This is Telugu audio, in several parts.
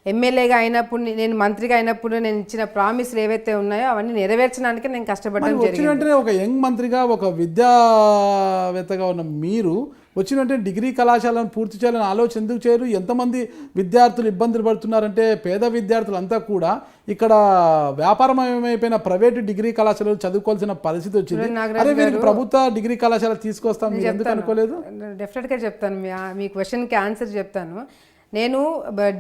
ఎమ్మెల్యేగా అయినప్పుడు, నేను మంత్రిగా అయినప్పుడు నేను ఇచ్చిన ప్రామిస్లు ఏవైతే ఉన్నాయో అవన్నీ నెరవేర్చడానికి నేను కష్టపడడం జరిగింది. వెంటనే ఒక యంగ్ మంత్రిగా, ఒక విద్యావేత్తగా ఉన్న మీరు వచ్చిన వెంటనే డిగ్రీ కళాశాలను పూర్తి చేయాలని ఆలోచన ఎందుకు చేయరు? ఎంతమంది విద్యార్థులు ఇబ్బందులు పడుతున్నారంటే పేద విద్యార్థులంతా కూడా ఇక్కడ వ్యాపారమయమైపోయిన ప్రైవేటు డిగ్రీ కళాశాలలు చదువుకోవాల్సిన పరిస్థితి వచ్చింది. అదే వీరికి ప్రభుత్వ డిగ్రీ కళాశాల తీసుకొస్తాం, మీరు ఎందుకు అనుకోలేదు? డెఫినెట్గా చెప్తాను, మీ క్వశ్చన్కి ఆన్సర్ చెప్తాను. నేను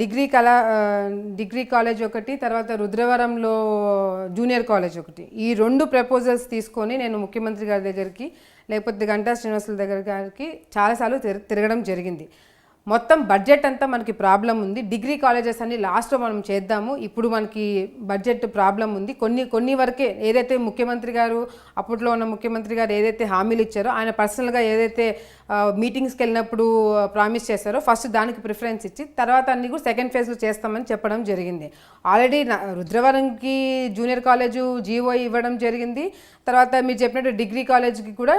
డిగ్రీ కాలేజ్ ఒకటి, తర్వాత రుద్రవరంలో జూనియర్ కాలేజ్ ఒకటి, ఈ 2 ప్రపోజల్స్ తీసుకొని నేను ముఖ్యమంత్రి గారి దగ్గరికి, లేకపోతే గంటా శ్రీనివాసుల దగ్గరికి చాలాసార్లు తిరగడం జరిగింది. మొత్తం బడ్జెట్ అంతా మనకి ప్రాబ్లం ఉంది. డిగ్రీ కాలేజెస్ అన్ని లాస్ట్లో మనం చేద్దాము, ఇప్పుడు మనకి బడ్జెట్ ప్రాబ్లం ఉంది. కొన్ని వరకే ఏదైతే ముఖ్యమంత్రి గారు, అప్పట్లో ఉన్న ముఖ్యమంత్రి గారు ఏదైతే హామీలు ఇచ్చారో, ఆయన పర్సనల్గా ఏదైతే మీటింగ్స్కి వెళ్ళినప్పుడు ప్రామిస్ చేశారో ఫస్ట్ దానికి ప్రిఫరెన్స్ ఇచ్చి తర్వాత అన్ని కూడా సెకండ్ ఫేజ్లో చేస్తామని చెప్పడం జరిగింది. ఆల్రెడీ రుద్రవరంకి జూనియర్ కాలేజు జీవో ఇవ్వడం జరిగింది. తర్వాత మీరు చెప్పినట్టు డిగ్రీ కాలేజ్కి కూడా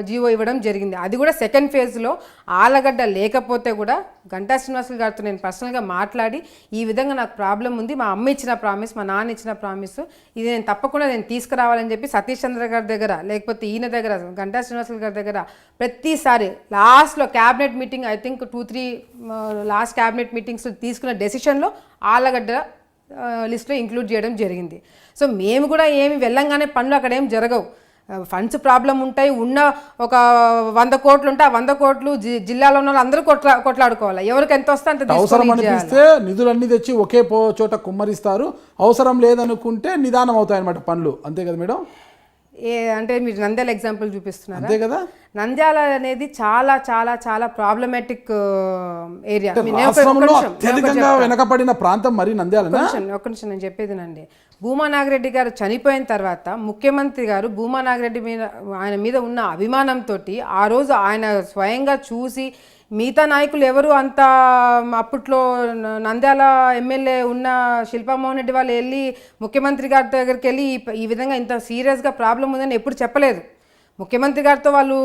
జీవో ఇవ్వడం జరిగింది. అది కూడా సెకండ్ ఫేజ్లో. ఆలగడ్డ లేకపోతే కూడా గంటా శ్రీనివాసులు గారితో నేను పర్సనల్గా మాట్లాడి ఈ విధంగా నాకు ప్రాబ్లం ఉంది, మా అమ్మ ఇచ్చిన ప్రామిస్, మా నాన్న ఇచ్చిన ప్రామిస్, ఇది నేను తప్పకుండా తీసుకురావాలని చెప్పి సతీష్ చంద్ర గారి దగ్గర, లేకపోతే ఈయన దగ్గర, గంటా శ్రీనివాసులు గారి దగ్గర ప్రతిసారి లాస్ట్లో cabinet meeting, I think 2-3 last cabinet meetings తీసుకున్న డెసిషన్లో ఆలగడ్డ లిస్ట్లో ఇంక్లూడ్ చేయడం జరిగింది. సో మేము కూడా ఏమి వెళ్ళంగానే పనులు అక్కడ ఏం జరగవు. ఫండ్స్ ప్రాబ్లం ఉంటాయి. ఉన్న ఒక 100 కోట్లు ఉంటే ఆ 100 కోట్లు జిల్లాలో ఉన్న అందరూ కొట్లాడుకోవాలి. ఎవరికి ఎంత వస్తే అంత అవసరం అనిపిస్తే నిధులన్నీ తెచ్చి ఒకే చోట కుమ్మరిస్తారు. అవసరం లేదనుకుంటే నిదానం అవుతాయి అన్నమాట పనులు. అంతే కదా మేడం? అంటే మీరు నంద్యాల ఎగ్జాంపుల్ చూపిస్తున్నారు. అంతే కదా? నంద్యాల అనేది చాలా చాలా చాలా ప్రాబ్లమాటిక్ ఏరియా. వెనకబడిన ప్రాంతం మరి నంద్యాల. ఒక్క నిమిషం నేను చెప్పేదినండి. భూమా నాగిరెడ్డి గారు చనిపోయిన తర్వాత ముఖ్యమంత్రి గారు భూమా నాగిరెడ్డి ఆయన మీద ఉన్న అభిమానంతో ఆ రోజు ఆయన స్వయంగా చూసి, మిగతా నాయకులు ఎవరు అంత అప్పట్లో నంద్యాల ఎమ్మెల్యే ఉన్న శిల్పామోహన్ రెడ్డి వాళ్ళు వెళ్ళి ముఖ్యమంత్రి గారి దగ్గరికి వెళ్ళి ఈ విధంగా ఇంత సీరియస్గా ప్రాబ్లం ఉందని ఎప్పుడు చెప్పలేదు. ముఖ్యమంత్రి గారితో వాళ్ళు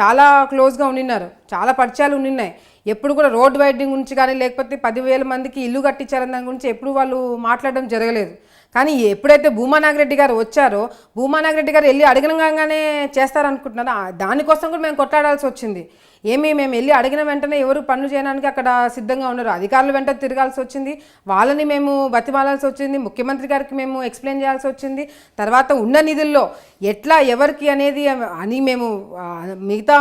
చాలా క్లోజ్గా ఉండినారు, చాలా పరిచయాలు ఉండినాయి. ఎప్పుడు కూడా రోడ్ వైడింగ్ గురించి కానీ, లేకపోతే 10,000 మందికి ఇల్లు కట్టించారని దాని గురించి ఎప్పుడు వాళ్ళు మాట్లాడడం జరగలేదు. కానీ ఎప్పుడైతే భూమా నాగిరెడ్డి గారు వచ్చారో, భూమా నాగిరెడ్డి గారు వెళ్ళి అడగనగానే చేస్తారనుకుంటున్నారా? దానికోసం కూడా మేము కొట్లాడాల్సి వచ్చింది. మేము వెళ్ళి అడిగిన వెంటనే ఎవరు పనులు చేయడానికి అక్కడ సిద్ధంగా ఉన్నారు. అధికారులు వెంట తిరగాల్సి వచ్చింది, వాళ్ళని మేము బతిమాలాల్సి వచ్చింది, ముఖ్యమంత్రి గారికి మేము ఎక్స్ప్లెయిన్ చేయాల్సి వచ్చింది. తర్వాత ఉన్న నిధుల్లో ఎట్లా ఎవరికి అనేది అని మేము మిగతా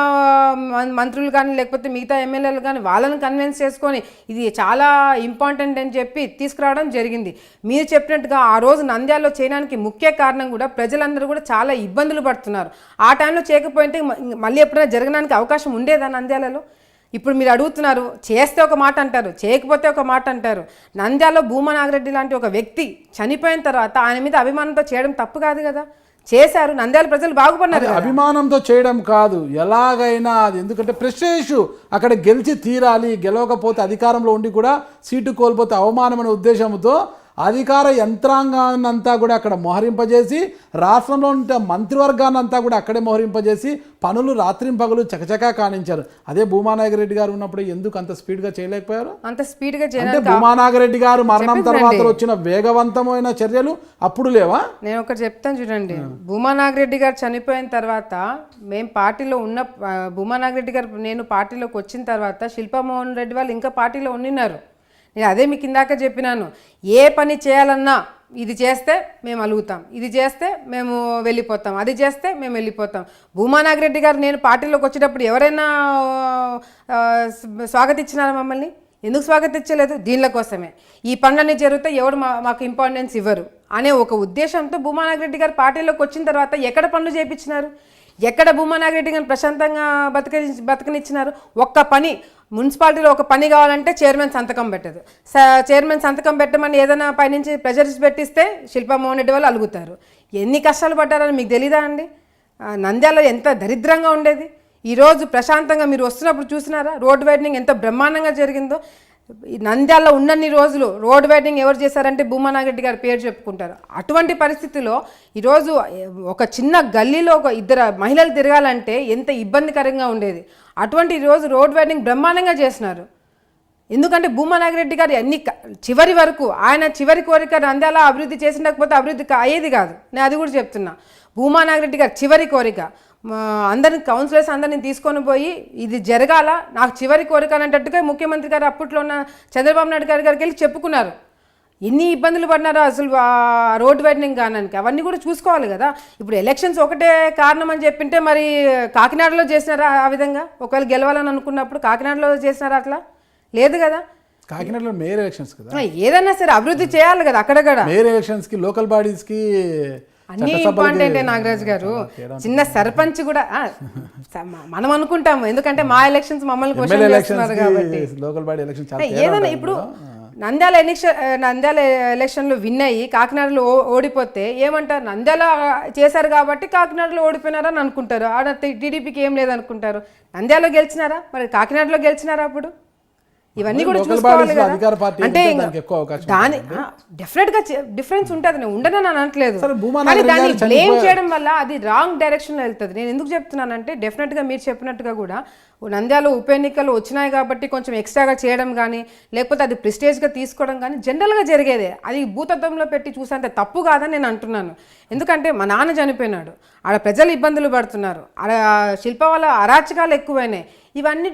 మంత్రులు కానీ, లేకపోతే మిగతా ఎమ్మెల్యేలు కానీ వాళ్ళని కన్విన్స్ చేసుకొని ఇది చాలా ఇంపార్టెంట్ అని చెప్పి తీసుకురావడం జరిగింది. మీరు చెప్పినట్టుగా ఆ రోజు నంద్యాలలో చేయడానికి ముఖ్య కారణం కూడా ప్రజలందరూ కూడా చాలా ఇబ్బందులు పడుతున్నారు. ఆ టైంలో చేయకపోతే మళ్ళీ ఎప్పుడైనా జరగడానికి అవకాశం ఉండేదా నంద్యాలలో? ఇప్పుడు మీరు అడుగుతున్నారు, చేస్తే ఒక మాట అంటారు, చేయకపోతే ఒక మాట అంటారు. నంద్యాలలో భూమా నాగిరెడ్డి లాంటి ఒక వ్యక్తి చనిపోయిన తర్వాత ఆయన మీద అభిమానంతో చేయడం తప్పు కాదు కదా? చేశారు, నంద్యాల ప్రజలు బాగుపడినారు. అభిమానంతో చేయడం కాదు, ఎలాగైనా అది, ఎందుకంటే ప్రెస్టేజ్ అక్కడ గెలిచి తీరాలి, గెలవకపోతే అధికారంలో ఉండి కూడా సీటు కోల్పోతే అవమానం అనే ఉద్దేశంతో అధికార యంత్రాంగాన్ని అంతా కూడా అక్కడ మోహరింపజేసి, రాష్ట్రంలో ఉంటే మంత్రివర్గాన్ని అంతా కూడా అక్కడే మోహరింపజేసి పనులు రాత్రింపగలు చకచకా కానించారు. అదే భూమా నాగిరెడ్డి గారు ఉన్నప్పుడు ఎందుకు అంత స్పీడ్గా చేయలేకపోయారు? అంత స్పీడ్గా అంటే భూమా నాగిరెడ్డి గారు మరణం తర్వాత వచ్చిన వేగవంతమైన చర్యలు అప్పుడు లేవా? నేను ఒకటి చెప్తాను చూడండి. భూమా నాగిరెడ్డి గారు చనిపోయిన తర్వాత మేము పార్టీలో ఉన్న, భూమా నాగిరెడ్డి గారు నేను పార్టీలోకి వచ్చిన తర్వాత శిల్పామోహన్ రెడ్డి వాళ్ళు ఇంకా పార్టీలో ఉన్నారు. నేను అదే మీకు ఇందాక చెప్పినాను, ఏ పని చేయాలన్నా ఇది చేస్తే మేము అలుగుతాం, ఇది చేస్తే మేము వెళ్ళిపోతాం, అది చేస్తే మేము వెళ్ళిపోతాం. భూమా నాగిరెడ్డి గారు నేను పార్టీలోకి వచ్చేటప్పుడు ఎవరైనా స్వాగతించినారా మమ్మల్ని? ఎందుకు స్వాగతించలేదు? దీనిల కోసమే. ఈ పనులన్నీ జరిగితే ఎవరు మాకు ఇంపార్టెన్స్ ఇవ్వరు అనే ఒక ఉద్దేశంతో భూమా నాగిరెడ్డి గారు పార్టీలోకి వచ్చిన తర్వాత ఎక్కడ పనులు చేయించినారు? ఎక్కడ భూమా నాగిరెడ్డి గారిని ప్రశాంతంగా బతకనిచ్చినారు? ఒక్క పని, మున్సిపాలిటీలో ఒక పని కావాలంటే చైర్మన్ సంతకం పెట్టదు. చైర్మన్ సంతకం పెట్టమని ఏదైనా పైనుంచి ప్రెజర్స్ పెట్టిస్తే శిల్పామోహన్ రెడ్డి వాళ్ళు అలుగుతారు. ఎన్ని కష్టాలు పడ్డారని మీకు తెలీదా అండి? నంద్యాల ఎంత దరిద్రంగా ఉండేది. ఈరోజు ప్రశాంతంగా మీరు వస్తున్నప్పుడు చూసినారా రోడ్ వైడనింగ్ ఎంత బ్రహ్మాండంగా జరిగిందో? నంద్యాలలో ఉన్నన్ని రోజులు రోడ్ వైడనింగ్ ఎవరు చేశారంటే భూమా నాగిరెడ్డి గారి పేరు చెప్పుకుంటారు. అటువంటి పరిస్థితిలో ఈరోజు ఒక చిన్న గల్లీలో ఒక 2 మహిళలు తిరగాలంటే ఎంత ఇబ్బందికరంగా ఉండేది. అటువంటి ఈరోజు రోడ్ వైడనింగ్ బ్రహ్మాండంగా చేసినారు. ఎందుకంటే భూమా నాగిరెడ్డి గారు చివరి వరకు ఆయన చివరి కోరిక నంద్యాల అభివృద్ధి చేసినకపోతే అభివృద్ధి అయ్యేది కాదు. నేను అది కూడా చెప్తున్నా. భూమా నాగిరెడ్డి గారు చివరి కోరిక అందరిని కౌన్సిలర్స్ అందరిని తీసుకొని పోయి ఇది జరగాల నాకు చివరి కోరిక అనేటట్టుగా ముఖ్యమంత్రి గారు అప్పట్లో ఉన్న చంద్రబాబు నాయుడు గారికి వెళ్ళి చెప్పుకున్నారు. ఎన్ని ఇబ్బందులు పడినారో అసలు రోడ్ వైడనింగ్ కానానికి అవన్నీ కూడా చూసుకోవాలి కదా. ఇప్పుడు ఎలక్షన్స్ ఒకటే కారణం అని చెప్పింటే మరి కాకినాడలో చేసినారా ఆ విధంగా? ఒకవేళ గెలవాలని అనుకున్నప్పుడు కాకినాడలో చేసినారా? అట్లా లేదు కదా. కాకినాడలో మేయర్ ఎలక్షన్స్ కదా, ఏదైనా సరే అభివృద్ధి చేయాలి కదా. అక్కడ మేయర్ ఎలక్షన్స్ కి లోకల్ బాడీస్ కి అన్ని ఇంపార్టెంటే నాగరాజు గారు. చిన్న సర్పంచ్ కూడా మనం అనుకుంటాము, ఎందుకంటే మా ఎలక్షన్స్ మమ్మల్ని క్వశ్చన్ చేస్తున్నారు కాబట్టి. లోకల్ బాడీ ఎలక్షన్ ఏదైనా ఇప్పుడు నంద్యాల ఎలక్షన్లో విన్ అయ్యి కాకినాడలో ఓడిపోతే ఏమంటారు? నంద్యాల చేశారు కాబట్టి కాకినాడలో ఓడిపోయినారని అనుకుంటారు. ఆడ టీడీపీకి ఏం లేదనుకుంటారు. నంద్యాలలో గెలిచినారా? మరి కాకినాడలో గెలిచినారా? అప్పుడు ఇవన్నీ కూడా చూసుకోవాలి కదా. అంటే దాని డెఫినెట్ గా డిఫరెన్స్ ఉంటుంది. నేను ఉండనని అనట్లేదు, కానీ దాన్ని బ్లేమ్ చేయడం వల్ల అది రాంగ్ డైరెక్షన్ లో వెళ్తుంది. నేను ఎందుకు చెప్తున్నానంటే డెఫినెట్ గా మీరు చెప్పినట్టుగా కూడా నంద్యాల ఉప ఎన్నికలు వచ్చినాయి కాబట్టి కొంచెం ఎక్స్ట్రాగా చేయడం కానీ లేకపోతే అది ప్రెస్టేజ్గా తీసుకోవడం కానీ జనరల్గా జరిగేదే. అది భూతత్వంలో పెట్టి చూసేంత తప్పు కాదని నేను అంటున్నాను. ఎందుకంటే మా నాన్న చనిపోయినాడు, ఆడ ప్రజలు ఇబ్బందులు పడుతున్నారు, ఆడ శిల్ప వాళ్ళ అరాచకాలు ఎక్కువైనాయి. ఇవన్నీ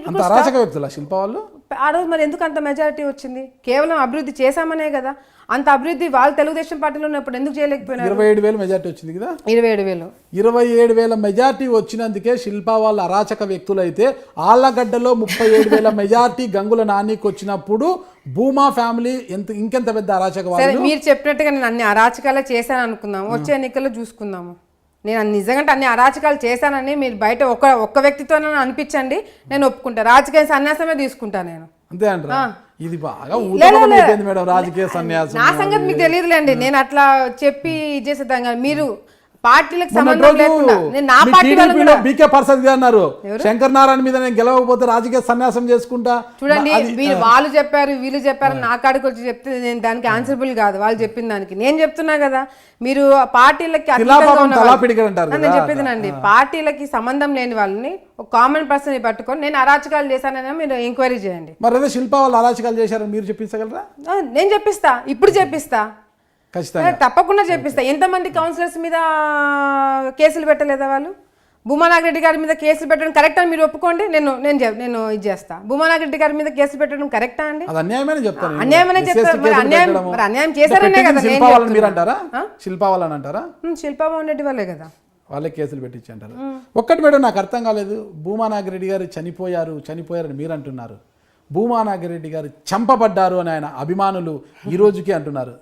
శిల్ప వాళ్ళు ఆ రోజు మరి ఎందుకు అంత మెజారిటీ వచ్చింది? కేవలం అభివృద్ధి చేశామనే కదా. అంత అభివృద్ధి వాళ్ళు తెలుగుదేశం పార్టీలో ఉన్నప్పుడు ఎందుకు చేయలేకపోయినారు? 27,000 మెజార్టీ వచ్చింది కదా. 27,000 మెజార్టీ వచ్చినందుకే శిల్ప వాళ్ళ అరాచక వ్యక్తులైతే ఆళ్లగడ్డలో 37,000 మెజార్టీ గంగుల నానికి వచ్చినప్పుడు భూమా ఫ్యామిలీ ఇంకెంత పెద్ద అరాచక వాళ్ళు. మీరు చెప్పినట్టుగా నేను అన్ని అరాచకాలే చేశాను అనుకుందాము, వచ్చే ఎన్నికల్లో చూసుకుందాము. నేను నిజంగా అన్ని అరాచకాలు చేశానని మీరు బయట ఒక్క వ్యక్తితో అనిపించండి, నేను ఒప్పుకుంటా. రాజకీయ సన్యాసమే తీసుకుంటా నేను, అంతే అంటారా? ఇది బాగా మేడం రాజకీయ సన్యాసం. నా సంగతి మీకు తెలియదులేండి, నేను అట్లా చెప్పి చేసేద్దాం కానీ మీరు పార్టీలకు సంబంధం లేకుండా నా పార్టీ బీకే పర్సద్ అన్నారు శంకర్ నారాయణ మీద నేను గెలవకపోతే రాజకీయ సన్యాసం చేసుకుంటా. చూడండి, వాళ్ళు చెప్పారు వీళ్ళు చెప్పారు, నా కాడికి వచ్చి చెప్తే నేను దానికి ఆన్సరబుల్ కాదు. వాళ్ళు చెప్పిన దానికి నేను చెప్తున్నా కదా. మీరు పార్టీలకి నేను చెప్పేదినండి, పార్టీలకి సంబంధం లేని వాళ్ళని ఒక కామన్ పర్సన్ పట్టుకొని నేను అరాచకాలు చేశానని మీరు ఎంక్వైరీ చేయండి. మరి అదే శిల్ప వాళ్ళు అరాచకాలు చేశారని మీరు చెప్పించగలరా? నేను చెప్పిస్తా, ఇప్పుడు చెప్పిస్తా, తప్పకుండా చెప్పిస్తా. ఎంతమంది కౌన్సిలర్స్ మీద కేసులు పెట్టలేదా వాళ్ళు? భూమా నాగిరెడ్డి గారి మీద కేసులు పెట్టడం కరెక్టా అని మీరు ఒప్పుకోండి, నేను ఇది చేస్తా. భూమా నాగిరెడ్డి గారి మీద కేసులు పెట్టడం కరెక్టా అండి? అన్యాయమనే చెప్తారు. అన్యాయం చేశారనే కదా మీరు అంటారా? శిల్పా వాళ్ళని అంటారా? శిల్పామోహన్ రెడ్డి వాళ్ళే కదా వాళ్ళే కేసులు పెట్టించి అంటారు. ఒక్కటి మేడం నాకు అర్థం కాలేదు, భూమా నాగిరెడ్డి గారు చనిపోయారని మీరు అంటున్నారు, భూమా నాగిరెడ్డి గారు చంపబడ్డారు అని ఆయన అభిమానులు ఈ రోజుకి అంటున్నారు,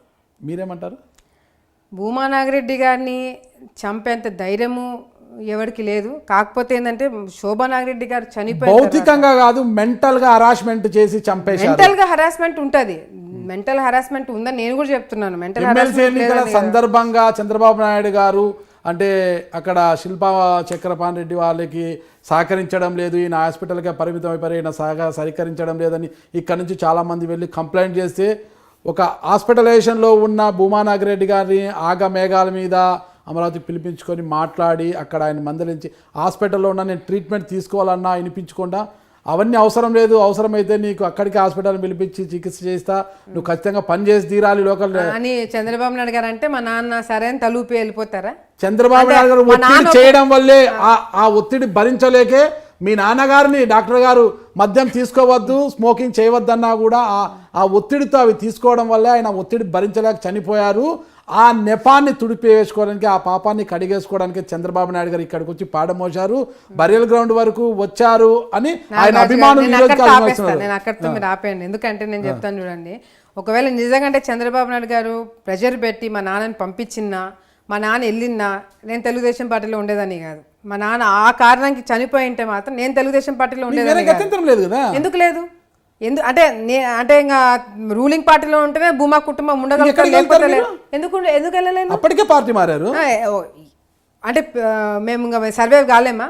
మీరేమంటారు? భూమా నాగిరెడ్డి గారిని చంపేంత ధైర్యము ఎవరికి లేదు. కాకపోతే ఏంటంటే శోభా నాగిరెడ్డి గారు చనిపోయి భౌతికంగా కాదు మెంటల్ గా హరాస్మెంట్ చేసి చంపేశారు. మెంటల్ గా హరాస్మెంట్ ఉంటది, మెంటల్ హరాస్మెంట్ ఉందని నేను కూడా చెప్తున్నాను. మెంటల్ హరాస్మెంట్ సందర్భంగా చంద్రబాబు నాయుడు గారు అంటే అక్కడ శిల్పా చక్రపాణి రెడ్డి వాళ్ళకి సహకరించడం లేదు, ఈయన హాస్పిటల్గా పరిమితం అయిపోయి ఈయన సహకరించడం లేదని ఇక్కడ నుంచి చాలామంది వెళ్ళి కంప్లైంట్ చేస్తే ఒక హాస్పిటలైజేషన్లో ఉన్న భూమా నాగిరెడ్డి గారిని ఆగ మేఘాల మీద అమరావతికి పిలిపించుకొని మాట్లాడి అక్కడ ఆయన మందలించి హాస్పిటల్లో ఉన్న నేను ట్రీట్మెంట్ తీసుకోవాలన్నా వినిపించకుండా అవన్నీ అవసరం లేదు, అవసరమైతే నీకు అక్కడికి హాస్పిటల్ పిలిపించి చికిత్స చేస్తా, నువ్వు ఖచ్చితంగా పని చేసి తీరాలి లోకల్ అని చంద్రబాబు నాయుడు గారు అంటే మా నాన్న సరే అని తలూపి వెళ్ళిపోతారా? చంద్రబాబు నాయుడు గారు ఒత్తిడి చేయడం వల్లే ఆ ఒత్తిడి భరించలేకే మీ నాన్నగారిని డాక్టర్ గారు మద్యం తీసుకోవద్దు స్మోకింగ్ చేయవద్దన్నా కూడా ఆ ఒత్తిడితో అవి తీసుకోవడం వల్లే ఆయన ఒత్తిడి భరించలేక చనిపోయారు. ఆ నెపాన్ని తుడిపేసుకోవడానికి ఆ పాపాన్ని కడిగేసుకోవడానికి చంద్రబాబు నాయుడు గారు ఇక్కడికి వచ్చి పాడమోశారు, బరియల్ గ్రౌండ్ వరకు వచ్చారు అని ఆయన అభిమానులు. నేను అక్కడితో మీరు ఆపేయండి, ఎందుకంటే నేను చెప్తాను చూడండి, ఒకవేళ నిజంగా చంద్రబాబు నాయుడు గారు ప్రెషర్ పెట్టి మా నాన్నని పంపించినా మా నాన్న వెళ్ళినా నేను తెలుగుదేశం పార్టీలో ఉండేదని కాదు. మా నాన్న ఆ కారణానికి చనిపోయి ఉంటే మాత్రం నేను తెలుగుదేశం పార్టీలో ఉండేదని లేదు కదా. ఎందుకు లేదు? అంటే ఇంకా రూలింగ్ పార్టీలో ఉంటేనే భూమా కుటుంబం ఉండగలుగుతారు. ఎందుకు వెళ్ళలేదు? అప్పటికే పార్టీ మారారు అంటే మేము ఇంకా సర్వైవ్ కాలేమా?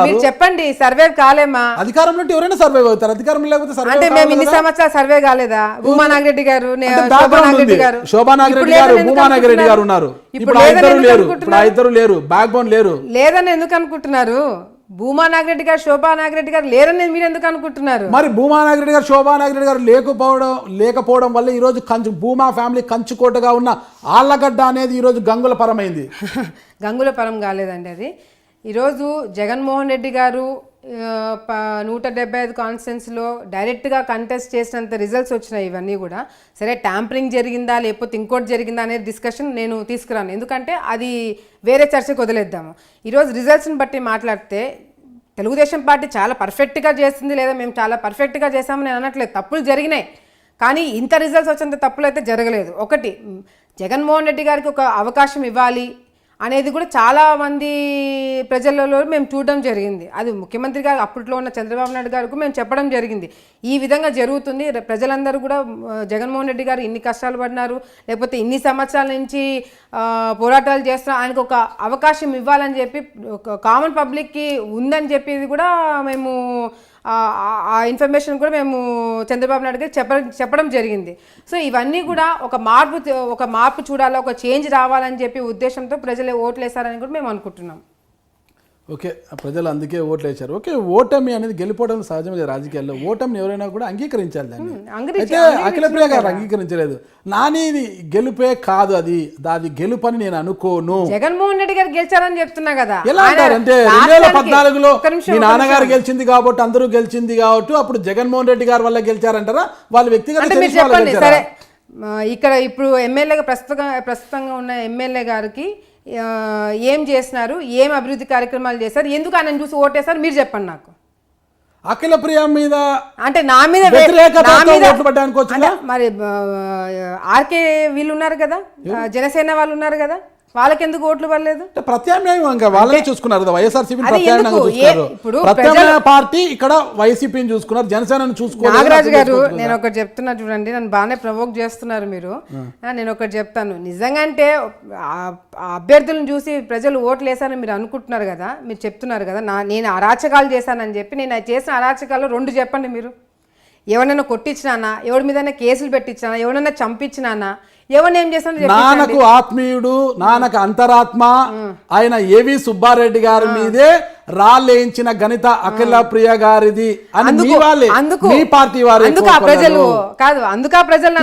మీరు చెప్పండి, సర్వైవ్ కాలేమా? అధికారంలో ఎవరైనా సర్వైవ్ అవుతారు, అధికారం లేకపోతే అంటే మేము ఇన్ని సంవత్సరాలు సర్వే కాలేదా? భూమా నాగిరెడ్డి గారు, శోభా నాగిరెడ్డి గారు, భూమా నాగిరెడ్డి గారు ఉన్నారు, ఇప్పుడు ఇద్దరు లేరు, బ్యాక్ బోన్ లేరు లేదని ఎందుకు అనుకుంటున్నారు? భూమా నాగిరెడ్డి గారు, శోభా నాగిరెడ్డి గారు లేరని మీరు ఎందుకు అనుకుంటున్నారు? మరి భూమా నాగిరెడ్డి గారు, శోభా నాగిరెడ్డి గారు లేకపోవడం వల్ల ఈరోజు భూమా ఫ్యామిలీ కంచుకోటగా ఉన్న ఆళ్ళగడ్డ అనేది ఈరోజు గంగుల పరమైంది. గంగుల పరం కాలేదండి అది. ఈరోజు జగన్మోహన్ రెడ్డి గారు 175 కాన్స్టిట్యున్సీలో డైరెక్ట్గా కంటెస్ట్ చేసినంత రిజల్ట్స్ వచ్చినాయి. ఇవన్నీ కూడా సరే ట్యాంపరింగ్ జరిగిందా లేకపోతే ఇంకోటి జరిగిందా అనేది డిస్కషన్ నేను తీసుకురాను, ఎందుకంటే అది వేరే చర్చకు వదిలేద్దాము. ఈరోజు రిజల్ట్స్ని బట్టి మాట్లాడితే తెలుగుదేశం పార్టీ చాలా పర్ఫెక్ట్గా చేస్తుంది, లేదా మేము చాలా పర్ఫెక్ట్గా చేసామని నేను అనట్లేదు, తప్పులు జరిగినాయి. కానీ ఇంత రిజల్ట్స్ వచ్చేంత తప్పులు అయితే జరగలేదు. ఒకటి, జగన్మోహన్ రెడ్డి గారికి ఒక అవకాశం ఇవ్వాలి అనేది కూడా చాలామంది ప్రజలలో మేము చూడడం జరిగింది. అది ముఖ్యమంత్రి గారు అప్పట్లో ఉన్న చంద్రబాబు నాయుడు గారికి మేము చెప్పడం జరిగింది, ఈ విధంగా జరుగుతుంది. ప్రజలందరూ కూడా జగన్మోహన్ రెడ్డి గారు ఇన్ని కష్టాలు పడినారు, లేకపోతే ఇన్ని సంవత్సరాల నుంచి పోరాటాలు చేస్తున్నారు, ఆయనకు ఒక అవకాశం ఇవ్వాలని చెప్పి కామన్ పబ్లిక్కి ఉందని చెప్పేది కూడా మేము ఆ ఇన్ఫర్మేషన్ కూడా మేము చంద్రబాబు నాయుడు గారికి చెప్పడం జరిగింది. సో ఇవన్నీ కూడా ఒక మార్పు చూడాలా, ఒక చేంజ్ రావాలని చెప్పి ఉద్దేశంతో ప్రజలు ఓట్లు వేశారని కూడా మేము అనుకుంటున్నాం. ఓకే, ప్రజలు అందుకే ఓట్లు వేశారు. ఓకే, ఓటమి అనేది గెలిపోవడం సహజమే రాజకీయాల్లో. ఓటమిని ఎవరైనా కూడా అంగీకరించాలి దాన్ని. అయితే అఖిలప్రియ గారు అంగీకరించలేదు. నాని గెలుపే కాదు, అది గెలుపు అని నేను అనుకోను. జగన్మోహన్ రెడ్డి గారు గెలిచారని చెప్తున్నా కదా. ఎలా అంటారంటే 2014లో మీ నాన్నగారు గెలిచింది కాబట్టి అందరూ గెలిచింది కాబట్టి అప్పుడు జగన్మోహన్ రెడ్డి గారి వల్ల గెలిచారంటారా? వాళ్ళు వ్యక్తిగత సరే, ఇక్కడ ఇప్పుడు ఎమ్మెల్యేగా ప్రస్తుతంగా ఉన్న ఎమ్మెల్యే గారికి ఏం చేసినారు, ఏం అభివృద్ధి కార్యక్రమాలు చేశారు, ఎందుకు ఆయన చూసి ఓటేశారు మీరు చెప్పండి నాకు. అఖిలప్రియ మీద అంటే నా మీద మరి ఆర్కే వీళ్ళు ఉన్నారు కదా, జనసేన వాళ్ళు ఉన్నారు కదా, వాళ్ళకి ఎందుకు ఓట్లు పడలేదు? ప్రత్యామ్నాయం వాళ్ళే చూసుకున్నారు కదా, వైఎస్ఆర్సీపీ ప్రత్యామ్నాయ పార్టీ ఇక్కడ వైసీపీని చూసుకున్నారు, జనసేనను చూసుకున్నారు. నాగరాజు గారు, నేను ఒకటి చెప్తున్నా చూడండి, నన్ను బాగానే ప్రవోక్ చేస్తున్నారు మీరు. నేను ఒకటి చెప్తాను, నిజంగా అంటే అభ్యర్థులను చూసి ప్రజలు ఓట్లు వేసారని మీరు అనుకుంటున్నారు కదా, మీరు చెప్తున్నారు కదా నేను అరాచకాలు చేశానని చెప్పి. నేను చేసిన అరాచకాలు 2 చెప్పండి మీరు. ఎవరైనా కొట్టించినానా, ఎవరి మీదైనా కేసులు పెట్టించినా, ఎవరైనా చంపించినానా, ఎవరిని ఏం చేస్తాను? నాన్నకు ఆత్మీయుడు, నాన్నకు అంతరాత్మ ఆయన ఏవి సుబ్బారెడ్డి గారి మీదే రాళ్ళేయించిన ఘనత అఖిలప్రియ గారిది అని మీ పార్టీ వారు. ప్రజలు కాదు, అందుకా ప్రజలు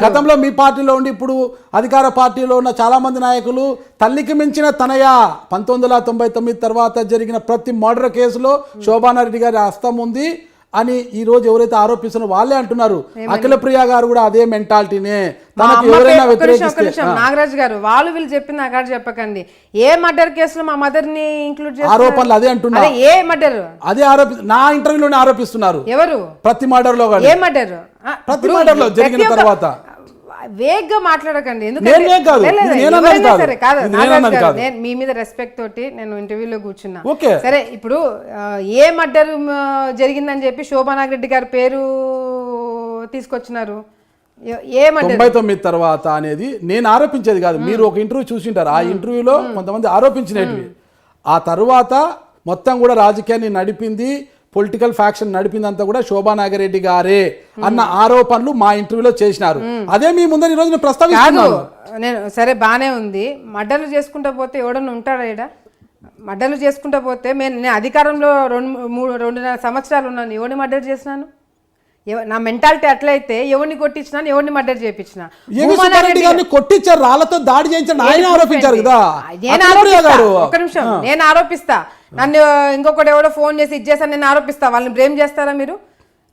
గతంలో మీ పార్టీలో ఉండి ఇప్పుడు అధికార పార్టీలో ఉన్న చాలా మంది నాయకులు తల్లికి మించిన తనయ 1999 తర్వాత జరిగిన ప్రతి మర్డర్ కేసులో శోభానారెడ్డి గారి హస్తం ఉంది అని ఈ రోజు ఎవరైతే ఆరోపిస్తున్నారో వాళ్ళే అంటున్నారు. అఖిలప్రియ గారు కూడా అదే మెంటాలిటీనే. నాగరాజు గారు, వాళ్ళు వీళ్ళు చెప్పింది అక్కడ చెప్పకండి. ఏ మర్డర్ కేసులో మా మదర్ ని ఇంక్లూడ్ ఆరోపణలు అదే అంటున్నారు. ఏ మర్డర్? అదే నా ఇంటర్వ్యూలోనే ఆరోపిస్తున్నారు. ఎవరు? ప్రతి మర్డర్ లో, ఏ మర్డర్? ప్రతి మర్డర్ లో జరిగిన తర్వాత వేగ్గా మాట్లాడకండి. మీ మీద రెస్పెక్ట్ తోటి నేను ఇంటర్వ్యూలో కూర్చున్నా. సరే, ఇప్పుడు ఏ మర్డర్ జరిగిందని చెప్పి శోభా నాగిరెడ్డి గారి పేరు తీసుకొచ్చినారు? 99 తర్వాత అనేది నేను ఆరోపించేది కాదు, మీరు ఒక ఇంటర్వ్యూ చూసింటారు. ఆ ఇంటర్వ్యూలో కొంతమంది ఆరోపించినవి. ఆ తర్వాత మొత్తం కూడా రాజకీయాన్ని నడిపింది, పొలిటికల్ ఫ్యాక్షన్ నడిపిందంతా కూడా శోభా నాగిరెడ్డి గారే అన్న ఆరోపణలు మా ఇంటర్వ్యూలో చేసినారు. అదే మీ ముందు ఈ రోజు నేను ప్రస్తావిస్తున్నాను. నేను సరే బానే ఉంది, మర్డర్లు చేసుకుంటా పోతే ఎవడన్నా ఉంటాడా ఈడ? మర్డర్లు చేసుకుంటా పోతే నేను అధికారంలో 2.5 సంవత్సరాలు ఉన్నాను, ఎవరిని మర్డర్ చేసినాను? నా మెంటాలిటీ అట్లయితే ఎవరిని కొట్టించినా, ఎవరిని మర్డర్ చేయించిన? కొట్టించారు, రాళ్లతో దాడి చేయించారు, ఆయన ఆరోపించారు కదా. ఒక నిమిషం, నేను ఆరోపిస్తా. నన్ను ఇంకొకటి ఎవడో ఫోన్ చేసి ఇచ్చేసాను, నేను ఆరోపిస్తా. వాళ్ళని బ్లేమ్ చేస్తారా మీరు?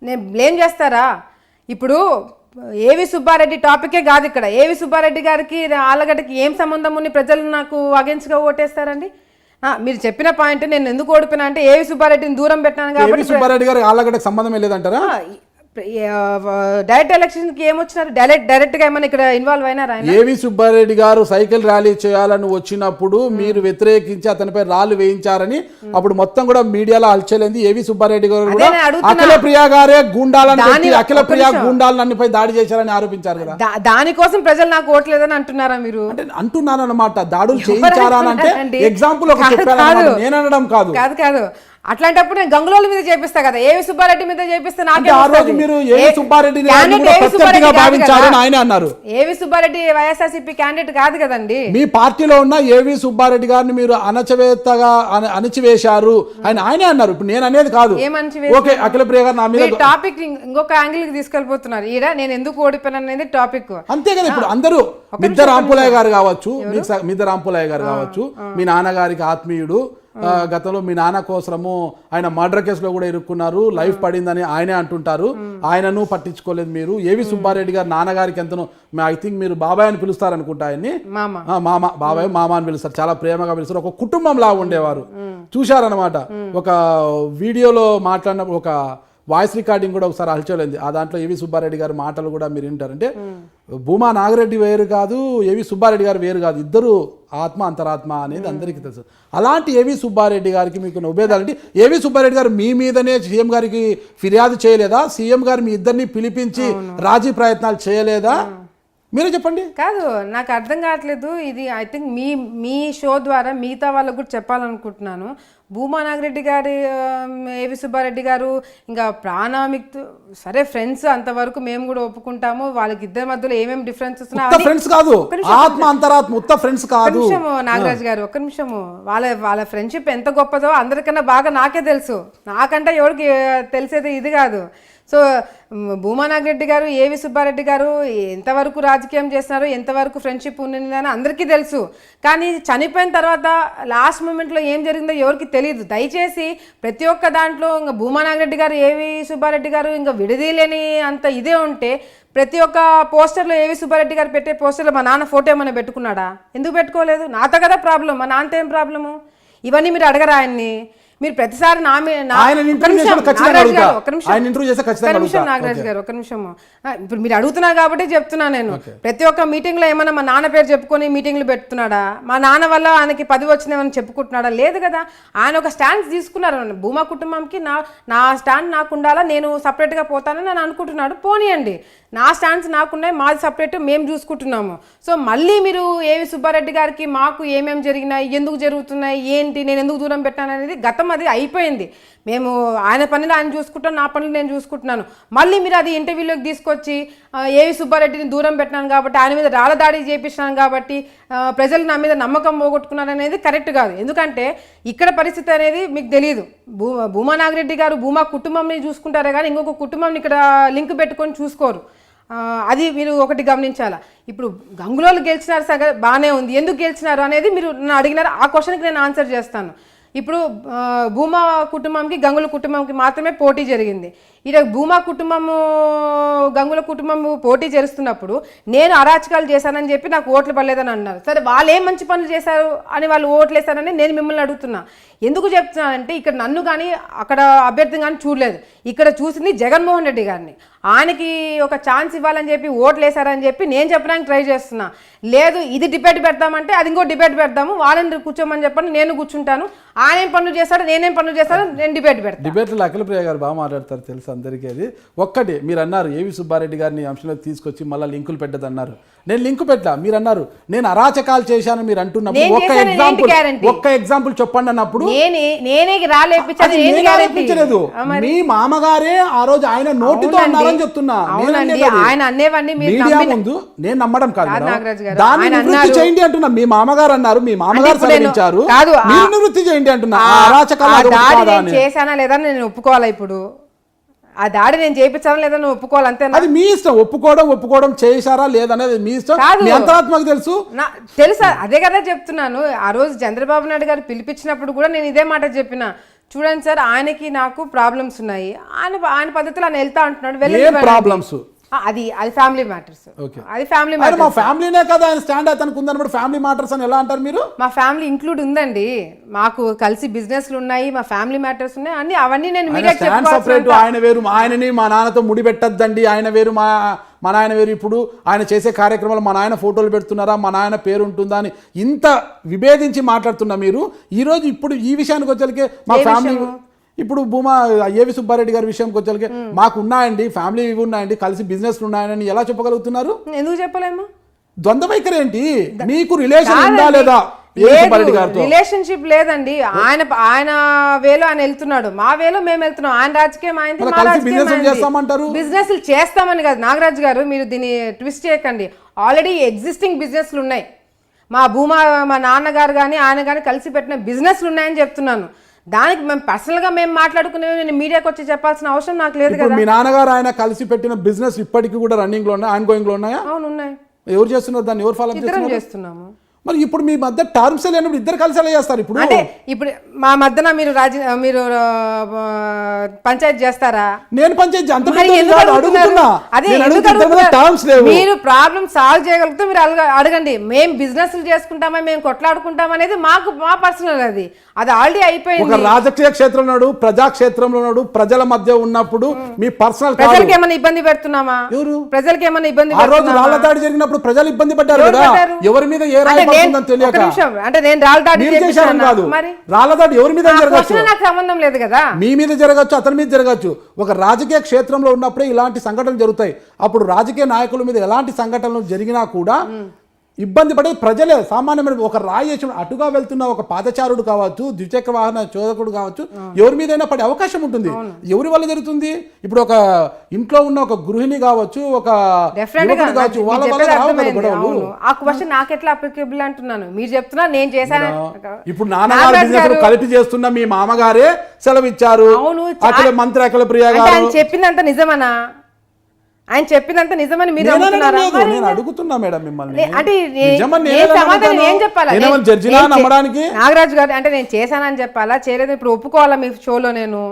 నేను బ్లేమ్ చేస్తారా? ఇప్పుడు ఏవి సుబ్బారెడ్డి టాపికే కాదు ఇక్కడ. ఏవి సుబ్బారెడ్డి గారికి ఆళ్ళగడ్డకి ఏం సంబంధం ఉంది? ప్రజలు నాకు అగెన్స్ట్గా ఓటేస్తారండి. మీరు చెప్పిన పాయింట్ నేను ఎందుకు ఓడిపోయినా అంటే ఏవి సుబ్బారెడ్డిని దూరం పెట్టాను కాబట్టి. సుబ్బారెడ్డి గారికి ఆళ్ళగడ్డకి సంబంధం లేదంటారా? డైరెక్ట్ ఎలక్షన్ కి ఏమొచ్చినారు? డైరెక్ట్ గా ఏమన్నా ఇక్కడ ఇన్వాల్వ్ అయినారా? ఏవి సుబ్బారెడ్డి గారు సైకిల్ ర్యాలీ చేయాలని వచ్చినప్పుడు మీరు వ్యతిరేకించి అతనిపై రాళ్ళు వేయించారని అప్పుడు మొత్తం కూడా మీడియాలో అల్చలేంది. ఏవి సుబ్బారెడ్డి గారు కూడా అఖిలప్రియ గారే గూండాలని, అఖిలప్రియ గూండాలను అన్నిపై దాడి చేశారని ఆరోపించారు కదా. దానికోసం ప్రజలు నాకు ఓట్లేదని అంటున్నారా మీరు? అంటే అంటున్నారన్నమాట. దాడులు చేయించారా అంటే ఎగ్జాంపుల్ ఒక చెప్పారు, నేను అనడం కాదు. కాదు అట్లాంటప్పుడు నేను గంగులోల మీద చేపిస్తా కదా, ఏవి సుబ్బారెడ్డి మీద చేపిస్తే అంటే ఆ రోజు మీరు ఏవి సుబ్బారెడ్డిని ప్రత్యర్థిగా భావించారని ఆయన అన్నారు. ఏవి సుబ్బారెడ్డి వైఎస్ఆర్సీపీ క్యాండిడేట్ కాదు కదండి. మీ పార్టీలో ఉన్న ఏవి సుబ్బారెడ్డి గారిని మీరు అణచివేశారు అని ఆయనే అన్నారు. ఇప్పుడు నేను అనేది కాదు. ఓకే, అఖిలప్రియ గారు నా మీద టాపిక్ ఇంకొక యాంగిల్ కి తీసుకెళ్లిపోతున్నారు. ఈడ నేను ఎందుకు ఓడిపోయాను అనేది టాపిక్ అంతే కదా. ఇప్పుడు అందరూ మిద్దె రాంపులయ్య గారు కావచ్చు, మిద్దె రాంపులయ్య గారు కావచ్చు, మీ నాన్నగారికి ఆత్మీయుడు, గతంలో మీ నాన్న కోసము ఆయన మర్డర్ కేసులో కూడా ఇరుక్కున్నారు, లైఫ్ పడిందని ఆయనే అంటుంటారు. ఆయనను పట్టించుకోలేదు మీరు. ఏవి సుబ్బారెడ్డి గారు నాన్నగారికి ఎంతనో, ఐ థింక్ మీరు బాబాయ్ అని పిలుస్తారు అనుకుంటా ఆయన్ని, మామ, బాబాయ్ మామ అని పిలుస్తారు, చాలా ప్రేమగా పిలుస్తారు, ఒక కుటుంబం లాగా ఉండేవారు. చూశారనమాట. ఒక వీడియోలో మాట్లాడినప్పుడు ఒక వాయిస్ రికార్డింగ్ కూడా ఒకసారి హల్చలేదు. ఆ దాంట్లో ఏవి సుబ్బారెడ్డి గారి మాటలు కూడా మీరు వింటారంటే, భూమా నాగిరెడ్డి వేరు కాదు, ఏవి సుబ్బారెడ్డి గారు వేరు కాదు, ఇద్దరు ఆత్మ అంతరాత్మ అనేది అందరికీ తెలుసు. అలాంటి ఏవి సుబ్బారెడ్డి గారికి మీకు ఉభేదాలంటే, ఏవి సుబ్బారెడ్డి గారు మీ మీదనే సీఎం గారికి ఫిర్యాదు చేయలేదా? సీఎం గారు మీ ఇద్దరిని పిలిపించి రాజీ ప్రయత్నాలు చేయలేదా? మీరే చెప్పండి. కాదు, నాకు అర్థం కావట్లేదు. ఇది ఐ థింక్ మీ షో ద్వారా మిగతా వాళ్ళకు కూడా చెప్పాలనుకుంటున్నాను. భూమా నాగిరెడ్డి గారి, ఏవి సుబ్బారెడ్డి గారు ఇంకా ప్రాణామిక్ సరే ఫ్రెండ్స్, అంతవరకు మేము కూడా ఒప్పుకుంటాము. వాళ్ళకి ఇద్దరి మధ్యలో ఏమేమి డిఫరెన్సెస్ ఫ్రెండ్స్ కాదు, ఆత్మ అంతరాత్మ, ఉత్త ఫ్రెండ్స్ కాదు. నాగరాజు గారు ఒక్క నిమిషము. వాళ్ళ ఫ్రెండ్షిప్ ఎంత గొప్పదో అందరికన్నా బాగా నాకే తెలుసు. నాకంటే ఎవరికి తెలిసేది ఇది కాదు. సో భూమా నాగిరెడ్డి గారు, ఏవి సుబ్బారెడ్డి గారు ఎంతవరకు రాజకీయం చేస్తున్నారు, ఎంతవరకు ఫ్రెండ్షిప్ ఉన్నదని అందరికీ తెలుసు. కానీ చనిపోయిన తర్వాత లాస్ట్ మూమెంట్లో ఏం జరిగిందో ఎవరికి తెలియదు. దయచేసి ప్రతి ఒక్క దాంట్లో ఇంకా భూమా నాగిరెడ్డి గారు, ఏవి సుబ్బారెడ్డి గారు ఇంకా విడదీయలేని అంత ఇదే ఉంటే, ప్రతి ఒక్క పోస్టర్లో ఏవి సుబ్బారెడ్డి గారు పెట్టే పోస్టర్లో మా నాన్న ఫోటో ఏమైనా పెట్టుకున్నాడా? ఎందుకు పెట్టుకోలేదు? నాతో కదా ప్రాబ్లం, మా నాన్నతో ఏం ప్రాబ్లము? ఇవన్నీ మీరు అడగరా ఆయన్ని? మీరు ప్రతిసారి నాగరాజు గారు ఒక నిమిషము, ఇప్పుడు మీరు అడుగుతున్నారు కాబట్టి చెప్తున్నా నేను. ప్రతి ఒక్క మీటింగ్ లో ఏమన్నా మా నాన్న పేరు చెప్పుకొని మీటింగ్లు పెడుతున్నాడా? మా నాన్న వల్ల ఆయనకి పదవి వచ్చినామని చెప్పుకుంటున్నాడా? లేదు కదా. ఆయన ఒక స్టాండ్ తీసుకున్నారు. భూమా కుటుంబంకి నా స్టాండ్ నాకు ఉండాలా, నేను సపరేట్ గా పోతానని నేను అనుకుంటున్నాడు. పోనీయండి, నా స్టాండ్స్ నాకున్నాయి, మాది సపరేట్, మేము చూసుకుంటున్నాము. సో మళ్ళీ మీరు ఏవి సుబ్బారెడ్డి గారికి మాకు ఏమేమి జరిగినాయి, ఎందుకు జరుగుతున్నాయి, ఏంటి, నేను ఎందుకు దూరం పెట్టాను అనేది గతం, అది అయిపోయింది. మేము ఆయన పనులు ఆయన చూసుకుంటాను, నా పనులు నేను చూసుకుంటున్నాను. మళ్ళీ మీరు అది ఇంటర్వ్యూలోకి తీసుకొచ్చి ఏవి సుబ్బారెడ్డిని దూరం పెట్టినాను కాబట్టి, ఆయన మీద రాళ్ళ దాడి చేపించినాను కాబట్టి ప్రజలు నా మీద నమ్మకం పోగొట్టుకున్నారు అనేది కరెక్ట్ కాదు. ఎందుకంటే ఇక్కడ పరిస్థితి అనేది మీకు తెలియదు. భూమా నాగిరెడ్డి గారు భూమా కుటుంబంని చూసుకుంటారే కానీ ఇంకొక కుటుంబంని ఇక్కడ లింక్ పెట్టుకొని చూసుకోరు. అది మీరు ఒకటి గమనించాలా. ఇప్పుడు గంగులోలు గెలిచినారు సగ బాగానే ఉంది, ఎందుకు గెలిచినారు అనేది మీరు నన్ను అడిగినారు. ఆ క్వశ్చన్కి నేను ఆన్సర్ చేస్తాను. ఇప్పుడు భూమా కుటుంబంకి గంగుల కుటుంబంకి మాత్రమే పోటీ జరిగింది. ఇక భూమా కుటుంబము గంగుల కుటుంబము పోటీ చేస్తున్నప్పుడు నేను అరాచకాలు చేశానని చెప్పి నాకు ఓట్లు పడలేదని అన్నారు. సరే, వాళ్ళు ఏం మంచి పనులు చేశారు అని వాళ్ళు ఓట్లు వేశారని నేను మిమ్మల్ని అడుగుతున్నా. ఎందుకు చెప్తున్నానంటే ఇక్కడ నన్ను కానీ అక్కడ అభ్యర్థిని కానీ చూడలేదు. ఇక్కడ చూసింది జగన్మోహన్ రెడ్డి గారిని. ఆయనకి ఒక ఛాన్స్ ఇవ్వాలని చెప్పి ఓట్లు వేశారని చెప్పి నేను చెప్పడానికి ట్రై చేస్తున్నా. లేదు, ఇది డిబేట్ పెడతామంటే అది ఇంకో డిబేట్ పెడతాము, వాళ్ళని కూర్చోమని చెప్పండి, నేను కూర్చుంటాను. ఆయన ఏం పనులు చేస్తాడో నేనేం పనులు చేస్తాడో నేను డిబేట్ పెడతాను. డిబేట్లో అఖిలప్రియ గారు బాగా మాట్లాడతారు తెలుసు అందరికీ. అది ఒక్కటి మీరు అన్నారు, ఏవి సుబ్బారెడ్డి గారిని అంశంలోకి తీసుకొచ్చి మళ్ళీ లింకులు పెట్టదు అన్నారు. నేను లింకు పెట్టా, మీరు అన్నారు నేను అరాచకాలు చేశాను మీరు అంటున్నప్పుడు ఒక్క ఎగ్జాంపుల్ చెప్పండి అన్నప్పుడు నేనేపించలేదు. మీ మామగారే ఆ రోజు ఆయన నోటితో అన్నారని చెప్తున్నా. మీడియా ముందు నేను నమ్మడం కాదు, దాన్ని నివృత్తి చేయండి అంటున్నా. మీ మామగారు అన్నారు, మీ మామగారు సలహించారు, మీరు నివృత్తి చేయండి అంటున్నా. అరాచకాలు చేశానా లేదా నేను ఒప్పుకోవాలా? ఇప్పుడు ఆ దాడి నేను చేయించాలా లేదా నువ్వు ఒప్పుకోవాలి, అంతే. అది మీ ఇష్టం. ఒప్పుకోవడం చేశారా లేదనేది మీ ఇష్టం, మీ అంతరాత్మకు తెలుసా? అదే కదా చెప్తున్నాను. ఆ రోజు చంద్రబాబు నాయుడు గారు పిలిపించినప్పుడు కూడా నేను ఇదే మాట చెప్పిన. చూడండి సార్, ఆయనకి నాకు ప్రాబ్లమ్స్ ఉన్నాయి, ఆయన పద్ధతిలో ఆయన వెళ్తా అంటున్నాడు. ప్రాబ్లమ్స్ అది ఫ్యామిలీ మ్యాటర్స్. అది ఫ్యామిలీ మ్యాటర్స్. మా ఫ్యామిలీనే కదా ఆయన స్టాండ్ అతనికి ఉందన్నప్పుడు ఫ్యామిలీ మ్యాటర్స్ అని ఎలా అంటారు మీరు? మా ఫ్యామిలీ ఇంక్లూడ్ ఉందండి, మాకు కలిసి బిజినెస్లు ఉన్నాయి, మా ఫ్యామిలీ మ్యాటర్స్ ఉన్నాయి, అన్ని అవన్నీ నేను మీడియా సెపరేట్. ఆయన వేరు, ఆయనని మా నాన్నతో ముడి పెట్టద్దండి, ఆయన వేరు, మా నాయన వేరు. ఇప్పుడు ఆయన చేసే కార్యక్రమాలు మా నాయన ఫోటోలు పెడుతున్నారా, మా నాయన పేరు ఉంటుందా అని ఇంత విభేదించి మాట్లాడుతున్నా మీరు. ఈరోజు ఇప్పుడు ఈ విషయానికి వచ్చేసరికి మా ఫ్యామిలీ, ఇప్పుడు భూమా ఏవి సుబ్బారెడ్డి గారి విషయంకి వచ్చేసరికి మాకు ఉన్నాయండి, ఫ్యామిలీ ఇవి ఉన్నాయండి, కలిసి బిజినెస్లు ఉన్నాయని ఎలా చెప్పగలుగుతున్నారు? ఎందుకు చెప్పలేము? ద్వంద్వ వైఖరి ఏంటి? మీకు రిలేషన్ ఉందా లేదా? జగన్మోహన్ రెడ్డి గారితో రిలేషన్షిప్ లేదండి. ఆయన వేలో ఆయన వెళ్తున్నాడు, మా వేలో మేము వెళ్తున్నాం. ఆయన రాజకీయం అయింది, మా రాజకీయం చేస్తామంటారు. బిజినెస్లు చేస్తామని కాదు నాగరాజు గారు, మీరు దీన్ని ట్విస్ట్ చేయకండి. ఆల్రెడీ ఎగ్జిస్టింగ్ బిజినెస్లు ఉన్నాయి. మా నాన్నగారు కానీ ఆయన కానీ కలిసి పెట్టిన బిజినెస్లు ఉన్నాయని చెప్తున్నాను. దానికి మేము పర్సనల్గా మేము మాట్లాడుకునేవి నేను మీడియాకి వచ్చి చెప్పాల్సిన అవసరం నాకు లేదు కదా. మీ నాన్నగారు ఆయన కలిసి పెట్టిన బిజినెస్ ఇప్పటికీ కూడా రన్నింగ్ లో ఉన్నాయా, ఆన్ గోయింగ్ లో ఉన్నాయా? అవును, ఉన్నాయి. ఎవరు చేస్తున్నారు దాన్ని, ఎవరు ఫాలో చేస్తున్నాము? మరి ఇప్పుడు మీ మధ్య టర్మ్స్ లేనప్పుడు ఇద్దరు కలిసి ఎలా చేస్తారు? ఇప్పుడు అంటే ఇప్పుడు మా మధ్యన మీరు పంచాయతీ చేస్తారా? నేను పంచాయతీ అంత మీరు ప్రాబ్లం సాల్వ్ చేయగలిగితే మీరు అడగండి. మేము బిజినెస్ చేసుకుంటామా, మేము కొట్లాడుకుంటాం అనేది మా పర్సనల్, అది ఆల్రెడీ అయిపోయింది. ఒక రాజకీయ క్షేత్రంలో ఉన్నాడు, ప్రజాక్షేత్రంలో ఉన్నాడు, ప్రజల మధ్య ఉన్నప్పుడు మీ పర్సనల్ ప్రజలకు ఏమైనా ఇబ్బంది పెడుతున్నామా? ఎవరు ప్రజలకు ఏమైనా ఇబ్బంది? ఆ రోజు రాళ్ల దాడి జరిగినప్పుడు ప్రజలు ఇబ్బంది పడ్డారు కదా, ఎవరి మీద ఏ రాయి పడుతుందని తెలియక. అంటే నేను రాళ్ల దాడి కాదు, రాళ్ల దాడి ఎవరి మీద జరగచ్చు, నాకు సంబంధం లేదు కదా. మీ మీద జరగచ్చు, అతని మీద జరగచ్చు. ఒక రాజకీయ క్షేత్రంలో ఉన్నప్పుడే ఇలాంటి సంఘటనలు జరుగుతాయి. అప్పుడు రాజకీయ నాయకుల మీద ఎలాంటి సంఘటనలు జరిగినా కూడా ఇబ్బంది పడేది ప్రజలే, సామాన్యమైన. ఒక రాయి వేసి అటుగా వెళ్తున్న ఒక పాదచారుడు కావచ్చు, ద్విచక్ర వాహన చోదకుడు కావచ్చు, ఎవరి మీదైనా పడే అవకాశం ఉంటుంది. ఎవరి వల్ల జరుగుతుంది? ఇప్పుడు ఒక ఇంట్లో ఉన్న ఒక గృహిణి కావచ్చు, ఒక కావచ్చు, వాళ్ళ వల్ల ఆ క్వశ్చన్ నాకు ఎట్లా అప్లికేబుల్ అంటున్నాను. మీరు చెప్తున్నా నేను చేశాను. ఇప్పుడు నాన్నగారు కలిపి చేస్తున్న మీ మామగారే సెలవిచ్చారు. అఖిల మంత్రి అఖిల ప్రియ గారు చెప్పిందంత నిజమనా? ఆయన చెప్పినంత నిజమని మీరు నేను అడుగుతున్నా మేడం మిమ్మల్ని. అంటే ఏం చెప్పాలా నాగరాజు గారు? అంటే నేను చేశానని చెప్పాలా, చేయలేదు ఇప్పుడు ఒప్పుకోవాలా మీ షోలో? నేను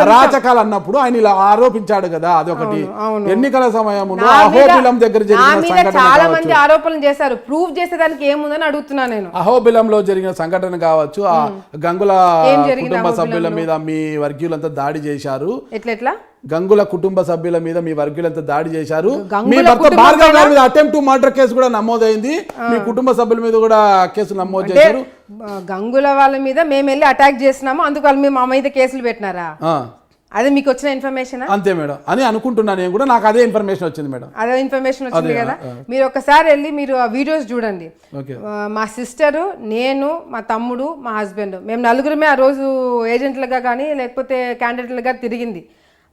అరాచకాలు అన్నప్పుడు ఆయన ఇలా ఆరోపించాడు కదా, అదొకటి. ఎన్నికల సమయంలో అహోబిలం దగ్గర చాలా మంది ఆరోపణలు చేశారు, ప్రూవ్ చేసేదానికి ఏముందని అడుగుతున్నా నేను. అహోబిలంలో జరిగిన సంఘటన కావచ్చు, ఆ గంగుల కుటుంబ సభ్యుల మీద మీ వర్గీయులంతా దాడి చేశారు. ఎట్లా గంగుల కుటుంబ సభ్యుల మీద మీ వర్గీయులంతా దాడి చేశారు. మీ భర్త భార్గవ్ గారి మీద అటెంప్ట్ టు మర్డర్ కేసు కూడా నమోదైంది. మీ కుటుంబ సభ్యుల మీద కూడా కేసులు నమోదు చేశారు. గంగుల వాళ్ళ మీద మేము వెళ్ళి అటాక్ చేసినాము, అందుకు వాళ్ళు మేము మా మీద కేసులు పెట్టినారా? అదే మీకు వచ్చిన ఇన్ఫర్మేషన్? అంతే మేడం అని అనుకుంటున్నా నేను కూడా. నాకు అదే ఇన్ఫర్మేషన్ వచ్చింది మేడం. అదే ఇన్ఫర్మేషన్ వచ్చింది కదా. మీరు ఒకసారి వెళ్ళి మీరు ఆ వీడియోస్ చూడండి. మా సిస్టరు, నేను, మా తమ్ముడు, మా హస్బెండ్, మేము నలుగురమే ఆ రోజు ఏజెంట్లుగా కానీ లేకపోతే క్యాండిడేట్లుగా తిరిగింది.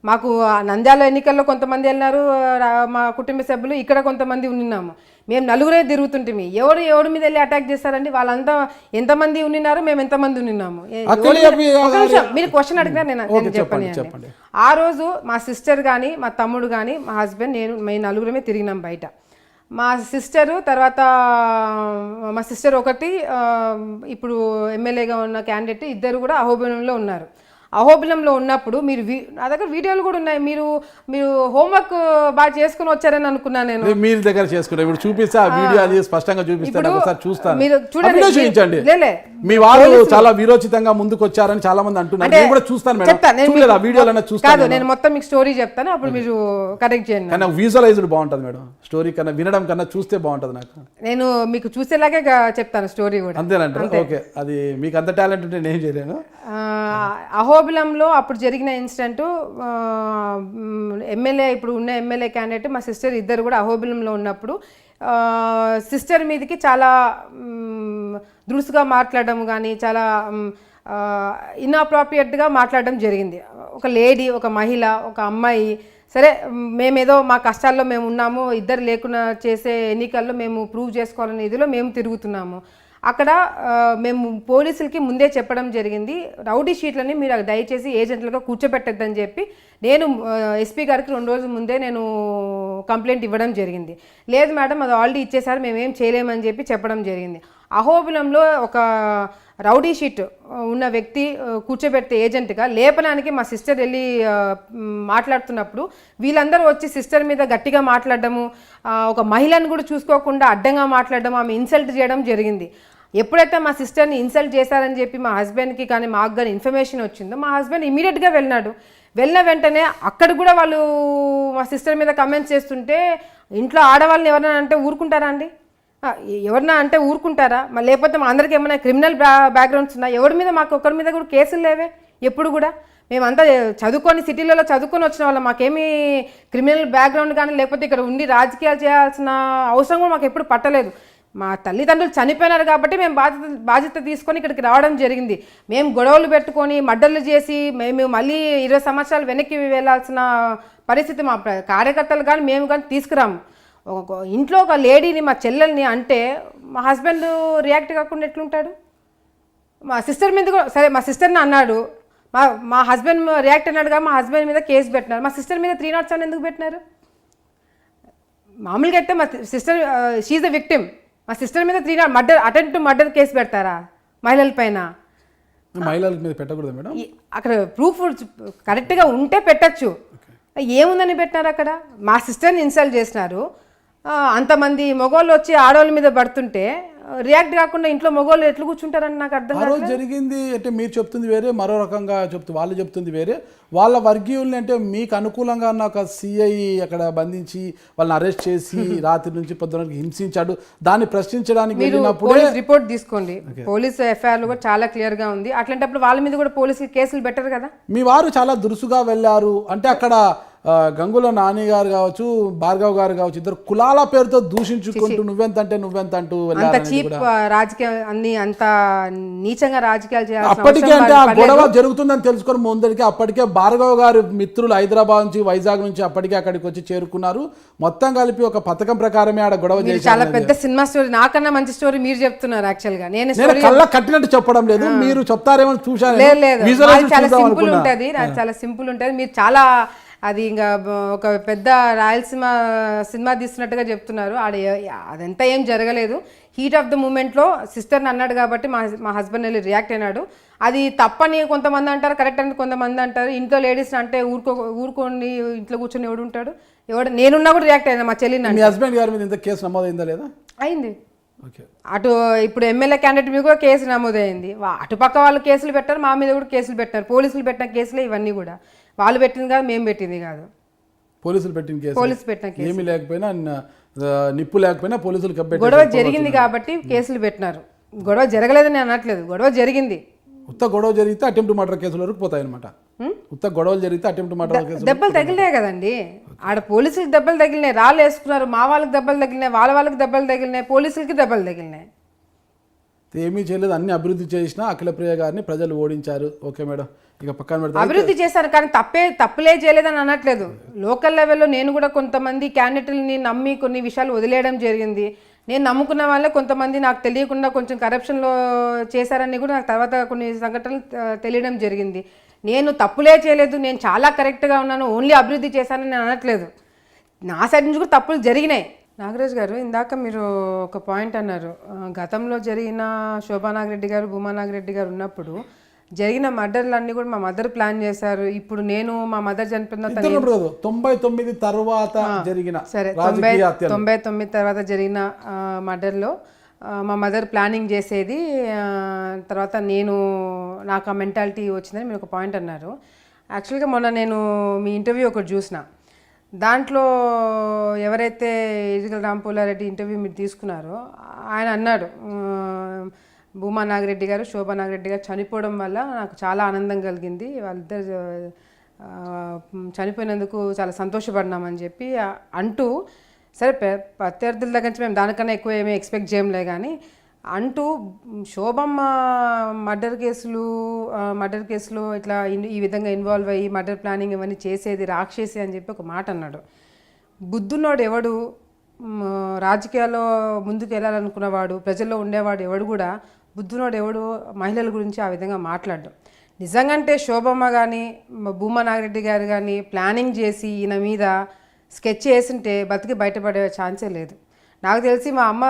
మాకు నంద్యాల ఎన్నికల్లో కొంతమంది వెళ్ళినారు మా కుటుంబ సభ్యులు, ఇక్కడ కొంతమంది ఉన్నాము. మేము నలుగురే తిరుగుతుంటే ఎవరి మీద వెళ్ళి అటాక్ చేస్తారండి? వాళ్ళంతా ఎంతమంది ఉన్నారు, మేము ఎంతమంది ఉన్నాము? మీరు క్వశ్చన్ అడిగినా నేను చెప్పండి. ఆ రోజు మా సిస్టర్ కానీ, మా తమ్ముడు కానీ, మా హస్బెండ్, మేము నలుగురమే తిరిగినాం బయట. మా సిస్టరు తర్వాత మా సిస్టర్ ఒకటి, ఇప్పుడు ఎమ్మెల్యేగా ఉన్న క్యాండిడేట్ ఇద్దరు కూడా అహోబిలంలో ఉన్నారు. అహోబిలంలో ఉన్నప్పుడు మీరు నా దగ్గర వీడియోలు కూడా ఉన్నాయి. మీరు హోంవర్క్ బాగా చేసుకుని వచ్చారని అనుకున్నా నేను. మీరు దగ్గర చేసుకున్నా ఇప్పుడు చూపిస్తే ఆ వీడియో అది స్పష్టంగా చూపిస్తాను, ఒకసారి చూస్తాను. మీరు చూడండి, మీ వాళ్ళు చాలా వీరోచితంగా ముందుకు వచ్చారని చాలా మంది అంటున్నారు. నేను కూడా చూస్తాను మేడం, ఆ వీడియోలన్నా చూస్తాను. నేను మొత్తం మీకు స్టోరీ చెప్తాను, అప్పుడు మీరు కరెక్ట్ చేయండి. కానీ విజువలైజ్డ్ బాగుంటుంది మేడం, స్టోరీ కన్నా వినడం కన్నా చూస్తే బాగుంటుంది. నాకు నేను మీకు చూసేలాగే చెప్తాను స్టోరీ కూడా. అంతేనంటే ఓకే, అది మీకు అంత టాలెంట్ ఉంటే నేను చేయలేను. అహోబిలంలో అప్పుడు జరిగిన ఇన్సిడెంట్, ఎమ్మెల్యే ఇప్పుడు ఉన్న ఎమ్మెల్యే క్యాండిడేట్ మా సిస్టర్ ఇద్దరు కూడా అహోబిలంలో ఉన్నప్పుడు సిస్టర్ మీదకి చాలా దురుసుగా మాట్లాడడం కానీ చాలా ఇన్అప్రోప్రియేట్గా మాట్లాడడం జరిగింది. ఒక లేడీ, ఒక మహిళ, ఒక అమ్మాయి, సరే మేమేదో మా కష్టాల్లో మేము ఉన్నాము, ఇద్దరు లేకుండా చేసే ఎన్నికల్లో మేము ప్రూవ్ చేసుకోవాలనే ఇదిలో మేము తిరుగుతున్నాము. అక్కడ మేము పోలీసులకి ముందే చెప్పడం జరిగింది, రౌడీ షీట్లని మీరు దయచేసి ఏజెంట్లుగా కూర్చోబెట్టద్దని చెప్పి నేను ఎస్పీ గారికి 2 రోజుల ముందే నేను కంప్లైంట్ ఇవ్వడం జరిగింది. లేదు మేడం అది ఆల్రెడీ ఇచ్చేసారు, మేమేం చేయలేమని చెప్పి చెప్పడం జరిగింది. అహోబిలంలో ఒక రౌడీ షీట్ ఉన్న వ్యక్తి కూర్చోబెడితే ఏజెంట్గా లేపనానికి మా సిస్టర్ వెళ్ళి మాట్లాడుతున్నప్పుడు వీళ్ళందరూ వచ్చి సిస్టర్ మీద గట్టిగా మాట్లాడడము, ఒక మహిళను కూడా చూసుకోకుండా అడ్డంగా మాట్లాడడం, ఆమె ఇన్సల్ట్ చేయడం జరిగింది. ఎప్పుడైతే మా సిస్టర్ని ఇన్సల్ట్ చేశారని చెప్పి మా హస్బెండ్కి కానీ మాకు కానీ ఇన్ఫర్మేషన్ వచ్చిందో మా హస్బెండ్ ఇమీడియట్గా వెళ్ళినాడు. వెళ్ళిన వెంటనే అక్కడ కూడా వాళ్ళు మా సిస్టర్ మీద కమెంట్స్ చేస్తుంటే ఇంట్లో ఆడవాళ్ళని ఎవరైనా అంటే ఊరుకుంటారా అండి? ఎవరన్నా అంటే ఊరుకుంటారా? లేకపోతే మా అందరికీ ఏమైనా క్రిమినల్ బ్యాక్గ్రౌండ్స్ ఉన్నా? ఎవరి మీద మాకు ఒకరి మీద కూడా కేసులు లేవే ఎప్పుడు కూడా. మేమంతా చదువుకొని సిటీలలో చదువుకొని వచ్చిన వాళ్ళం, మాకేమీ క్రిమినల్ బ్యాక్గ్రౌండ్ కానీ లేకపోతే ఇక్కడ ఉండి రాజకీయాలు చేయాల్సిన అవసరం కూడా మాకు ఎప్పుడు పట్టలేదు. మా తల్లిదండ్రులు చనిపోయినారు కాబట్టి మేము బాధ్యత తీసుకొని ఇక్కడికి రావడం జరిగింది. మేము గొడవలు పెట్టుకొని మడ్డర్లు చేసి మేము మళ్ళీ 20 సంవత్సరాలు వెనక్కి వెళ్ళాల్సిన పరిస్థితి మా కార్యకర్తలు కానీ మేము కానీ తీసుకురాము. ఇంట్లో ఒక లేడీని, మా చెల్లెల్ని అంటే మా హస్బెండ్ రియాక్ట్ కాకుండా ఎట్లుంటాడు? మా సిస్టర్ మీద కూడా సరే, మా సిస్టర్ని అన్నాడు, మా హస్బెండ్ రియాక్ట్ అన్నాడుగా, మా హస్బెండ్ మీద కేసు పెట్టినారు. మా సిస్టర్ మీద 307 ఎందుకు పెట్టినారు? మామూలుగా అయితే మా సిస్టర్ షీఈ్ ద విక్టిమ్. మా సిస్టర్ మీద 3 అటెంప్ట్ టు మర్డర్ కేసు పెడతారా మహిళల పైన? మహిళల మీద పెట్టకూడదు మేడం. అక్కడ ప్రూఫ్ కరెక్ట్గా ఉంటే పెట్టచ్చు. ఏముందని పెట్టినారు అక్కడ? మా సిస్టర్ని ఇన్సల్ట్ చేసినారు. అంతమంది మగవాళ్ళు వచ్చి ఆడవాళ్ళ మీద పడుతుంటే రియాక్ట్ కాకుండా ఇంట్లో మగవాళ్ళు ఎట్లు కూర్చుంటారని నాకు అర్థం కాదు. జరిగింది అంటే మీరు చెప్తుంది వేరే, మరో రకంగా వాళ్ళు చెప్తుంది వేరే. వాళ్ళ వర్గీయుల్ని అంటే మీకు అనుకూలంగా ఉన్న ఒక సిఐ అక్కడ బంధించి వాళ్ళని అరెస్ట్ చేసి రాత్రి నుంచి పొద్దునకి హింసించాడు. దాన్ని ప్రశ్నించడానికి వెళ్ళినప్పుడు పోలీస్ రిపోర్ట్ తీసుకోండి. పోలీస్ ఎఫ్ఐఆర్ కూడా చాలా క్లియర్ గా ఉంది. అట్లాంటప్పుడు వాళ్ళ మీద కూడా పోలీసులు కేసులు పెట్టరు కదా. మీ వారు చాలా దురుసుగా వెళ్ళారు అంటే అక్కడ గంగుల నాని గారు కావచ్చు, భార్గవ్ గారు కావచ్చు, ఇద్దరు కులాల పేరుతో దూషించుకుంటూ నువ్వెంత అంటూ రాజకీయ అన్ని అంత నీచంగా రాజకీయాలు చేయాలి. అప్పటికే అంటే ఆ గొడవ జరుగుతుందని తెలుసుకొని ముందరికి అప్పటికే భార్గవ్ గారు మిత్రులు హైదరాబాద్ నుంచి, వైజాగ్ నుంచి అప్పటికే అక్కడికి వచ్చి చేరుకున్నారు. మొత్తం కలిపి ఒక పథకం ప్రకారమే ఆడ గొడవ చేసి చాలా పెద్ద సినిమా స్టోరీ, నాకన్నా మంచి స్టోరీ మీరు చెప్తున్నారు. యాక్చువల్ గా నేను కళ్ళ కట్టినట్టు చెప్పడం లేదు, మీరు చెప్తారేమో చూశాను. చాలా సింపుల్ ఉంటది, చాలా సింపుల్ ఉంటది. మీరు చాలా అది ఇంకా ఒక పెద్ద రాయలసీమ సినిమా తీస్తున్నట్టుగా చెప్తున్నారు. అదంతా ఏం జరగలేదు. హీట్ ఆఫ్ ద మూమెంట్లో సిస్టర్ని అన్నాడు కాబట్టి మా హస్బెండ్ వెళ్ళి రియాక్ట్ అయినాడు. అది తప్పని కొంతమంది అంటారు, కరెక్ట్ అని కొంతమంది అంటారు. ఇంట్లో లేడీస్ని అంటే ఊరుకోండి, ఇంట్లో కూర్చొని ఎవడుంటాడు? నేనున్నా కూడా రియాక్ట్ అయినా. మా చెల్లిని మీ హస్బెండ్ గారి మీద ఇంత కేసు నమోదైందా లేదా? అయింది. అటు ఇప్పుడు ఎమ్మెల్యే క్యాండిడేట్ మీద కూడా కేసు నమోదైంది. అటుపక్క వాళ్ళు కేసులు పెట్టారు, మా మీద కూడా కేసులు పెట్టారు. పోలీసులు పెట్టిన కేసులే ఇవన్నీ కూడా. వాళ్ళు పెట్టింది కాదు, మేము పెట్టింది కాదు. పోలీసులు పెట్టిన కేసు, పోలీసు పెట్టిన కేసు. ఏమీ లేకపోయినా నిప్పు లేకపోయినా పోలీసులు గొడవ జరిగింది కాబట్టి కేసులు పెట్టినారు. గొడవ జరగలేదని అనట్లేదు, గొడవ జరిగింది. ఉత్త గొడవ జరిగితే అటెంప్ట్ మర్డర్ కేసుల వరకు పోతాయి అనమాట. ఉత్త గొడవలు జరిగితే అటెంప్ట్ మర్డర్ కేసు. దెబ్బలు తగిలినాయి కదండి, ఆడ పోలీసులకు దెబ్బలు తగిలినాయి, రాళ్ళు వేసుకున్నారు. మా వాళ్ళకి దెబ్బలు తగిలినాయి, వాళ్ళకి దెబ్బలు తగిలినాయి, పోలీసులకి దెబ్బలు తగిలినాయి. ఏమీ చేయలేదు, అన్ని అభివృద్ధి చేసినా అఖిలప్రియ గారిని ప్రజలు ఓడించారు. ఓకే మేడం, ఇక పక్కన పెడతారు. అభివృద్ధి చేశారు కానీ తప్పులే చేయలేదని అనట్లేదు. లోకల్ లెవెల్లో నేను కూడా కొంతమంది క్యాండిడేట్లని నమ్మి కొన్ని విషయాలు వదిలేయడం జరిగింది. నేను నమ్ముకున్న వాళ్ళే కొంతమంది నాకు తెలియకుండా కొంచెం కరప్షన్లో చేశారని కూడా నాకు తర్వాత కొన్ని సంఘటనలు తెలియడం జరిగింది. నేను తప్పులే చేయలేదు, నేను చాలా కరెక్ట్గా ఉన్నాను, ఓన్లీ అభివృద్ధి చేశానని నేను అనట్లేదు. నా సైడ్ నుంచి కూడా తప్పులు జరిగినాయి. నాగరాజ్ గారు, ఇందాక మీరు ఒక పాయింట్ అన్నారు, గతంలో జరిగిన శోభా నాగిరెడ్డి గారు, భూమా నాగిరెడ్డి గారు ఉన్నప్పుడు జరిగిన మర్డర్లన్నీ కూడా మా మదర్ ప్లాన్ చేశారు. ఇప్పుడు నేను మా మదర్ చనిపోయిన 99 తర్వాత జరిగిన, సరే 99 తర్వాత జరిగిన మర్డర్లో మా మదర్ ప్లానింగ్ చేసేది. తర్వాత నాకు ఆ మెంటాలిటీ వచ్చిందని మీరు ఒక పాయింట్ అన్నారు. యాక్చువల్గా మొన్న నేను మీ ఇంటర్వ్యూ ఒకటి చూసిన. దాంట్లో ఎవరైతే ఇజిగల్ రాంపూలారెడ్డి ఇంటర్వ్యూ మీరు తీసుకున్నారో ఆయన అన్నాడు, భూమా నాగిరెడ్డి గారు, శోభా నాగిరెడ్డి గారు చనిపోవడం వల్ల నాకు చాలా ఆనందం కలిగింది, వాళ్ళిద్దరు చనిపోయినందుకు చాలా సంతోషపడినామని చెప్పి అంటూ, సరే ప్రత్యర్థుల దగ్గర నుంచి మేము దానికన్నా ఎక్కువ ఏమీ ఎక్స్పెక్ట్ చేయలేం కానీ అంటూ శోభమ్మ మర్డర్ కేసులో ఇట్లా ఈ విధంగా ఇన్వాల్వ్ అయ్యి మర్డర్ ప్లానింగ్ ఇవన్నీ చేసేది రాక్షసి అని చెప్పి ఒక మాట అన్నాడు. బుద్ధున్నోడు ఎవడు, రాజకీయాల్లో ముందుకు వెళ్ళాలనుకున్నవాడు, ప్రజల్లో ఉండేవాడు ఎవడు కూడా, బుద్ధునోడు ఎవడు మహిళల గురించి ఆ విధంగా మాట్లాడడం. నిజంగంటే శోభమ్మ కానీ భూమా నాగిరెడ్డి గారు కానీ ప్లానింగ్ చేసి ఈయన మీద స్కెచ్ చేసింటే బతికి బయటపడే ఛాన్సే లేదు. నాకు తెలిసి మా అమ్మ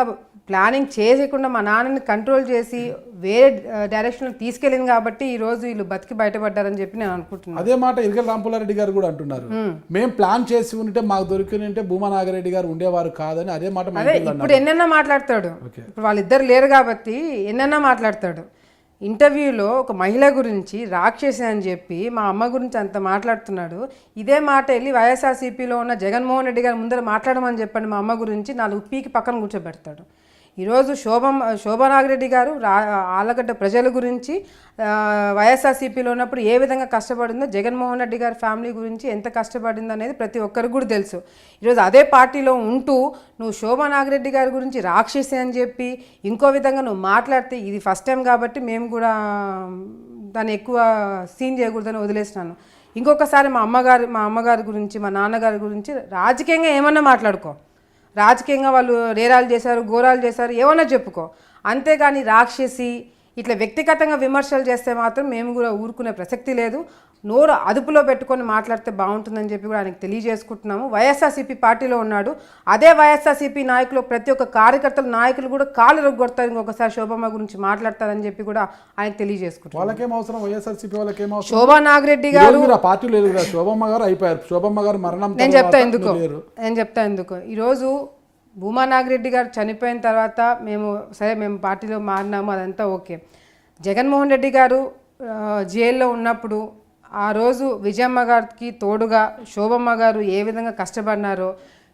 ప్లానింగ్ చేయకుండా మా నాన్నని కంట్రోల్ చేసి వేరే డైరెక్షన్లో తీసుకెళ్ళింది కాబట్టి ఈరోజు వీళ్ళు బతికి బయటపడ్డారని చెప్పి నేను అనుకుంటున్నాను. అదే మాట ఇజిగల్ రాంపూలారెడ్డి గారు కూడా అంటున్నారు, మేము ప్లాన్ చేసి ఉంటే మాకు దొరికినంటే భూమా నాగిరెడ్డి గారు ఉండేవారు కాదని. అదే మాట ఇప్పుడు ఎన్నెన్నా మాట్లాడతాడు. ఇప్పుడు వాళ్ళిద్దరు లేరు కాబట్టి ఎన్నెన్నా మాట్లాడతాడు. ఇంటర్వ్యూలో ఒక మహిళ గురించి రాక్షసి అని చెప్పి మా అమ్మ గురించి అంత మాట్లాడుతున్నాడు. ఇదే మాట వెళ్ళి వైఎస్ఆర్సీపీలో ఉన్న జగన్మోహన్ రెడ్డి గారి ముందర మాట్లాడమని చెప్పండి మా అమ్మ గురించి, 4 పీకి పక్కన కూర్చోబెడతాడు. ఈరోజు శోభా నాగిరెడ్డి గారు ఆలగడ్డ ప్రజల గురించి వైఎస్ఆర్సీపీలో ఉన్నప్పుడు ఏ విధంగా కష్టపడిందో, జగన్మోహన్ రెడ్డి గారి ఫ్యామిలీ గురించి ఎంత కష్టపడిందో అనేది ప్రతి ఒక్కరికి కూడా తెలుసు. ఈరోజు అదే పార్టీలో ఉంటూ నువ్వు శోభా నాగిరెడ్డి గారి గురించి రాక్షసి అని చెప్పి ఇంకో విధంగా నువ్వు మాట్లాడితే, ఇది ఫస్ట్ టైం కాబట్టి మేము కూడా దాన్ని ఎక్కువ సీన్ చేయకూడదని వదిలేసినాను. ఇంకొకసారి మా అమ్మగారి గురించి, మా నాన్నగారి గురించి రాజకీయంగా ఏమన్నా మాట్లాడుకో, రాజకీయంగా వాళ్ళు నేరాలు చేశారు, ఘోరాలు చేశారు, ఏమన్నా చెప్పుకో. అంతేగాని రాక్షసి ఇట్లా వ్యక్తిగతంగా విమర్శలు చేస్తే మాత్రం మేము కూడా ఊరుకునే ప్రసక్తి లేదు. నోరు అదుపులో పెట్టుకొని మాట్లాడితే బాగుంటుందని చెప్పి కూడా ఆయనకు తెలియజేసుకుంటున్నాము. వైఎస్ఆర్సీపీ పార్టీలో ఉన్నాడు. అదే వైఎస్ఆర్సీపీ నాయకులు ప్రతి ఒక్క కార్యకర్తలు, నాయకులు కూడా కాళ్ళు రొగ్గొడతారు, ఇంకొకసారి శోభమ్మ గురించి మాట్లాడతారని చెప్పి కూడా ఆయనకు తెలియజేసుకుంటున్నాం. వాళ్ళకేం అవసరం, వైఎస్ఆర్సీపీ వాళ్ళకేం అవసరం? శోభా నాగిరెడ్డి గారు పార్టీ లేదు కదా, శోభమ్మ గారు అయిపోయారు. శోభమ్మ గారు మరణం నేను చెప్తా ఎందుకు ఈరోజు భూమా నాగిరెడ్డి గారు చనిపోయిన తర్వాత మేము పార్టీలో మారినాము, అదంతా ఓకే. జగన్మోహన్ రెడ్డి గారు జైల్లో ఉన్నప్పుడు ఆ రోజు విజయమ్మ గారికి తోడుగా శోభమ్మ గారు ఏ విధంగా కష్టపడినారో,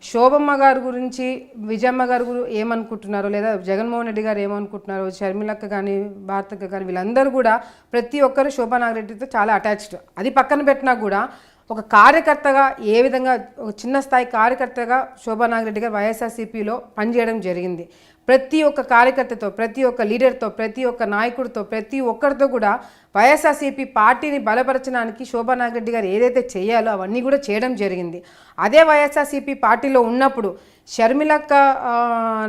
శోభమ్మ గారి గురించి విజయమ్మ గారు ఏమనుకుంటున్నారో, లేదా జగన్మోహన్ రెడ్డి గారు ఏమనుకుంటున్నారో, షర్మిలక్క కానీ భారతక్క కానీ వీళ్ళందరూ కూడా ప్రతి ఒక్కరు శోభా నాగిరెడ్డితో చాలా అటాచ్డ్. అది పక్కన పెట్టినా కూడా ఒక కార్యకర్తగా ఏ విధంగా, ఒక చిన్న స్థాయి కార్యకర్తగా శోభా నాగిరెడ్డి గారు వైఎస్ఆర్సీపీలో పనిచేయడం జరిగింది. ప్రతి ఒక్క కార్యకర్తతో, ప్రతి ఒక్క లీడర్తో, ప్రతి ఒక్క నాయకుడితో, ప్రతి ఒక్కరితో కూడా వైఎస్ఆర్సీపీ పార్టీని బలపరచడానికి శోభా నాగిరెడ్డి గారు ఏదైతే చేయాలో అవన్నీ కూడా చేయడం జరిగింది. అదే వైఎస్ఆర్సీపీ పార్టీలో ఉన్నప్పుడు షర్మిలక్క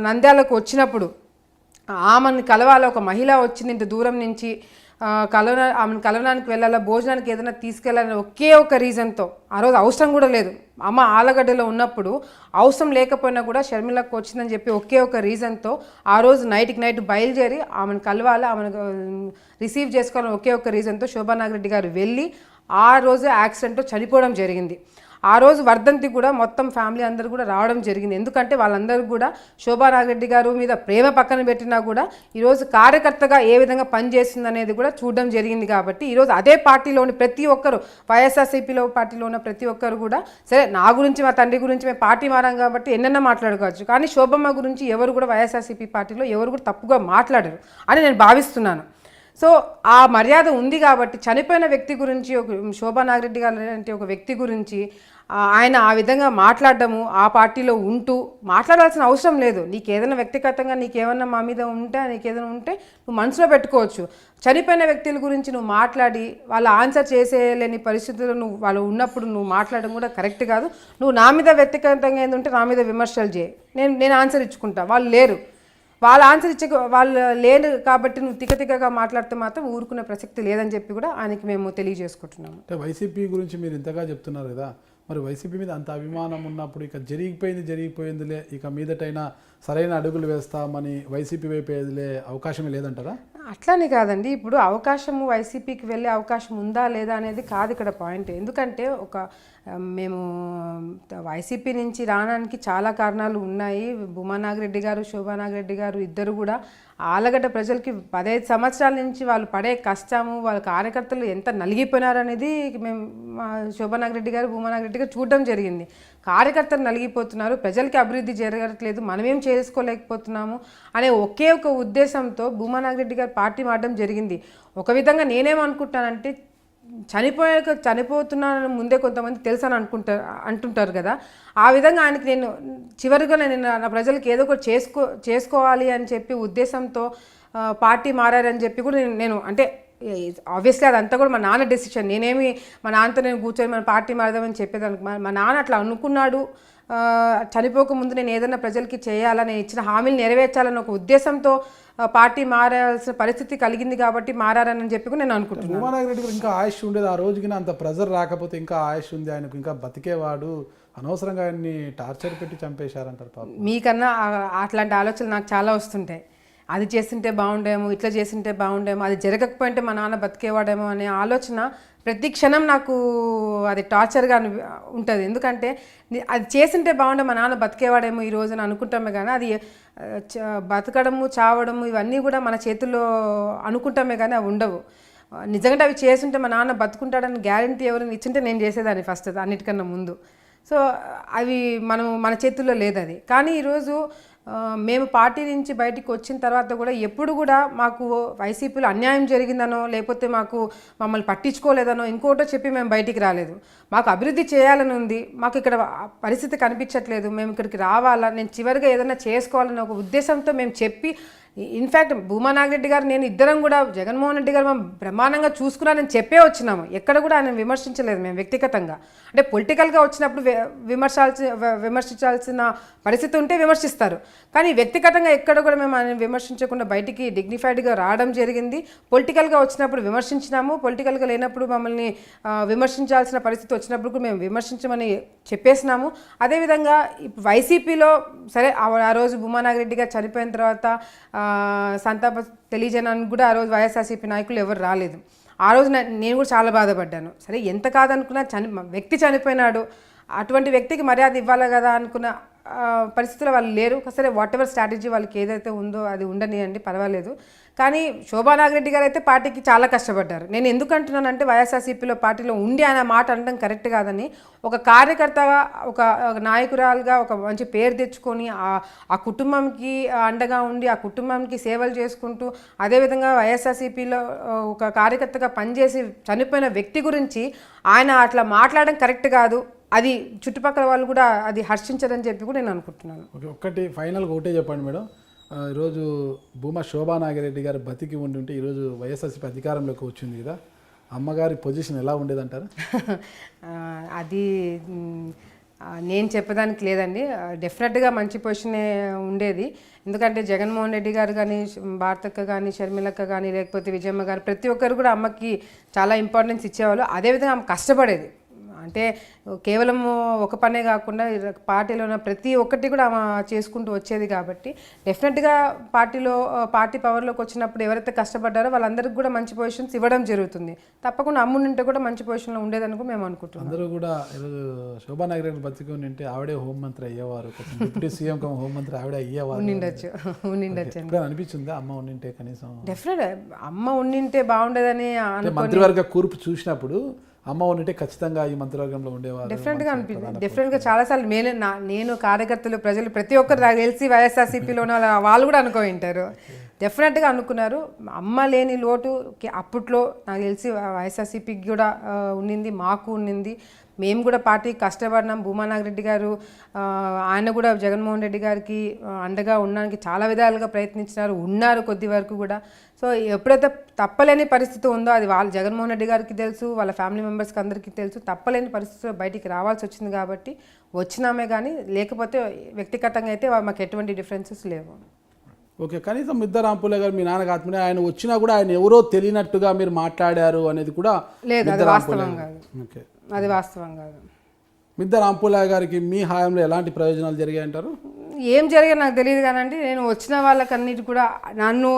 నంద్యాలకు వచ్చినప్పుడు ఆమెను కలవాలి, ఒక మహిళ వచ్చింది ఇంత దూరం నుంచి ఆమెను కలవడానికి వెళ్ళాలా, భోజనానికి ఏదైనా తీసుకెళ్ళాలని ఒకే ఒక రీజన్తో, ఆ రోజు అవసరం కూడా లేదు, అమ్మ ఆలగడ్డలో ఉన్నప్పుడు అవసరం లేకపోయినా కూడా షర్మిలకు వచ్చిందని చెప్పి ఒకే ఒక రీజన్తో ఆ రోజు నైట్ బయలుదేరి ఆమెను కలవాలి, ఆమెను రిసీవ్ చేసుకోవాలని ఒకే ఒక రీజన్తో శోభా నాగిరెడ్డి గారు వెళ్ళి ఆ రోజు యాక్సిడెంట్లో చనిపోవడం జరిగింది. ఆ రోజు వర్ధంతి కూడా మొత్తం ఫ్యామిలీ అందరూ కూడా రావడం జరిగింది. ఎందుకంటే వాళ్ళందరూ కూడా శోభా నాగిరెడ్డి గారు మీద ప్రేమ పక్కన పెట్టినా కూడా ఈరోజు కార్యకర్తగా ఏ విధంగా పనిచేస్తుంది అనేది కూడా చూడడం జరిగింది. కాబట్టి ఈరోజు అదే పార్టీలోని ప్రతి ఒక్కరు, వైఎస్ఆర్సీపీలో పార్టీలో ఉన్న ప్రతి ఒక్కరు కూడా, సరే నా గురించి మా తండ్రి గురించి మేము పార్టీ మారాం కాబట్టి ఎన్నెన్నో మాట్లాడుకోవచ్చు, కానీ శోభమ్మ గురించి ఎవరు కూడా వైఎస్ఆర్సీపీ పార్టీలో ఎవరు కూడా తప్పుగా మాట్లాడరు అని నేను భావిస్తున్నాను. సో ఆ మర్యాద ఉంది కాబట్టి చనిపోయిన వ్యక్తి గురించి, ఒక శోభా నాగిరెడ్డి గారు లాంటి ఒక వ్యక్తి గురించి ఆయన ఆ విధంగా మాట్లాడడము, ఆ పార్టీలో ఉంటూ మాట్లాడాల్సిన అవసరం లేదు. నీకు ఏదైనా వ్యక్తిగతంగా నీకేమన్నా మా మీద నీకేదైనా ఉంటే నువ్వు మనసులో పెట్టుకోవచ్చు. చనిపోయిన వ్యక్తుల గురించి నువ్వు మాట్లాడి వాళ్ళ ఆన్సర్ చేసేలేని పరిస్థితుల్లో వాళ్ళు ఉన్నప్పుడు నువ్వు మాట్లాడడం కూడా కరెక్ట్ కాదు. నువ్వు నా మీద వ్యక్తిగతంగా ఏంటంటే నా మీద విమర్శలు చేయి, నేను ఆన్సర్ ఇచ్చుకుంటా. వాళ్ళు లేరు, వాళ్ళ ఆన్సర్ వాళ్ళు లేరు కాబట్టి నువ్వు తిక్కగా మాట్లాడితే మాత్రం ఊరుకునే ప్రసక్తి లేదని చెప్పి కూడా ఆయనకి మేము తెలియజేసుకుంటున్నాము. అంటే వైసీపీ గురించి మీరు ఇంతగా చెప్తున్నారు కదా, మరి వైసీపీ మీద అంత అభిమానం ఉన్నప్పుడు ఇక జరిగిపోయిందిలే, ఇక మీదటైనా సరైన అడుగులు వేస్తామని వైసీపీ వైపు వెళ్ళే అవకాశమే లేదంటారా? అట్లానే కాదండి, ఇప్పుడు అవకాశము వైసీపీకి వెళ్ళే అవకాశం ఉందా లేదా అనేది కాదు ఇక్కడ పాయింట్. ఎందుకంటే మేము వైసీపీ నుంచి రావడానికి చాలా కారణాలు ఉన్నాయి. భూమా నాగిరెడ్డి గారు, శోభా నాగిరెడ్డి గారు ఇద్దరు కూడా ఆలగడ్డ ప్రజలకి 15 సంవత్సరాల నుంచి వాళ్ళు పడే కష్టము, వాళ్ళ కార్యకర్తలు ఎంత నలిగిపోయినారు అనేది మేము శోభా నాగిరెడ్డి గారు, భూమా నాగిరెడ్డి గారు చూడడం జరిగింది. కార్యకర్తలు నలిగిపోతున్నారు, ప్రజలకి అభివృద్ధి జరగట్లేదు, మనమేం చేసుకోలేకపోతున్నాము అనే ఒకే ఒక ఉద్దేశంతో భూమా నాగిరెడ్డి గారు పార్టీ మారడం జరిగింది. ఒక విధంగా నేనేమనుకుంటానంటే, చనిపోతున్నాను ముందే కొంతమంది తెలుసు అని అంటుంటారు కదా, ఆ విధంగా ఆయనకి నేను చివరిగా నేను నా ప్రజలకు ఏదో ఒకటి చేసుకోవాలి అని చెప్పి ఉద్దేశంతో పార్టీ మారారని చెప్పి కూడా నేను అంటే ఆబ్వియస్లీ అదంతా కూడా మా నాన్న డెసిషన్. నేనేమి మా నాన్నతో నేను కూర్చొని మన పార్టీ మారదామని చెప్పేదానికి మా నాన్న అట్లా అనుకున్నాడు. చనిపోకముందు నేను ఏదైనా ప్రజలకి చేయాలని, ఇచ్చిన హామీలు నెరవేర్చాలని ఒక ఉద్దేశంతో పార్టీ మారాల్సిన పరిస్థితి కలిగింది కాబట్టి మారారని చెప్పి కూడా నేను అనుకుంటున్నాను. భూమా నాగిరెడ్డి గారు ఇంకా ఆయుష్ ఉండేది, ఆ రోజుకి అంత ప్రెజర్ రాకపోతే ఇంకా ఆయుష్ ఉంది, ఆయనకు ఇంకా బతికేవాడు, అనవసరంగా ఆయన్ని టార్చర్ పెట్టి చంపేశారంటారు పాపం. మీకన్నా అట్లాంటి ఆలోచనలు నాకు చాలా వస్తుంటాయి. అది చేస్తుంటే బాగుండేమో, ఇట్లా చేస్తుంటే బాగుండేమో, అది జరగకపోయింటే మా నాన్న బతికేవాడేమో అనే ఆలోచన ప్రతి క్షణం నాకు అది టార్చర్గా ఉంటుంది. ఎందుకంటే అది చేస్తుంటే బాగుండే, మా నాన్న బతికేవాడేమో ఈ రోజున అనుకుంటామే కానీ అది బతకడము, చావడము ఇవన్నీ కూడా మన చేతుల్లో అనుకుంటామే కానీ అవి ఉండవు. నిజంగా అవి చేస్తుంటే మా నాన్న బతుకుంటాడని గ్యారంటీ ఎవరైనా ఇచ్చింటే నేను చేసేదాన్ని ఫస్ట్, అన్నిటికన్నా ముందు. సో అవి మన చేతుల్లో లేదు అది. కానీ ఈరోజు మేము పార్టీ నుంచి బయటికి వచ్చిన తర్వాత కూడా ఎప్పుడు కూడా మాకు వైసీపీలో అన్యాయం జరిగిందనో లేకపోతే మమ్మల్ని పట్టించుకోలేదనో ఇంకోటో చెప్పి మేము బయటికి రాలేదు. మాకు అభివృద్ధి చేయాలని ఉంది, మాకు ఇక్కడ పరిస్థితి కనిపించట్లేదు, మేము ఇక్కడికి రావాలా, నేను చివరిగా ఏదైనా చేసుకోవాలనే ఒక ఉద్దేశంతో మేము చెప్పి, ఇన్ఫ్యాక్ట్ భూమా నాగిరెడ్డి గారు నేను ఇద్దరం కూడా జగన్మోహన్ రెడ్డి గారు మేము బ్రహ్మాండంగా చూసుకున్నానని చెప్పే వచ్చినాము. ఎక్కడ కూడా ఆయన విమర్శించలేదు మేము వ్యక్తిగతంగా. అంటే పొలిటికల్గా వచ్చినప్పుడు విమర్శించాల్సిన పరిస్థితి ఉంటే విమర్శిస్తారు, కానీ వ్యక్తిగతంగా ఎక్కడ కూడా మేము ఆయన విమర్శించకుండా బయటికి డిగ్నిఫైడ్గా రావడం జరిగింది. పొలిటికల్గా వచ్చినప్పుడు విమర్శించినాము, పొలిటికల్గా లేనప్పుడు మమ్మల్ని విమర్శించాల్సిన పరిస్థితి వచ్చినప్పుడు కూడా మేము విమర్శించమని చెప్పేసినాము. అదేవిధంగా వైసీపీలో సరే ఆ రోజు భూమా నాగిరెడ్డి గారు చనిపోయిన తర్వాత సంతాప తెలియజేయడానికి కూడా ఆ రోజు వైఎస్ఆర్సీపీ నాయకులు ఎవరు రాలేదు. ఆ రోజు నేను కూడా చాలా బాధపడ్డాను. సరే ఎంత కాదనుకున్నా వ్యక్తి చనిపోయినాడు, అటువంటి వ్యక్తికి మర్యాద ఇవ్వాలి కదా అనుకున్న పరిస్థితుల్లో వాళ్ళు లేరు. సరే వాట్ ఎవర్ స్ట్రాటజీ వాళ్ళకి ఏదైతే ఉందో అది ఉండనియండి, పర్వాలేదు. కానీ శోభా నాగిరెడ్డి గారు అయితే పార్టీకి చాలా కష్టపడ్డారు. నేను ఎందుకు అంటున్నానంటే వైఎస్ఆర్సీపీలో పార్టీలో ఉండి ఆయన మాట అనడం కరెక్ట్ కాదని, ఒక కార్యకర్తగా ఒక నాయకురాలుగా ఒక మంచి పేరు తెచ్చుకొని ఆ కుటుంబంకి అండగా ఉండి ఆ కుటుంబానికి సేవలు చేసుకుంటూ అదేవిధంగా వైఎస్ఆర్సీపీలో ఒక కార్యకర్తగా పనిచేసి చనిపోయిన వ్యక్తి గురించి ఆయన అట్లా మాట్లాడడం కరెక్ట్ కాదు. అది చుట్టుపక్కల వాళ్ళు కూడా అది హర్షించదని చెప్పి కూడా నేను అనుకుంటున్నాను. ఓకే, ఒక్కటి ఫైనల్గా ఒకటే చెప్పండి మేడం. ఈరోజు భూమా శోభా నాగిరెడ్డి గారు బతికి ఉంటే ఈరోజు వైఎస్ఆర్సీపీ అధికారంలోకి వచ్చింది కదా, అమ్మగారి పొజిషన్ ఎలా ఉండేదంటారు? అది నేను చెప్పడానికి లేదండి, డెఫినెట్గా మంచి పొజిషనే ఉండేది. ఎందుకంటే జగన్మోహన్ రెడ్డి గారు కానీ, భారతక్క కానీ, షర్మిలక్క కానీ, లేకపోతే విజయమ్మ గారు ప్రతి ఒక్కరు కూడా అమ్మకి చాలా ఇంపార్టెన్స్ ఇచ్చేవాళ్ళు. అదేవిధంగా ఆమె కష్టపడేది. అంటే కేవలం ఒక పనే కాకుండా పార్టీలో ఉన్న ప్రతి ఒక్కటి కూడా ఆమె చేసుకుంటూ వచ్చేది. కాబట్టి డెఫినెట్గా పార్టీ పవర్లోకి వచ్చినప్పుడు ఎవరైతే కష్టపడ్డారో వాళ్ళందరికీ కూడా మంచి పొజిషన్స్ ఇవ్వడం జరుగుతుంది. తప్పకుండా అమ్ముంటే కూడా మంచి పొజిషన్లో ఉండేదని కూడా మేము అనుకుంటున్నాం. అందరూ కూడా ఈరోజు శోభా నాగిరెడ్డి బతికి ఉంటే ఆవిడే హోంమంత్రి అయ్యేవారు, డిప్యూటీ సీఎం హోంమంత్రి ఆవిడే అయ్యేవారు. ఉండిండొచ్చు అనిపించిందా అమ్మ ఉండింటే? కనీసం డెఫినెట్ అమ్మ ఉండింటే బాగుండేదని మంత్రివర్గ కూర్పు చూసినప్పుడు అమ్మ ఉంటే ఖచ్చితంగా ఈ మంత్రివర్గంలో ఉండేవారు. డెఫినెట్గా అనిపించింది. డెఫినెట్గా చాలాసార్లు నేను కార్యకర్తలు ప్రజలు ప్రతి ఒక్కరు నాకు తెలిసి వైఎస్ఆర్సీపీలో వాళ్ళు కూడా అనుకుంటారు, డెఫినెట్గా అనుకున్నారు. అమ్మ లేని లోటు అప్పట్లో నాకు తెలిసి వైఎస్ఆర్సీపీకి కూడా ఉండింది, మాకు ఉండింది. మేము కూడా పార్టీకి కష్టపడినాం. భూమా నాగిరెడ్డి గారు ఆయన కూడా జగన్మోహన్ రెడ్డి గారికి అండగా ఉండడానికి చాలా విధాలుగా ప్రయత్నించినారు, ఉన్నారు కొద్ది వరకు కూడా. సో ఎప్పుడైతే తప్పలేని పరిస్థితి ఉందో అది జగన్మోహన్ రెడ్డి గారికి తెలుసు, వాళ్ళ ఫ్యామిలీ మెంబర్స్కి అందరికీ తెలుసు. తప్పలేని పరిస్థితిలో బయటికి రావాల్సి వచ్చింది కాబట్టి వచ్చినామే, కానీ లేకపోతే వ్యక్తిగతంగా అయితే మాకు ఎటువంటి డిఫరెన్సెస్ లేవు. ఓకే, కనీసం మిద్దె రాంపులే గారు మీ నాన్నకి ఆత్మనే ఆయన వచ్చినా కూడా ఆయన ఎవరో తెలియనట్టుగా మీరు మాట్లాడారు అనేది కూడా లేదు, అది వాస్తవం కాదు. ఓకే, అది వాస్తవం కాదు. మిద్దె రాంపులే గారికి మీ హయాంలో ఎలాంటి ప్రయోజనాలు జరిగాయంటారు? ఏం జరిగాయో నాకు తెలియదు కానండి, నేను వచ్చిన వాళ్ళకన్నిటి కూడా నన్ను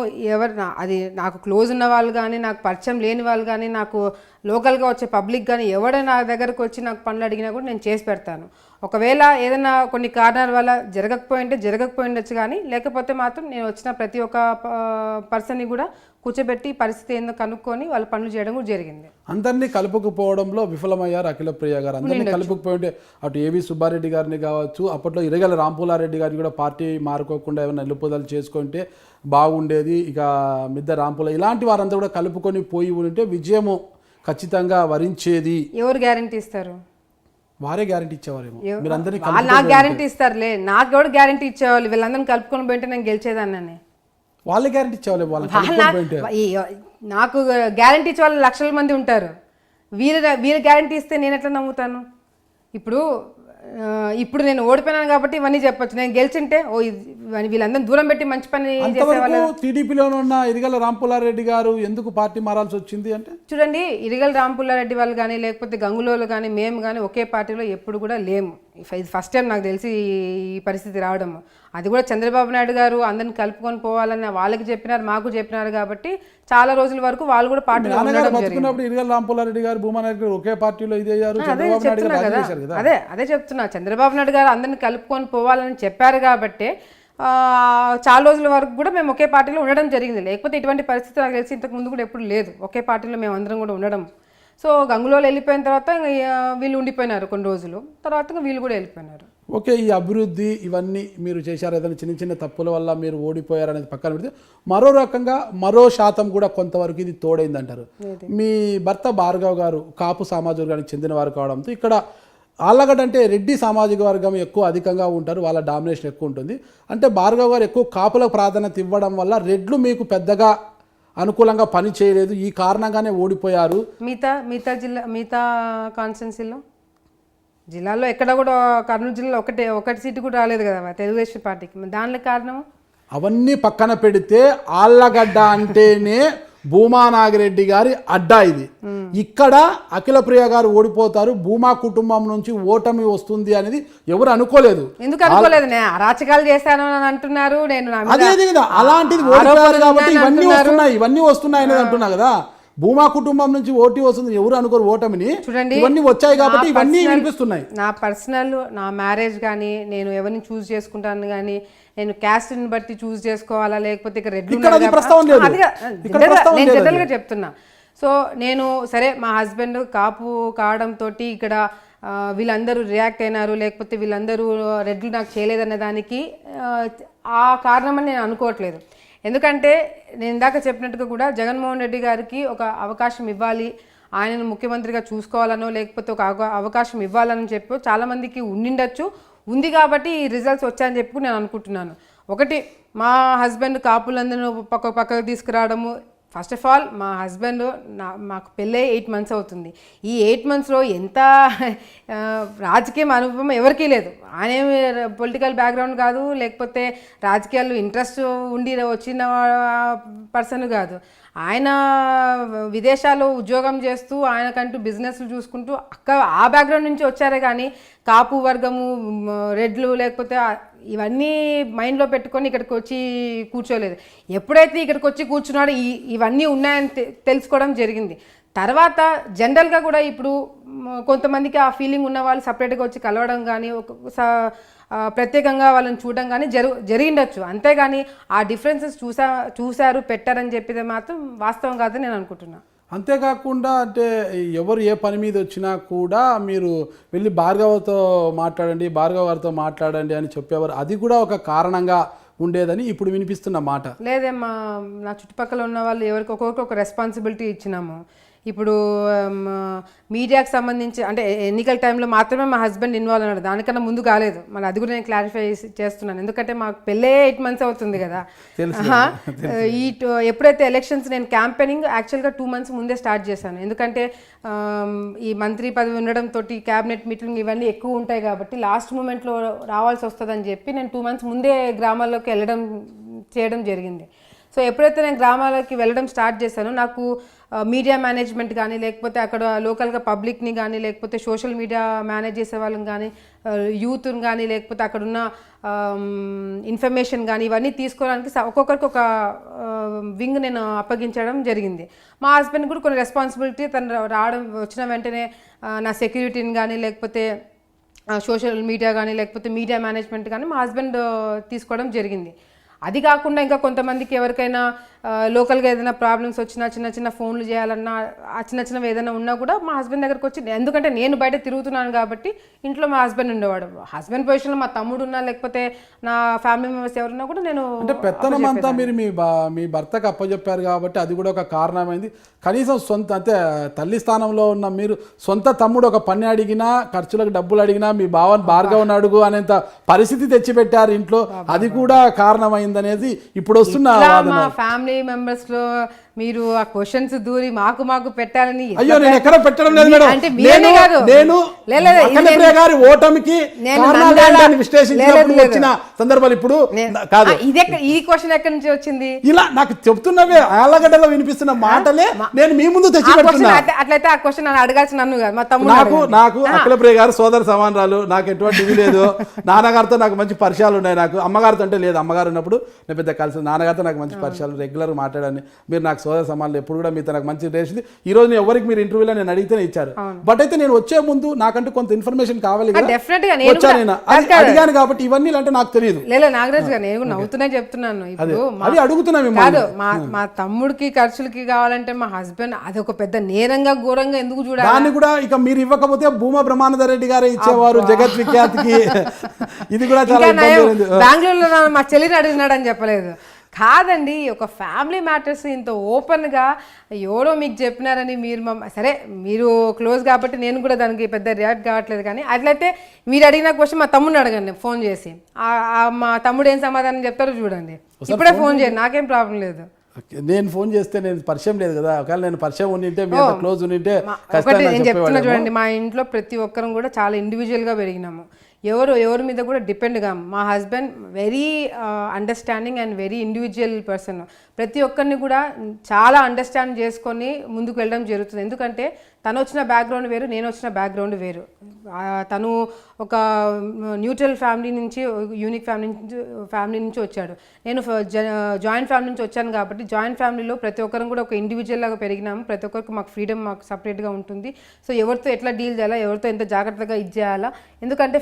అది నాకు క్లోజ్ ఉన్న వాళ్ళు కానీ, నాకు పరిచయం లేని వాళ్ళు కానీ, నాకు లోకల్గా వచ్చే పబ్లిక్ కానీ ఎవడైనా నా దగ్గరకు వచ్చి నాకు పనులు అడిగినా కూడా నేను చేసి పెడతాను. ఒకవేళ ఏదైనా కొన్ని కారణాల వల్ల జరగకపోయిండొచ్చు, కానీ లేకపోతే మాత్రం నేను వచ్చిన ప్రతి ఒక్క పర్సన్ని కూడా కూర్చోబెట్టి పరిస్థితి ఏందో కనుక్కొని వాళ్ళ పనులు చేయడం కూడా జరిగింది. అందరినీ కలుపుకుపోవడంలో విఫలమయ్యారు అఖిలప్రియ గారు. అందరినీ కలుపుకుపోయింటే అటు ఏవి సుబ్బారెడ్డి గారిని కావచ్చు, అప్పట్లో ఇరగల రాంపులారెడ్డి గారిని కూడా పార్టీ మారుకోకుండా ఏమైనా నిలుపుదల చేసుకుంటే బాగుండేది. ఇక మిద్దె రాంపుల ఇలాంటి వారంతా కూడా కలుపుకొని పోయి ఉంటే విజయము ఖచ్చితంగా వరించేది. ఎవరు గ్యారంటీ ఇస్తారు? వారే గ్యారంటీ ఇచ్చేవారేమో. నాకు గ్యారంటీ ఇస్తారులే, నాకు ఎవరు గ్యారంటీ ఇచ్చేవాళ్ళు? వీళ్ళందరినీ కలుపుకొని పోయింటే నేను గెలిచేదాన్ని. వాళ్ళే గ్యారంటీ ఇచ్చేవాళ్ళు. నాకు గ్యారంటీ ఇచ్చే వాళ్ళు లక్షల మంది ఉంటారు. వీరు గ్యారంటీ ఇస్తే నేను ఎట్లా నమ్ముతాను? ఇప్పుడు నేను ఓడిపోయినాను కాబట్టి ఇవన్నీ చెప్పొచ్చు. నేను గెలిచింటే వీళ్ళందరూ దూరం పెట్టి మంచి పని చేసేవాళ్ళు. టీడీపీలో ఉన్న ఇరిగల రాంపులారెడ్డి గారు ఎందుకు పార్టీ మారాల్సి వచ్చింది అంటే, చూడండి, ఇరిగల రాంపులారెడ్డి వాళ్ళు కానీ లేకపోతే గంగులోలు కానీ మేము కానీ ఒకే పార్టీలో ఎప్పుడు కూడా లేము. ఇది ఫస్ట్ టైం నాకు తెలిసి ఈ పరిస్థితి రావడం. అది కూడా చంద్రబాబు నాయుడు గారు అందరిని కలుపుకొని పోవాలని వాళ్ళకి చెప్పినారు, మాకు చెప్పినారు. కాబట్టి చాలా రోజుల వరకు వాళ్ళు కూడా పార్టీలో ఇరిగల రాంపులారెడ్డి గారు భూమా నాయుడు గారు ఒకే పార్టీలో అదే చెప్తున్నా. చంద్రబాబు నాయుడు గారు అందరిని కలుపుకొని పోవాలని చెప్పారు కాబట్టి చాలా రోజుల వరకు కూడా మేము ఒకే పార్టీలో ఉండడం జరిగింది. లేకపోతే ఇటువంటి పరిస్థితి నాకు తెలిసి ఇంతకు ముందు కూడా ఎప్పుడు లేదు. ఒకే పార్టీలో మేము అందరం కూడా ఉండడం. సో గంగులోలు వెళ్ళిపోయిన తర్వాత వీళ్ళు ఉండిపోయినారు కొన్ని రోజులు, తర్వాత వీళ్ళు కూడా వెళ్ళిపోయినారు. ఓకే, ఈ అభివృద్ధి ఇవన్నీ మీరు చేశారు, ఏదైనా చిన్న చిన్న తప్పుల వల్ల మీరు ఓడిపోయారు అనేది పక్కన పెడితే మరో రకంగా మరో శాతం కూడా కొంతవరకు ఇది తోడైందంటారు. మీ భర్త భార్గవ్ గారు కాపు సామాజిక వర్గానికి చెందిన వారు కావడంతో ఇక్కడ ఆళ్ళగడ్డ అంటే రెడ్డి సామాజిక వర్గం ఎక్కువ అధికంగా ఉంటారు, వాళ్ళ డామినేషన్ ఎక్కువ ఉంటుంది. అంటే భార్గవ్ గారు ఎక్కువ కాపులకు ప్రాధాన్యత ఇవ్వడం వల్ల రెడ్లు మీకు పెద్దగా అనుకూలంగా పని చేయలేదు, ఈ కారణంగానే ఓడిపోయారు. మిగతా కాన్స్టిట్యున్సీలో జిల్లాలో ఎక్కడ కూడా కర్నూలు జిల్లాలో ఒకటి సీటు కూడా రాలేదు కదా తెలుగుదేశం పార్టీకి. దానికి కారణం అవన్నీ పక్కన పెడితే ఆళ్ళగడ్డ అంటేనే భూమా నాగిరెడ్డి గారి అడ్డా ఇది. ఇక్కడ అఖిలప్రియ గారు ఓడిపోతారు, భూమా కుటుంబం నుంచి ఓటమి వస్తుంది అనేది ఎవరు అనుకోలేదు. ఎందుకు అనుకోలేదు? అరాచకాలు చేశాను అని అంటున్నారు. నేను అదే కదా, అలాంటిది ఓడిపోయారు కాబట్టి ఇవన్నీ వస్తున్నాయి అనేది అంటున్నా కదా. భూమా కుటుంబం నుంచి ఓటీ వస్తుంది, ఎవరు అనుకోరు ఓటమిని. చూడండి, ఇవన్నీ వచ్చాయి కాబట్టి ఇవన్నీ వినిపిస్తున్నాయి. నా పర్సనల్ నా మ్యారేజ్ కానీ, నేను ఎవరిని చూస్ చేసుకుంటాను కానీ, నేను క్యాస్ట్ని బట్టి చూస్ చేసుకోవాలా లేకపోతే ఇక్కడ రెడ్ నేను జనరల్గా చెప్తున్నా. సో నేను సరే మా హస్బెండ్ కాపు కావడంతో ఇక్కడ వీళ్ళందరూ రియాక్ట్ అయినారు, లేకపోతే వీళ్ళందరూ రెడ్లు నాకు చేయలేదనే దానికి ఆ కారణమని నేను అనుకోవట్లేదు. ఎందుకంటే నేను ఇందాక చెప్పినట్టుగా కూడా జగన్మోహన్ రెడ్డి గారికి ఒక అవకాశం ఇవ్వాలి, ఆయనను ముఖ్యమంత్రిగా చూసుకోవాలనో లేకపోతే ఒక అవకాశం ఇవ్వాలని చెప్పి చాలామందికి ఉండిండొచ్చు, ఉంది కాబట్టి ఈ రిజల్ట్స్ వచ్చాయని చెప్పి నేను అనుకుంటున్నాను. ఒకటి, మా హస్బెండ్ కాపులందరూ పక్కకు తీసుకురావడము. ఫస్ట్ ఆఫ్ ఆల్ మా హస్బెండ్ మాకు పెళ్ళై 8 months అవుతుంది. ఈ 8 monthsలో ఎంత రాజకీయం అనుభవం ఎవరికీ లేదు. ఆయన పొలిటికల్ బ్యాక్గ్రౌండ్ కాదు, లేకపోతే రాజకీయాల్లో ఇంట్రెస్ట్ ఉండి వచ్చిన పర్సన్ కాదు. ఆయన విదేశాల్లో ఉద్యోగం చేస్తూ ఆయనకంటూ బిజినెస్లు చూసుకుంటూ ఆ బ్యాక్గ్రౌండ్ నుంచి వచ్చారే కానీ కాపు వర్గము రెడ్లు లేకపోతే ఇవన్నీ మైండ్లో పెట్టుకొని ఇక్కడికి వచ్చి కూర్చోలేదు. ఎప్పుడైతే ఇక్కడికి వచ్చి కూర్చున్నాడో ఇవన్నీ ఉన్నాయని తెలుసుకోవడం జరిగింది. తర్వాత జనరల్గా కూడా ఇప్పుడు కొంతమందికి ఆ ఫీలింగ్ ఉన్న వాళ్ళు సపరేట్గా వచ్చి కలవడం కానీ ప్రత్యేకంగా వాళ్ళని చూడడం కానీ జరిగిండొచ్చు. అంతేగాని ఆ డిఫరెన్సెస్ చూశారు పెట్టారని చెప్పితే మాత్రం వాస్తవం కాదని నేను అనుకుంటున్నాను. అంతేకాకుండా అంటే ఎవరు ఏ పని మీద వచ్చినా కూడా మీరు వెళ్ళి భార్గవతో మాట్లాడండి, భార్గవ గారితో మాట్లాడండి అని చెప్పేవారు. అది కూడా ఒక కారణంగా ఉండేదని ఇప్పుడు వినిపిస్తున్న మాట. లేదేమ్మా, నా చుట్టుపక్కల ఉన్న వాళ్ళు ఎవరికి ఒక్కొక్కరికి ఒక రెస్పాన్సిబిలిటీ ఇచ్చినాము. ఇప్పుడు మీడియాకి సంబంధించి అంటే ఎన్నికల టైంలో మాత్రమే మా హస్బెండ్ ఇన్వాల్వ్ అన్నాడు, దానికన్నా ముందు కాలేదు. మళ్ళీ అది కూడా నేను క్లారిఫై చేస్తున్నాను, ఎందుకంటే మాకు పెళ్ళే 8 months అవుతుంది కదా. ఎప్పుడైతే ఎలక్షన్స్ నేను క్యాంపెయినింగ్ యాక్చువల్గా 2 months ముందే స్టార్ట్ చేశాను. ఎందుకంటే ఈ మంత్రి పదవి ఉండడంతో క్యాబినెట్ మీటింగ్ ఇవన్నీ ఎక్కువ ఉంటాయి కాబట్టి లాస్ట్ మూమెంట్లో రావాల్సి వస్తుందని చెప్పి నేను 2 months ముందే గ్రామాల్లోకి చేయడం జరిగింది. సో ఎప్పుడైతే నేను గ్రామాలకి వెళ్ళడం స్టార్ట్ చేశానో నాకు మీడియా మేనేజ్మెంట్ కానీ లేకపోతే అక్కడ లోకల్గా పబ్లిక్ని కానీ లేకపోతే సోషల్ మీడియా మేనేజ్ చేసే వాళ్ళని కానీ యూత్ని కానీ లేకపోతే అక్కడున్న ఇన్ఫర్మేషన్ కానీ ఇవన్నీ తీసుకోవడానికి ఒక్కొక్కరికి ఒక వింగ్ నేను అప్పగించడం జరిగింది. మా హస్బెండ్ కూడా కొన్ని రెస్పాన్సిబిలిటీ తను వచ్చిన వెంటనే నా సెక్యూరిటీని కానీ లేకపోతే సోషల్ మీడియా కానీ లేకపోతే మీడియా మేనేజ్మెంట్ కానీ మా హస్బెండ్ తీసుకోవడం జరిగింది. అది కాకుండా ఇంకా కొంతమందికి ఎవరికైనా లోకల్గా ఏదైనా ప్రాబ్లమ్స్ వచ్చినా చిన్న చిన్న ఫోన్లు చేయాలన్నా ఆ చిన్న చిన్నవి ఏదైనా ఉన్నా కూడా మా హస్బెండ్ దగ్గరకు వచ్చి, ఎందుకంటే నేను బయట తిరుగుతున్నాను కాబట్టి ఇంట్లో మా హస్బెండ్ ఉండేవాడు. హస్బెండ్ పొజిషన్లో మా తమ్ముడు ఉన్నా లేకపోతే నా ఫ్యామిలీ మెంబర్స్ ఎవరున్నా కూడా నేను అంటే పెత్తనం అంతా మీరు మీ భర్తకు అప్పచెప్పారు కాబట్టి అది కూడా ఒక కారణమైంది. కనీసం సొంత అంటే తల్లి స్థానంలో ఉన్న మీరు సొంత తమ్ముడు ఒక పని అడిగినా ఖర్చులకు డబ్బులు అడిగినా మీ భార్గవని అడుగు అనేంత పరిస్థితి తెచ్చిపెట్టారు ఇంట్లో, అది కూడా కారణమైందనేది ఇప్పుడు వస్తున్న మా ఫ్యామిలీ మెంబర్స్ లో మీరు ఆ క్వశ్చన్స్ దూరి మాకు పెట్టాలని. అయ్యో నేను ఎక్కడ పెట్టడం లేదు మేడం, అంటే మీరే కాదు, నేను అఖిలప్రియ గారి ఓటమికి విశ్లేషించినప్పుడు వచ్చిన సందర్భాలు ఇప్పుడు కాదు. ఈ క్వశ్చన్ ఎక్కడి నుంచి వచ్చింది? ఇలా నాకు చెప్తున్నవే ఆలగడ్డలో వినిపిస్తున్న మాటలే నేను మీ ముందు తెచ్చి పెడుతున్నా. అట్లయితే ఆ క్వశ్చన్ అడగాల్సిన నన్ను కాదు, మా తమ్ముడు. నాకు అఖిలప్రియ గారు సోదర సమానరాలు, నాకు ఎటువంటి ఇది లేదు. నాన్నగారితో నాకు మంచి పరిచయాలు ఉన్నాయి. నాకు అమ్మగారితో అంటే లేదు, అమ్మగారు ఉన్నప్పుడు నేను పెద్ద కలిసి నాన్నగారితో నాకు మంచి పరిచయాలు, రెగ్యులర్ మాట్లాడాను. మీరు నాకు సోదర సమానంలో ఎప్పుడు కూడా మీతో నాకు మంచి రిలేషన్. ఈ రోజు ఎవరికి మీరు ఇంటర్వ్యూలో నేను అడిగితేనే ఇచ్చారు. బట్ అయితే నేను వచ్చే ముందు నాకంటూ కొంత ఇన్ఫర్మేషన్ కావాలి కదా, డెఫినెట్ గా వచ్చాను నేను అడిగాను కాబట్టి ఇవన్నీ అంటే నాకు తెలియదు. లేదు నాగరాజు గారు, నేను నవ్వుతూనే చెప్తున్నాను. ఇప్పుడు అది అడుగుతున్నా కాదు, మా తమ్ముడికి ఖర్చులకి కావాలంటే మా హస్బెండ్ అది ఒక పెద్ద నేరంగా ఘోరంగా ఎందుకు చూడాలి? దాన్ని కూడా ఇక మీరు ఇవ్వకపోతే భూమా బ్రహ్మానంద రెడ్డి గారే ఇచ్చేవారు జగత్ విఖ్యాతికి. ఇది కూడా చాలా బెంగళూరులో మా చెల్లిని అడిగినాడు అని చెప్పలేదు. కాదండి, ఒక ఫ్యామిలీ మ్యాటర్స్ ఇంత ఓపెన్గా ఎవరో మీకు చెప్పినారని మీరు సరే మీరు క్లోజ్ కాబట్టి నేను కూడా దానికి పెద్ద రియాక్ట్ కావట్లేదు. కానీ అట్లయితే మీరు అడిగిన క్వశ్చన్ మా తమ్ముడిని అడగండి ఫోన్ చేసి, మా తమ్ముడు ఏం సమాధానం చెప్తారో చూడండి. ఇప్పుడే ఫోన్ చేయండి, నాకేం ప్రాబ్లం లేదు. నేను ఫోన్ చేస్తే నేను పరిచయం లేదు కదా, ఒకవేళ నేను పరిచయం ఉండింటే మీ క్లోజ్ ఉండింటే ఒకటి నేను చెప్తున్నా చూడండి, మా ఇంట్లో ప్రతి ఒక్కరం కూడా చాలా ఇండివిజువల్గా పెరిగినాము. ఎవరి మీద కూడా డిపెండ్గా. మా husband very understanding and very individual person. ప్రతి ఒక్కరిని కూడా చాలా అండర్స్టాండ్ చేసుకొని ముందుకు వెళ్ళడం జరుగుతుంది. ఎందుకంటే తను వచ్చిన బ్యాక్గ్రౌండ్ వేరు, నేను వచ్చిన బ్యాక్గ్రౌండ్ వేరు. తను ఒక న్యూట్రల్ ఫ్యామిలీ నుంచి, యూనిక్ ఫ్యామిలీ నుంచి వచ్చాడు. నేను జాయింట్ ఫ్యామిలీ నుంచి వచ్చాను కాబట్టి జాయింట్ ఫ్యామిలీలో ప్రతి ఒక్కరం కూడా ఒక ఇండివిజువల్ లాగా పెరిగినాము. ప్రతి ఒక్కరికి మాకు ఫ్రీడమ్ మాకు సపరేట్గా ఉంటుంది. సో ఎవరితో ఎట్లా డీల్ చేయాలా, ఎవరితో ఎంత జాగ్రత్తగా ఇది చేయాలా. ఎందుకంటే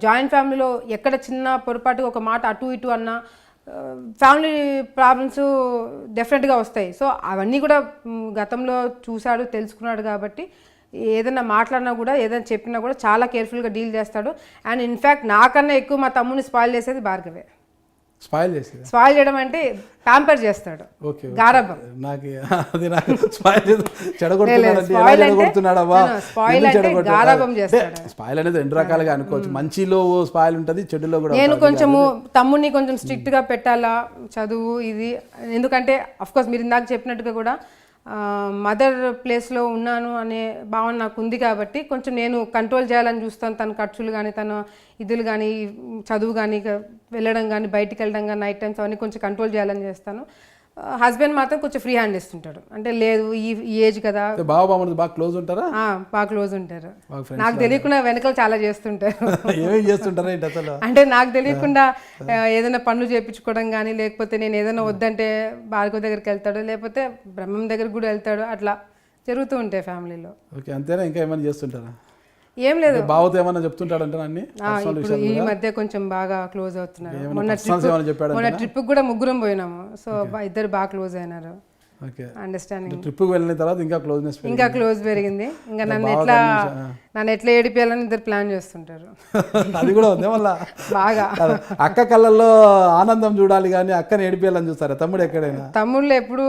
జాయింట్ ఫ్యామిలీలో ఎక్కడ చిన్న పొరపాటుగా ఒక మాట అటు ఇటు అన్నా ఫ్యామిలీ ప్రాబ్లమ్స్ డెఫినెట్గా వస్తాయి. సో అవన్నీ కూడా గతంలో చూశాడు, తెలుసుకున్నాడు కాబట్టి ఏదైనా మాట్లాడినా కూడా ఏదైనా చెప్పినా కూడా చాలా కేర్ఫుల్గా డీల్ చేస్తాడు. అండ్ ఇన్ఫ్యాక్ట్ నాకన్నా ఎక్కువ మా తమ్ముని స్పాయిల్ చేసేది భార్గవే. స్పాయిల్ చేయడం అంటే ప్యాంపర్ చేస్తాడు, గారాబం. స్పాయిల్ అనేది రెండు రకాలుగా అనుకోవచ్చు. మంచిలో స్పాయిల్ ఉంటుంది, చెడులో కూడా. నేను కొంచెము తమ్ముడిని కొంచెం స్ట్రిక్ట్ గా పెట్టాలా చదువు ఇది, ఎందుకంటే అఫ్ కోర్స్ మీరు ఇందాక చెప్పినట్టుగా కూడా మదర్ ప్లేస్లో ఉన్నాను అనే భావన నాకు ఉంది కాబట్టి కొంచెం నేను కంట్రోల్ చేయాలని చూస్తాను. తన ఖర్చులు కానీ, తన ఇదులు కానీ, చదువు కానీ, వెళ్ళడం కానీ, బయటికి వెళ్ళడం కానీ, నైట్ టైమ్స్ అవన్నీ కొంచెం కంట్రోల్ చేయాలని చేస్తాను. హస్బెండ్ మాత్రం కొంచెం ఫ్రీ హ్యాండ్ ఇస్తుంటాడు. అంటే లేదు ఈ ఏజ్ కదా. బాగా క్లోజ్ ఉంటారా? బాగా క్లోజ్ ఉంటారు. నాకు తెలియకుండా వెనకాల చాలా చేస్తుంటారు. ఏమేం చేస్తుంటారా అసలు? అంటే నాకు తెలియకుండా ఏదైనా పనులు చేయించుకోవడం కానీ, లేకపోతే నేను ఏదైనా వద్దంటే భార్గవ దగ్గరికి వెళ్తాడు, లేకపోతే బ్రహ్మం దగ్గరికి కూడా వెళ్తాడు. అట్లా జరుగుతూ ఉంటాయి ఫ్యామిలీలో. ఓకే, అంతేనా? ఇంకా ఏమైనా చేస్తుంటారా? ఏం లేదు, బావతో ఏమన్నా చెప్తుంటాడు అంటే అన్ని. ఇప్పుడు ఈ మధ్య కొంచెం బాగా క్లోజ్ అవుతున్నారు. మొన్న ట్రిప్ కూడా ముగ్గురం పోయినాము. సో ఇద్దరు బాగా క్లోజ్ అయినారు. అండర్స్టాండింగ్. ట్రిప్ వెళ్ళిన తర్వాత ఇంకా క్లోజ్ పెరిగింది. ఇంకా నన్ను ఎట్లా ఏడిపియాలని ఇద్దరు ప్లాన్ చేస్తుంటారు. అది కూడా ఉంది మళ్ళా బాగా. అక్క కళ్ళల్లో ఆనందం చూడాలి కానీ అక్కని ఏడిపియాలని చూస్తారా? తమ్ముడు ఎక్కడైనా? తమ్ముళ్ళు ఎప్పుడు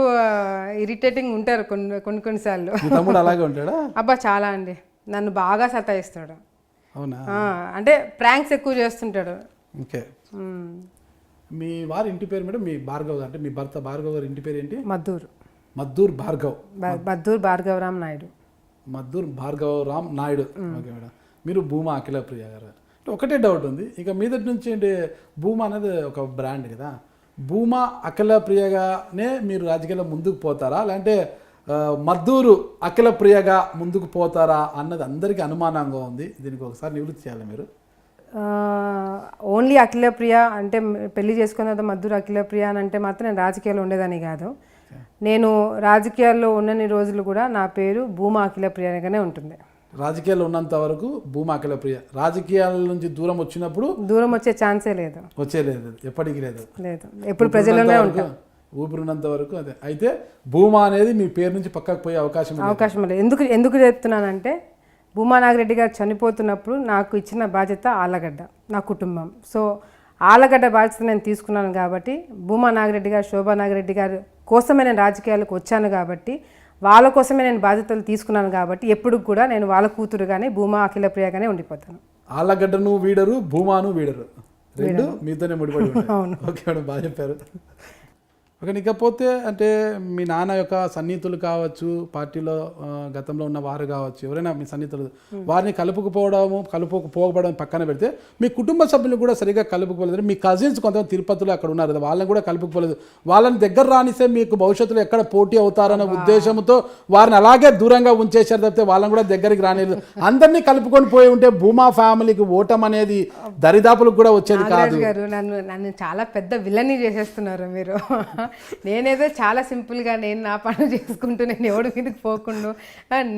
ఇరిటేటింగ్ ఉంటారు కొన్నిసార్లు. తమ్ముడు అలాగే ఉంటాడా? అబ్బా చాలా అండి, నన్ను బాగా సతాయిస్తాడు. అవునా? అంటే ప్రాంక్స్ ఎక్కువ చేస్తుంటాడు. ఓకే. మీ వారి ఇంటి పేరు మేడం? మీ భార్గవ్, అంటే మీ భర్త భార్గవ్ గారి ఇంటి పేరు ఏంటి? మద్దూర్ భార్గవరామ్ నాయుడు. మద్దూర్ భార్గవరామ్ నాయుడు. Okay madam. మీరు భూమా అఖిల ప్రియ గారు. ఒకటే డౌట్ ఉంది, ఇక మీదటి నుంచి ఏంటి, భూమా అనేది ఒక బ్రాండ్ కదా, భూమా అఖిల ప్రియగానే మీరు రాజకీయాల్లో ముందుకు పోతారా, లేదంటే మద్దూరు అఖిల ప్రియగా ముందుకు పోతారా అన్నది అందరికీ అనుమానంగా ఉంది. దీనికి ఒకసారి నివృత్తి చేయాలి మీరు. ఓన్లీ అఖిల ప్రియ అంటే పెళ్లి చేసుకున్న తర్వాత మద్దూరు అఖిల ప్రియ అని అంటే మాత్రం నేను రాజకీయాల్లో ఉండేదని కాదు. నేను రాజకీయాల్లో ఉన్నన్ని రోజులు కూడా నా పేరు భూమా అఖిల ప్రియగానే ఉంటుంది. రాజకీయాల్లో ఉన్నంత వరకు భూమా అఖిల ప్రియ. రాజకీయాల నుంచి దూరం వచ్చినప్పుడు దూరం వచ్చే ఛాన్సే లేదు, ఎప్పటికీ లేదు. ఎప్పుడు ప్రజల్లోనే ఉంటాం, ఊపిరినంత వరకు అదే. అయితే భూమా అనేది మీ పేరు నుంచి పక్కకు పోయే అవకాశం లేదు. ఎందుకు చెప్తున్నానంటే భూమా నాగిరెడ్డి గారు చనిపోతున్నప్పుడు నాకు ఇచ్చిన బాధ్యత ఆళ్ళగడ్డ, నా కుటుంబం. సో ఆళ్ళగడ్డ బాధ్యత నేను తీసుకున్నాను కాబట్టి, భూమా నాగిరెడ్డి గారు, శోభా నాగిరెడ్డి గారు కోసమే నేను రాజకీయాలకు వచ్చాను కాబట్టి, వాళ్ళ కోసమే నేను బాధ్యతలు తీసుకున్నాను కాబట్టి ఎప్పుడు కూడా నేను వాళ్ళ కూతురుగానే భూమా అఖిల ప్రియగానే ఉండిపోతాను. ఆళ్ళగడ్డను వీడరు, భూమాను వీడరు, రెండు మీతోనే ముడిపడి ఉంటాయి. ఓకే మేడం, బాగా చెప్పారు. ఓకే, ఇకపోతే అంటే మీ నాన్న యొక్క సన్నిహితులు కావచ్చు, పార్టీలో గతంలో ఉన్న వారు కావచ్చు, ఎవరైనా మీ సన్నిహితులు, వారిని కలుపుకుపోవడం పక్కన పెడితే మీ కుటుంబ సభ్యులు కూడా సరిగా కలుపుకోలేదు. మీ కజిన్స్ కొంతమంది తిరుపతిలో అక్కడ ఉన్నారు కదా, వాళ్ళని కూడా కలుపుకోలేదు. వాళ్ళని దగ్గర రానిస్తే మీకు భవిష్యత్తులో ఎక్కడ పోటీ అవుతారన్న ఉద్దేశంతో వారిని అలాగే దూరంగా ఉంచేశారు తప్పితే వాళ్ళని కూడా దగ్గరికి రానిలేదు. అందరినీ కలుపుకొని పోయి ఉంటే భూమా ఫ్యామిలీకి ఓటం అనేది దరిదాపులకు కూడా వచ్చేది కాదు. నన్ను చాలా పెద్ద విలన్ని చేసేస్తున్నారు మీరు. నేనేదో చాలా సింపుల్గా నేను నా పనులు చేసుకుంటూ నేను ఎవడి మీదకి పోకుండా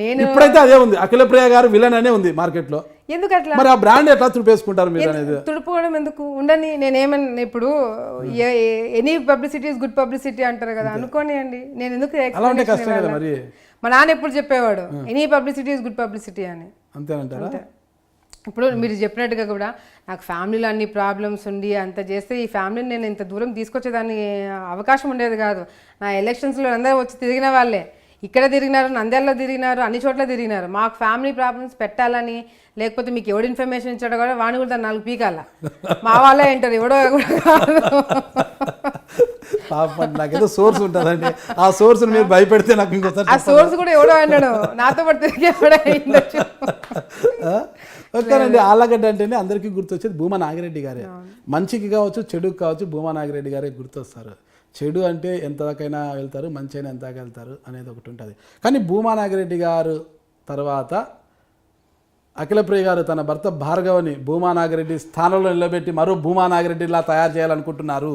నేను ఇప్పుడైతే అదే ఉంది, అఖిలప్రియ గారు విలన్ అనే ఉంది మార్కెట్లో. ఎందుకు అట్లా మరి ఆ బ్రాండ్ ఎట్లా తుడిపేసుకుంటారు మీరు అనేది? తుడుపుకోవడం ఎందుకు ఉండని. నేనేమన్నా ఇప్పుడు any publicity is good publicity అంటారు కదా, అనుకోనియండి. నేను ఎందుకు అలా ఉంటే కష్టం కదా మరి. మా నాన్న ఎప్పుడు చెప్పేవాడు any publicity is good publicity అని. అంతేనంటారా? ఇప్పుడు మీరు చెప్పినట్టుగా కూడా నాకు ఫ్యామిలీలో అన్ని ప్రాబ్లమ్స్ ఉండి అంత చేస్తే ఈ ఫ్యామిలీని నేను ఇంత దూరం తీసుకొచ్చేదాన్ని అవకాశం ఉండేది కాదు. నా ఎలక్షన్స్లో అందరూ వచ్చి తిరిగిన వాళ్ళే, ఇక్కడ తిరిగినారు, నంద్యాలలో తిరిగినారు, అన్ని చోట్ల తిరిగినారు. మాకు ఫ్యామిలీ ప్రాబ్లమ్స్ పెట్టాలని, లేకపోతే మీకు ఎవడు ఇన్ఫర్మేషన్ ఇచ్చాడో కూడా వాడిని కూడా దాన్ని 4 పీకాల. మా వాళ్ళే అంటారు ఎవడో కూడా కాదు. పాపం నాకేదో సోర్స్ ఉంటుందండి, ఆ సోర్స్ మీరు భయపెడితే నాకు ఇంకోసారి ఆ సోర్స్ కూడా ఎవడో అన్నాడు, నాతో పాటు తిరిగే కూడా అయిండొచ్చు. ఓకేనండి. ఆళ్ళగడ్డ అంటేనే అందరికీ గుర్తొచ్చేది భూమా నాగిరెడ్డి గారే. మంచికి కావచ్చు చెడుకు కావచ్చు భూమా నాగిరెడ్డి గారే గుర్తొస్తారు. చెడు అంటే ఎంతకైనా వెళ్తారు, మంచి అయినా ఎంతగా వెళ్తారు అనేది ఒకటి ఉంటుంది. కానీ భూమా నాగిరెడ్డి గారు తర్వాత అఖిలప్రియ గారు తన భర్త భార్గవని భూమా నాగిరెడ్డి స్థానంలో నిలబెట్టి మరో భూమా నాగిరెడ్డిలా తయారు చేయాలనుకుంటున్నారు.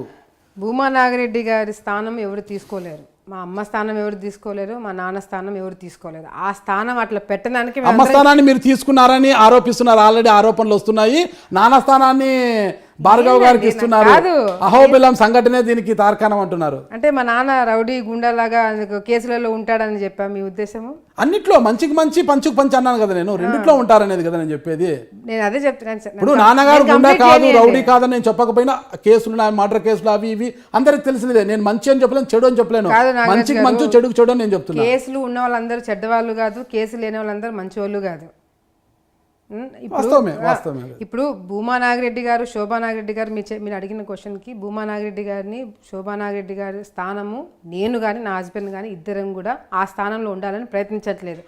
భూమా నాగిరెడ్డి గారి స్థానం ఎవరు తీసుకోలేరు. మా అమ్మ స్థానం ఎవరు తీసుకోలేరు, మా నాన్న స్థానం ఎవరు తీసుకోలేరు. ఆ స్థానం అట్లా పెట్టడానికి అమ్మ స్థానాన్ని మీరు తీసుకున్నారని ఆరోపిస్తున్నారు, ఆల్రెడీ ఆరోపణలు వస్తున్నాయి. నాన్న స్థానాన్ని భార్గవ్ గారికి ఇస్తున్నారు. అహోబిలం సంఘటనే దీనికి తార్కాణం అంటున్నారు. అంటే మా నాన్న రౌడీ గుండాలాగా కేసులలో ఉంటాడని చెప్పా మీ ఉద్దేశము? అన్నిట్లో మంచికి మంచి పంచుకు పంచి అన్నాను కదా, నేను రెండిట్లో ఉంటారనేది కదా నేను చెప్పేది. నేను అదే చెప్తున్నాను. ఇప్పుడు నాన్నగారు గుండా కాదు రౌడీ కాదని నేను చెప్పకపోయినా కేసులు మర్డర్ కేసులు అవి ఇవి అందరికి తెలిసినదే. నేను మంచి అని చెప్పలేను, చెడు అని చెప్పలేను. మంచికి మంచు చెడుకు చెడు అని నేను చెప్తున్నా. కేసులు ఉన్న వాళ్ళందరూ చెడ్డవాళ్ళు కాదు, కేసులు లేని వాళ్ళందరూ మంచి వాళ్ళు కాదు. ఇప్పుడు భూమా నాగిరెడ్డి గారు, శోభా నాగిరెడ్డి గారు, మీరు అడిగిన క్వశ్చన్కి భూమా నాగిరెడ్డి గారిని, శోభా నాగిరెడ్డి గారి స్థానము నేను కానీ నా హస్బెండ్ కానీ ఇద్దరం కూడా ఆ స్థానంలో ఉండాలని ప్రయత్నించట్లేదు.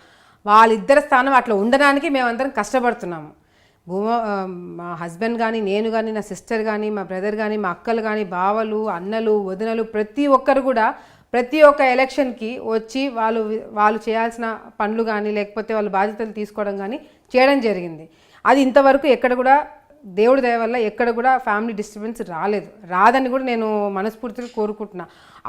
వాళ్ళిద్దరి స్థానం అట్లా ఉండడానికి మేమందరం కష్టపడుతున్నాము. మా హస్బెండ్ కానీ, నేను కానీ, నా సిస్టర్ కానీ, మా బ్రదర్ కానీ, మా అక్కలు కానీ, బావలు, అన్నలు, వదినలు, ప్రతి ఒక్కరు కూడా ప్రతి ఒక్క ఎలక్షన్కి వచ్చి వాళ్ళు చేయాల్సిన పనులు కానీ లేకపోతే వాళ్ళ బాధ్యతలు తీసుకోవడం కానీ చేయడం జరిగింది. అది ఇంతవరకు ఎక్కడ కూడా దేవుడి దయ వల్ల ఎక్కడ కూడా ఫ్యామిలీ డిస్టర్బెన్స్ రాదని కూడా నేను మనస్ఫూర్తిగా కోరుకుంటున్నా.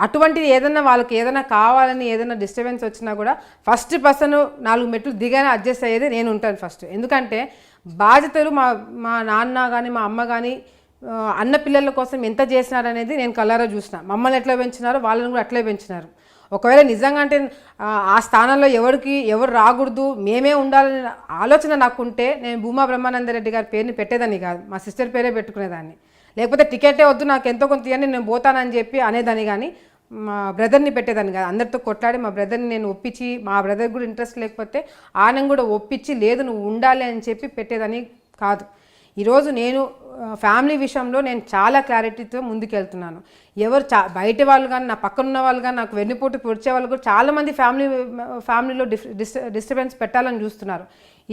అటువంటిది ఏదైనా వాళ్ళకి ఏదైనా కావాలని ఏదైనా డిస్టర్బెన్స్ వచ్చినా కూడా ఫస్ట్ పర్సన్ 4 మెట్లు దిగానే అడ్జస్ట్ అయ్యేది నేను ఉంటాను ఫస్ట్. ఎందుకంటే బాధ్యతలు మా నాన్న కానీ మా అమ్మ కానీ అన్న పిల్లల కోసం ఎంత చేసినారనేది నేను కళ్ళారా చూసిన. మమ్మల్ని ఎట్లా పెంచినారో వాళ్ళని కూడా అట్లే పెంచినారు. ఒకవేళ నిజంగా అంటే ఆ స్థానంలో ఎవరు రాకూడదు, మేమే ఉండాలనే ఆలోచన నాకుంటే నేను భూమా బ్రహ్మానందరెడ్డి గారి పేరుని పెట్టేదాన్ని కాదు, మా సిస్టర్ పేరే పెట్టుకునేదాన్ని. లేకపోతే టికెటే వద్దు నాకు ఎంతో కొంత ఇవ్వండి నేను పోతానని చెప్పి అనేదాన్ని. కానీ మా బ్రదర్ని పెట్టేదాన్ని కాదు. అందరితో కొట్లాడి మా బ్రదర్ని నేను ఒప్పించి, మా బ్రదర్ కూడా ఇంట్రెస్ట్ లేకపోతే ఆయన కూడా ఒప్పించి లేదు నువ్వు ఉండాలి అని చెప్పి పెట్టేదాన్ని కాదు. ఈరోజు నేను ఫ్యామిలీ విషయంలో నేను చాలా క్లారిటీతో ముందుకెళ్తున్నాను. బయట వాళ్ళు కానీ నా పక్కన ఉన్న వాళ్ళు కానీ నాకు వెన్నుపోటు పొడిచే వాళ్ళు కూడా చాలామంది ఫ్యామిలీలో డిస్టర్బెన్స్ పెట్టాలని చూస్తున్నారు.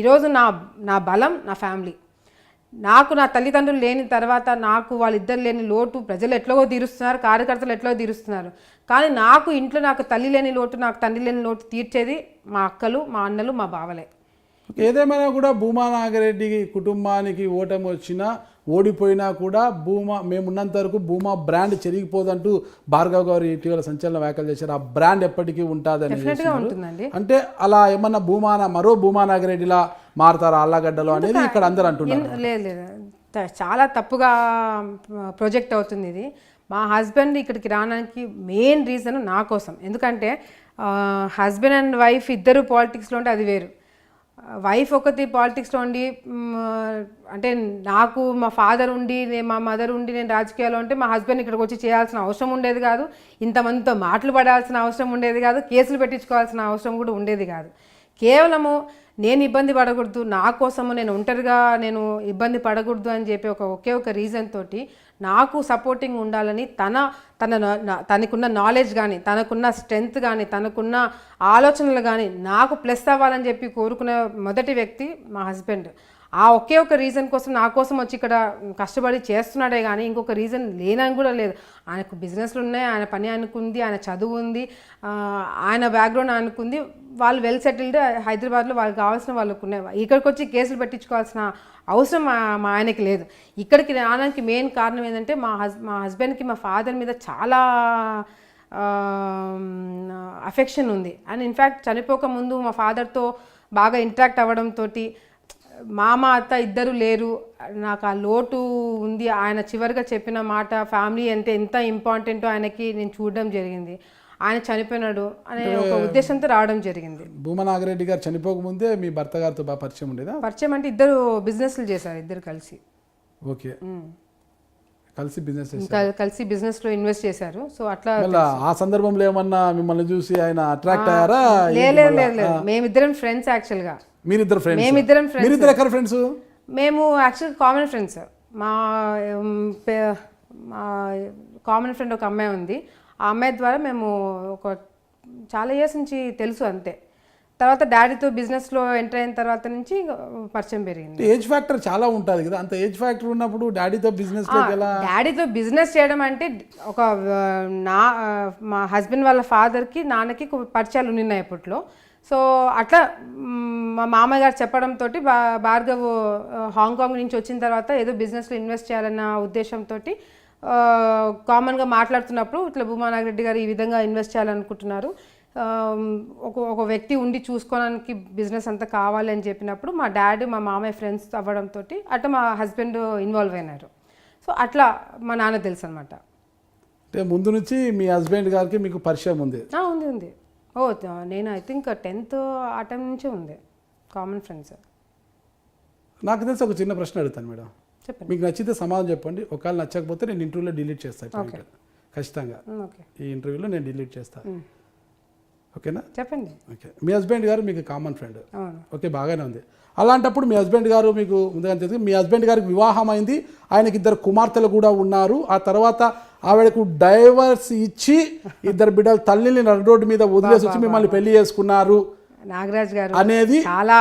ఈరోజు నా బలం నా ఫ్యామిలీ. నాకు నా తల్లిదండ్రులు లేని తర్వాత నాకు వాళ్ళిద్దరు లేని లోటు ప్రజలు ఎట్లాగో తీరుస్తున్నారు, కార్యకర్తలు ఎట్లాగో తీరుస్తున్నారు. కానీ నాకు ఇంట్లో నాకు తల్లి లేని లోటు, నాకు తండ్రి లేని లోటు తీర్చేది మా అక్కలు, మా అన్నలు, మా బావలే. ఏదేమైనా కూడా భూమా నాగిరెడ్డి కుటుంబానికి ఓటమి వచ్చినా ఓడిపోయినా కూడా మేమున్నంత వరకు భూమా బ్రాండ్ చెరిగిపోదంటూ భార్గవ్ గారు ఇటీవల సంచలన వ్యాఖ్యలు చేశారు. ఆ బ్రాండ్ ఎప్పటికీ ఉంటుందని. అంటే అలా ఏమన్నా మరో భూమా నాగిరెడ్డిలా మారుతారా ఆళ్ళగడ్డలో అనేది ఇక్కడ అందరూ అంటున్నారు. లేదు, చాలా తప్పుగా ప్రొజెక్ట్ అవుతుంది ఇది. మా హస్బెండ్ ఇక్కడికి రావడానికి మెయిన్ రీజన్ నా కోసం. ఎందుకంటే హస్బెండ్ అండ్ వైఫ్ ఇద్దరు పాలిటిక్స్లో ఉంటే అది వేరు. వైఫ్ ఒకటి పాలిటిక్స్లో ఉండి అంటే నాకు మా ఫాదర్ ఉండి మా మదర్ ఉండి నేను రాజకీయాల్లో ఉంటే మా హస్బెండ్ ఇక్కడికి వచ్చి చేయాల్సిన అవసరం ఉండేది కాదు, ఇంతమందితో మాటలు పడాల్సిన అవసరం ఉండేది కాదు, కేసులు పెట్టించుకోవాల్సిన అవసరం కూడా ఉండేది కాదు. కేవలము నేను ఇబ్బంది పడకూడదు, నా కోసము నేను ఒంటరిగా నేను ఇబ్బంది పడకూడదు అని చెప్పి ఒకే ఒక రీజన్ తోటి నాకు సపోర్టింగ్ ఉండాలని తనకున్న నాలెడ్జ్ కానీ తనకున్న స్ట్రెంగ్త్ కానీ తనకున్న ఆలోచనలు కానీ నాకు ప్లస్ అవ్వాలని చెప్పి కోరుకునే మొదటి వ్యక్తి మా హస్బెండ్. ఆ ఒకే ఒక రీజన్ కోసం నా కోసం వచ్చి ఇక్కడ కష్టపడి చేస్తున్నాడే కానీ ఇంకొక రీజన్ లేనని కూడా లేదు. ఆయనకు బిజినెస్లు ఉన్నాయి, ఆయన పని అనుకుంది, ఆయన చదువు ఉంది, ఆయన బ్యాక్గ్రౌండ్ అనుకుంది. వాళ్ళు వెల్ సెటిల్డ్ హైదరాబాద్లో వాళ్ళకి కావాల్సిన వాళ్ళకు ఉన్నాయి. ఇక్కడికి వచ్చి కేసులు పెట్టించుకోవాల్సిన అవసరం మా ఆయనకి లేదు. ఇక్కడికి రావడానికి మెయిన్ కారణం ఏంటంటే మా హస్బెండ్కి మా ఫాదర్ మీద చాలా అఫెక్షన్ ఉంది. అండ్ ఇన్ఫ్యాక్ట్ చనిపోక ముందు మా ఫాదర్తో బాగా ఇంటరాక్ట్ అవ్వడంతో మామ అత్త ఇద్దరు లేరు, నాకు ఆ లోటు ఉంది. ఆయన చివరిగా చెప్పిన మాట ఫ్యామిలీ అంటే ఎంత ఇంపార్టెంటో ఆయనకి నేను చూడడం జరిగింది. ఆయన చనిపోయినాడు అనే ఒక ఉద్దేశంతో రావడం జరిగింది. భూమా నాగిరెడ్డి గారు చనిపోకముందే మీ భర్త గారితో బాగా పరిచయం ఉండేదా? పరిచయం అంటే ఇద్దరు బిజినెస్లు చేశారు, ఇద్దరు కలిసి. ఓకే, కలిసి బిజినెస్ కలిసి బిజినెస్ లో ఇన్వెస్ట్ చేశారు. సో అట్లా ఆ సందర్భంలో ఏమన్నా మిమ్మల్ని చూసి ఆయన అట్రాక్ట్ అయ్యారా? లేదు, మేమిద్దరం ఫ్రెండ్స్. యాక్చువల్ గా మీరిద్దరు ఫ్రెండ్స్? మేమిద్దరం ఫ్రెండ్స్. మీరిద్దరు ఎక్కడ ఫ్రెండ్స్? మేము యాక్చువల్ కామన్ ఫ్రెండ్స్. మా కామన్ ఫ్రెండ్ ఒక అమ్మాయి ఉంది. ఆ అమ్మాయి ద్వారా మేము ఒక చాలా ఇయర్స్ నుంచి తెలుసు అంతే. తర్వాత డాడీతో బిజినెస్లో ఎంటర్ అయిన తర్వాత నుంచి పరిచయం పెరిగింది. ఏజ్ ఫ్యాక్టర్ చాలా ఉంటుంది కదా, అంత ఏజ్ ఫ్యాక్టర్ ఉన్నప్పుడు డాడీతో బిజినెస్ డాడీతో బిజినెస్ చేయడం అంటే ఒక మా హస్బెండ్ వాళ్ళ ఫాదర్కి నాన్నకి పరిచయాలు ఉన్నాయి అప్పట్లో. సో అట్లా మా మామయ్య గారు చెప్పడంతో భార్గవ్ హాంకాంగ్ నుంచి వచ్చిన తర్వాత ఏదో బిజినెస్లో ఇన్వెస్ట్ చేయాలన్న ఉద్దేశంతో కామన్గా మాట్లాడుతున్నప్పుడు ఇట్లా భూమా నాగిరెడ్డి గారు ఈ విధంగా ఇన్వెస్ట్ చేయాలనుకుంటున్నారు, ఒక వ్యక్తి ఉండి చూసుకోవడానికి బిజినెస్ అంతా కావాలి అని చెప్పినప్పుడు మా డాడీ మా మామయ్య ఫ్రెండ్స్ అవ్వడంతో అట్లా మా హస్బెండ్ ఇన్వాల్వ్ అయినారు. సో అట్లా మా నాన్న తెలుసు అనమాట. అంటే ముందు నుంచి మీ హస్బెండ్ గారికి మీకు పరిచయం ఉంది? ఉంది. నేను ఐ థింక్ 10th ఆ టైం నుంచే ఉంది, కామన్ ఫ్రెండ్స్. నాకు తెలిసి ఒక చిన్న ప్రశ్న అడుగుతాను మేడం, చెప్పండి. మీకు నచ్చితే సమాధానం చెప్పండి, ఒకవేళ నచ్చకపోతే నేను ఇంటర్వ్యూలో డిలీట్ చేస్తాను. ఖచ్చితంగా ఈ ఇంటర్వ్యూలో నేను డిలీట్ చేస్తాను. ఓకేనా? చెప్పండి. ఓకే, మీ హస్బెండ్ గారు మీకు కామన్ ఫ్రెండ్. ఓకే, బాగానే ఉంది. అలాంటప్పుడు మీ హస్బెండ్ గారు మీకు ముందుగా తెలుసు, మీ హస్బెండ్ గారికి వివాహం అయింది, ఆయనకి 2 కుమార్తెలు కూడా ఉన్నారు. ఆ తర్వాత ఆవిడకు డైవర్స్ ఇచ్చి 2 బిడ్డల తల్లిని నడు రోడ్డు మీద వదిలేసి వచ్చి మిమ్మల్ని పెళ్లి చేసుకున్నారు నాగరాజ్ గారు అనేది చాలా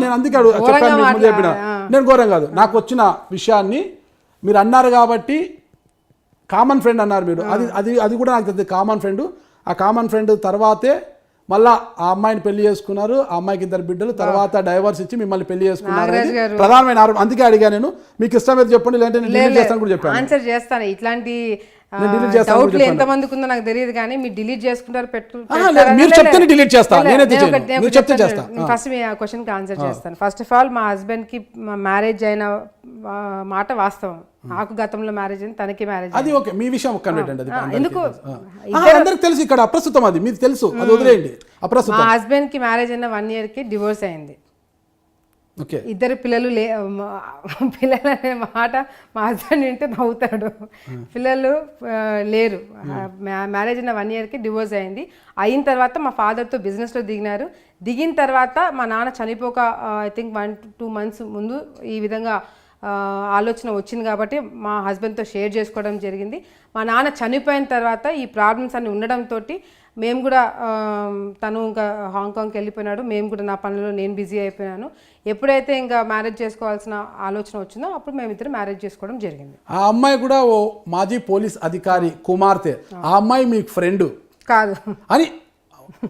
నేను అందుకే చెప్పిన నేను ఘోరం కాదు. నాకు వచ్చిన విషయాన్ని మీరు అన్నారు కాబట్టి కామన్ ఫ్రెండ్ అన్నారు మీరు, అది కూడా నాకు తెలియదు కామన్ ఫ్రెండ్. ఆ కామన్ ఫ్రెండ్ తర్వాతే మళ్ళా ఆ అమ్మాయిని పెళ్లి చేసుకున్నారు, ఆ అమ్మాయికి 2 బిడ్డలు, తర్వాత డైవర్స్ ఇచ్చి మిమ్మల్ని పెళ్లి చేసుకున్నారు. ప్రధానమైన ఆరోపణ. అందుకే అడిగా నేను, మీకు ఇష్టమైతే చెప్పండి, లేదంటే నేను డిలీట్ చేస్తాను కూడా చెప్పాను. ఆన్సర్ చేస్తాను. ఇట్లాంటి డౌట్లు ఎంతమందికి ఉందో నాకు తెలియదు కానీ మీరు డిలీట్ చేసుకుంటారు మీరు చెప్తే డిలీట్ చేస్తాను. ఫస్ట్ మీ క్వశ్చన్కి ఆన్సర్ చేస్తాను. ఫస్ట్ ఆఫ్ ఆల్ మా హస్బెండ్కి మ్యారేజ్ అయిన మాట వాస్తవం. నాకు గతంలో మ్యారేజ్ అయింది, తనకి మ్యారేజ్. అది ఓకే, మీ విషయం ఎందుకు అందరికి తెలుసు, ఇక్కడ అప్రస్తుతం, అది మీకు తెలుసు, అది వదిలేయండి. అప్రస్తుతం. మా హస్బెండ్ కి మ్యారేజ్ అయిన 1 year కి డివోర్స్ అయింది. ఓకే, 2 పిల్లలు పిల్లలు అనే మాట మా హస్బెండ్ వింటే నవ్వుతాడు. పిల్లలు లేరు. మ్యారేజ్ అయిన 1 year కి డివోర్స్ అయింది. అయిన తర్వాత మా ఫాదర్తో బిజినెస్లో దిగినారు. దిగిన తర్వాత మా నాన్న చనిపోక ఐ థింక్ 1 to 2 months ముందు ఈ విధంగా ఆలోచన వచ్చింది కాబట్టి మా హస్బెండ్తో షేర్ చేసుకోవడం జరిగింది. మా నాన్న చనిపోయిన తర్వాత ఈ ప్రాబ్లమ్స్ అన్ని ఉండడంతో మేము కూడా తను ఇంకా హాంకాంగ్కి వెళ్ళిపోయినాడు, మేము కూడా నా పనుల్లో నేను బిజీ అయిపోయాను. ఎప్పుడైతే ఇంకా మ్యారేజ్ చేసుకోవాల్సిన ఆలోచన వచ్చిందో అప్పుడు మేమిద్దరు మ్యారేజ్ చేసుకోవడం జరిగింది. ఆ అమ్మాయి కూడా ఓ మాజీ పోలీస్ అధికారి కుమార్తె. ఆ అమ్మాయి మీకు ఫ్రెండ్ కాదు అని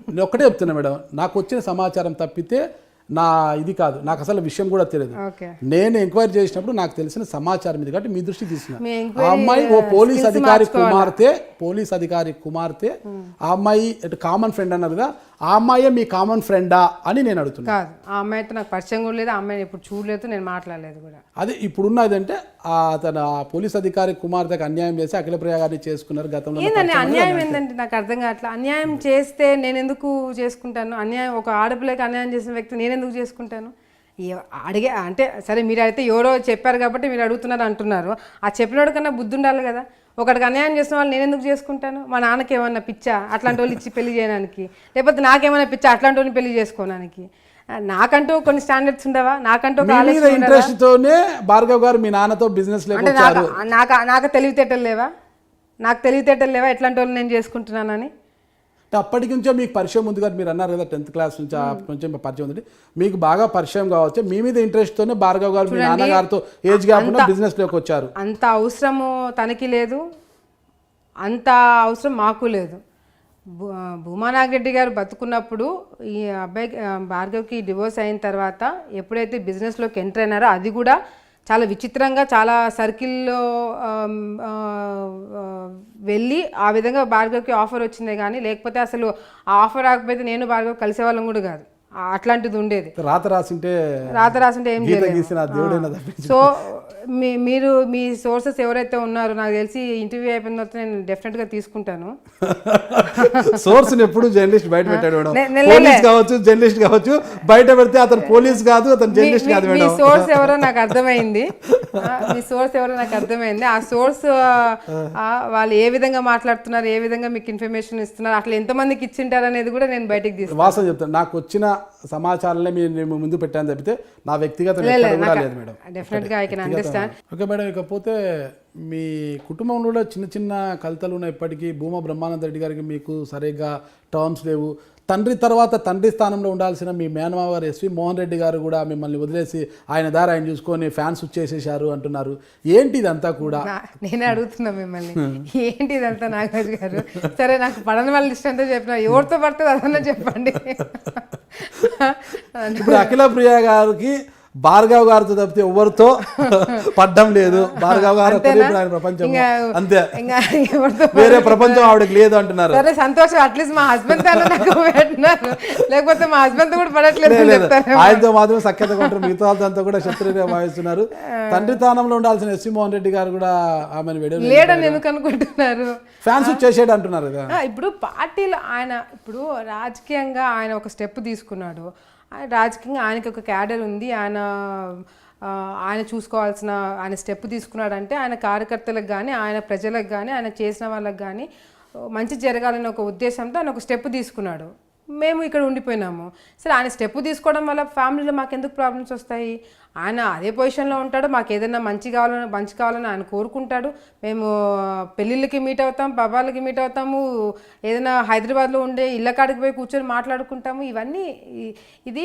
నేను ఒక్కటే చెప్తున్నా మేడం, నాకు వచ్చిన సమాచారం తప్పితే నా ఇది కాదు, నాకు అసలు విషయం కూడా తెలియదు. నేను ఎంక్వైరీ చేసినప్పుడు నాకు తెలిసిన సమాచారం ఇది కాబట్టి మీ దృష్టికి తీసుకున్నా. ఆ అమ్మాయి ఓ పోలీస్ అధికారి కుమార్తె. ఆ అమ్మాయి కామన్ ఫ్రెండ్ అన్నారు కదా, ఆ అమ్మాయే మీ కామన్ ఫ్రెండా అని నేను అడుగుతున్నా. కాదు, ఆ అమ్మాయితో నాకు పరిచయం కూడా లేదు, ఆ అమ్మాయిని ఎప్పుడు చూడలేదు, నేను మాట్లాడలేదు కూడా. అదే ఇప్పుడున్నది అంటే తన పోలీస్ అధికారి కుమార్తెకు అన్యాయం చేసి అఖిలప్రియ గారిని చేసుకున్నారు గతంలో. ఏంటంటే అన్యాయం ఏంటంటే నాకు అర్థం కావట్లా. అన్యాయం చేస్తే నేను ఎందుకు చేసుకుంటాను? అన్యాయం ఒక ఆడపిల్లకి అన్యాయం చేసిన వ్యక్తి నేను ఎందుకు చేసుకుంటాను? అడిగే అంటే సరే, మీరు అయితే ఎవరో చెప్పారు కాబట్టి మీరు అడుగుతున్నారు అంటున్నారు. ఆ చెప్పినోడు కన్నా బుద్ధి ఉండాలి కదా. ఒకటికి అన్యాయం చేసిన వాళ్ళు నేను ఎందుకు చేసుకుంటాను? మా నాన్నకి ఏమన్నా పిచ్చా అట్లాంటి వాళ్ళు ఇచ్చి పెళ్లి చేయడానికి? లేకపోతే నాకేమైనా పిచ్చా అట్లాంటి వాళ్ళని పెళ్లి చేసుకోవడానికి? నాకంటూ కొన్ని స్టాండర్డ్స్ ఉండవా? నాకంటూ ఇంట్రెస్ట్ తోనే భార్గవ్ గారు మీ నాన్నతో బిజినెస్ నాకు తెలివితేటలు లేవా? ఎట్లాంటి వాళ్ళు నేను చేసుకుంటున్నానని? అప్పటి నుంచో మీకు పరిచయం ఉంది కదా, మీరు అన్నారు కదా 10th క్లాస్ నుంచి అప్పటి నుంచే పరిచయం ఉంది. మీకు బాగా పరిచయం కావచ్చు, మీ మీద ఇంట్రెస్ట్ తోనే భార్గవ్ గారు మీ నాన్నగారితో ఏజ్ గ్యాప్ ఉన్న బిజినెస్ లోకి వచ్చారు. అంత అవసరము తనకి లేదు, అంత అవసరం మాకు లేదు. భూమా నాగిరెడ్డి గారు బతుకున్నప్పుడు ఈ అబ్బాయికి భార్గవ్కి డివోర్స్ అయిన తర్వాత ఎప్పుడైతే బిజినెస్లోకి ఎంటర్ అయినారో అది కూడా చాలా విచిత్రంగా చాలా సర్కిల్లో వెళ్ళి ఆ విధంగా భార్గవ్కి ఆఫర్ వచ్చిందే కానీ లేకపోతే అసలు ఆ ఆఫర్ రాకపోతే నేను భార్గవ్ కలిసే వాళ్ళం కూడా కాదు. అట్లాంటిది ఉండేది. రాత రాసింటే ఏం చేయలేదు. సో మీరు మీ సోర్సెస్ ఎవరైతే ఉన్నారో నాకు తెలిసి ఇంటర్వ్యూ అయిపోయిన తర్వాత నేను డెఫినెట్గా తీసుకుంటాను. సోర్స్ని ఎప్పుడు జర్నలిస్ట్ బయట పెట్టాడు మేడం. పోలీస్ కావచ్చు, జర్నలిస్ట్ కావచ్చు, బయట పెడితే అతను పోలీస్ కాదు, అతను జర్నలిస్ట్ కాదు మేడం. మీ సోర్స్ ఎవరో నాకు అర్థమైంది. ఆ సోర్స్ వాళ్ళు ఏ విధంగా మాట్లాడుతున్నారు, ఏ విధంగా మీకు ఇన్ఫర్మేషన్ ఇస్తున్నారు, అట్లా ఎంతమందికి ఇచ్చింటారు అనేది కూడా నేను బయటకు తీసుకుంటాను. వాస్తవం చెప్తాను, నాకు వచ్చిన సమాచారాలే మీరు ముందు పెట్టాను తప్పితే నా వ్యక్తిగత లేదు మేడం. డెఫినెట్గా I can understand. Okay madam, ఇకపోతే మీ కుటుంబంలో కూడా చిన్న చిన్న కలతలు ఉన్నాయి ఇప్పటికీ. భూమా బ్రహ్మానంద రెడ్డి గారికి మీకు సరిగ్గా టర్మ్స్ లేవు. తండ్రి తర్వాత తండ్రి స్థానంలో ఉండాల్సిన మీ మేనమావ గారు ఎస్వి మోహన్ రెడ్డి గారు కూడా మిమ్మల్ని వదిలేసి ఆయన దారి ఆయన చూసుకొని ఫ్యాన్స్ వచ్చేసేసారు అంటున్నారు. ఏంటి ఇదంతా కూడా? నేనే అడుగుతున్నా మిమ్మల్ని, ఏంటి ఇదంతా నాగరాజు గారు? సరే, నాకు పడని వాళ్ళ లిస్ట్ అంతా చెప్పిన, ఎవరితో పడుతుంది అదన్నా చెప్పండి. ఇప్పుడు అఖిల ప్రియ గారికి భార్గవ్ గారితో తప్పితే ఎవరితో పడ్డం లేదు. భార్గవ్ గారు ఆయన ప్రపంచం అంతే, వేరే ప్రపంచం ఆవిడకి లేదు అంటున్నారు. సరే, సంతోషం. అట్లీస్ట్ మా హస్బెండ్ పెట్టినారు, లేకపోతే మా హస్బెండ్ కూడా పడట్లేదు. ఆయనతో మాత్రం సఖ్యత కొంటారు, మిగతా వాళ్ళంతా కూడా శత్రువుగా భావిస్తున్నారు. తండ్రి స్థానంలో ఉండాల్సిన ఎస్వి మోహన్ రెడ్డి గారు కూడా ఆమెను లేడని ఎందుకు అనుకుంటున్నారు? ఫ్యాన్స్ వచ్చేసాడు అంటున్నారు కదా. ఇప్పుడు పార్టీలో ఆయన ఇప్పుడు రాజకీయంగా ఆయన ఒక స్టెప్ తీసుకున్నాడు. రాజకీయంగా ఆయనకి ఒక క్యాడర్ ఉంది. ఆయన చూసుకోవాల్సిన ఆయన స్టెప్ తీసుకున్నాడంటే ఆయన కార్యకర్తలకు కానీ ఆయన ప్రజలకు కానీ ఆయన చేసిన వాళ్ళకి కానీ మంచి జరగాలని ఒక ఉద్దేశంతో ఆయన ఒక స్టెప్ తీసుకున్నాడు. మేము ఇక్కడ ఉండిపోయినాము. సరే, ఆయన స్టెప్ తీసుకోవడం వల్ల ఫ్యామిలీలో మాకు ఎందుకు ప్రాబ్లమ్స్ వస్తాయి? ఆయన అదే పొజిషన్లో ఉంటాడు, మాకు ఏదైనా మంచి కావాలని ఆయన కోరుకుంటాడు. మేము పెళ్ళిళ్ళకి మీట్ అవుతాం, పబ్బాలకి మీట్ అవుతాము, ఏదైనా హైదరాబాద్లో ఉండే ఇళ్ళ కాడికి పోయి కూర్చొని మాట్లాడుకుంటాము. ఇవన్నీ ఇది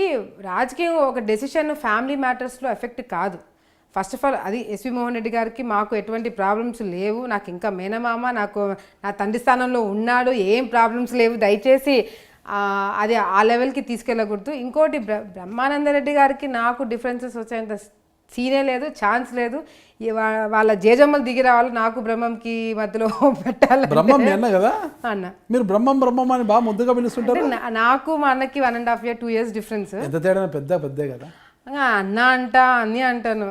రాజకీయం ఒక డెసిషన్ ఫ్యామిలీ మ్యాటర్స్లో ఎఫెక్ట్ కాదు. ఫస్ట్ ఆఫ్ ఆల్ అది ఎస్వి మోహన్ రెడ్డి గారికి మాకు ఎటువంటి ప్రాబ్లమ్స్ లేవు. నాకు ఇంకా మేనమామ నాకు నా తండ్రి స్థానంలో ఉన్నాడు, ఏం ప్రాబ్లమ్స్ లేవు. దయచేసి అది ఆ లెవెల్కి తీసుకెళ్ళకూడదు. ఇంకోటి బ్రహ్మానందరెడ్డి గారికి నాకు డిఫరెన్సెస్ వచ్చేంత సీనే లేదు, ఛాన్స్ లేదు. వాళ్ళ జేజమ్మలు దిగి రావాలి, నాకు బ్రహ్మంకి మధ్యలో పెట్టాలి. బ్రహ్మం కదా అన్న, మీరు బ్రహ్మం అని బాగా ముద్దుగా పిలుస్తుంటారు. నాకు మా అన్నకి 1.5 year 2 years డిఫరెన్స్. ఎంత తేడా? పెద్దే కదా అన్న అన్ని అంటాను.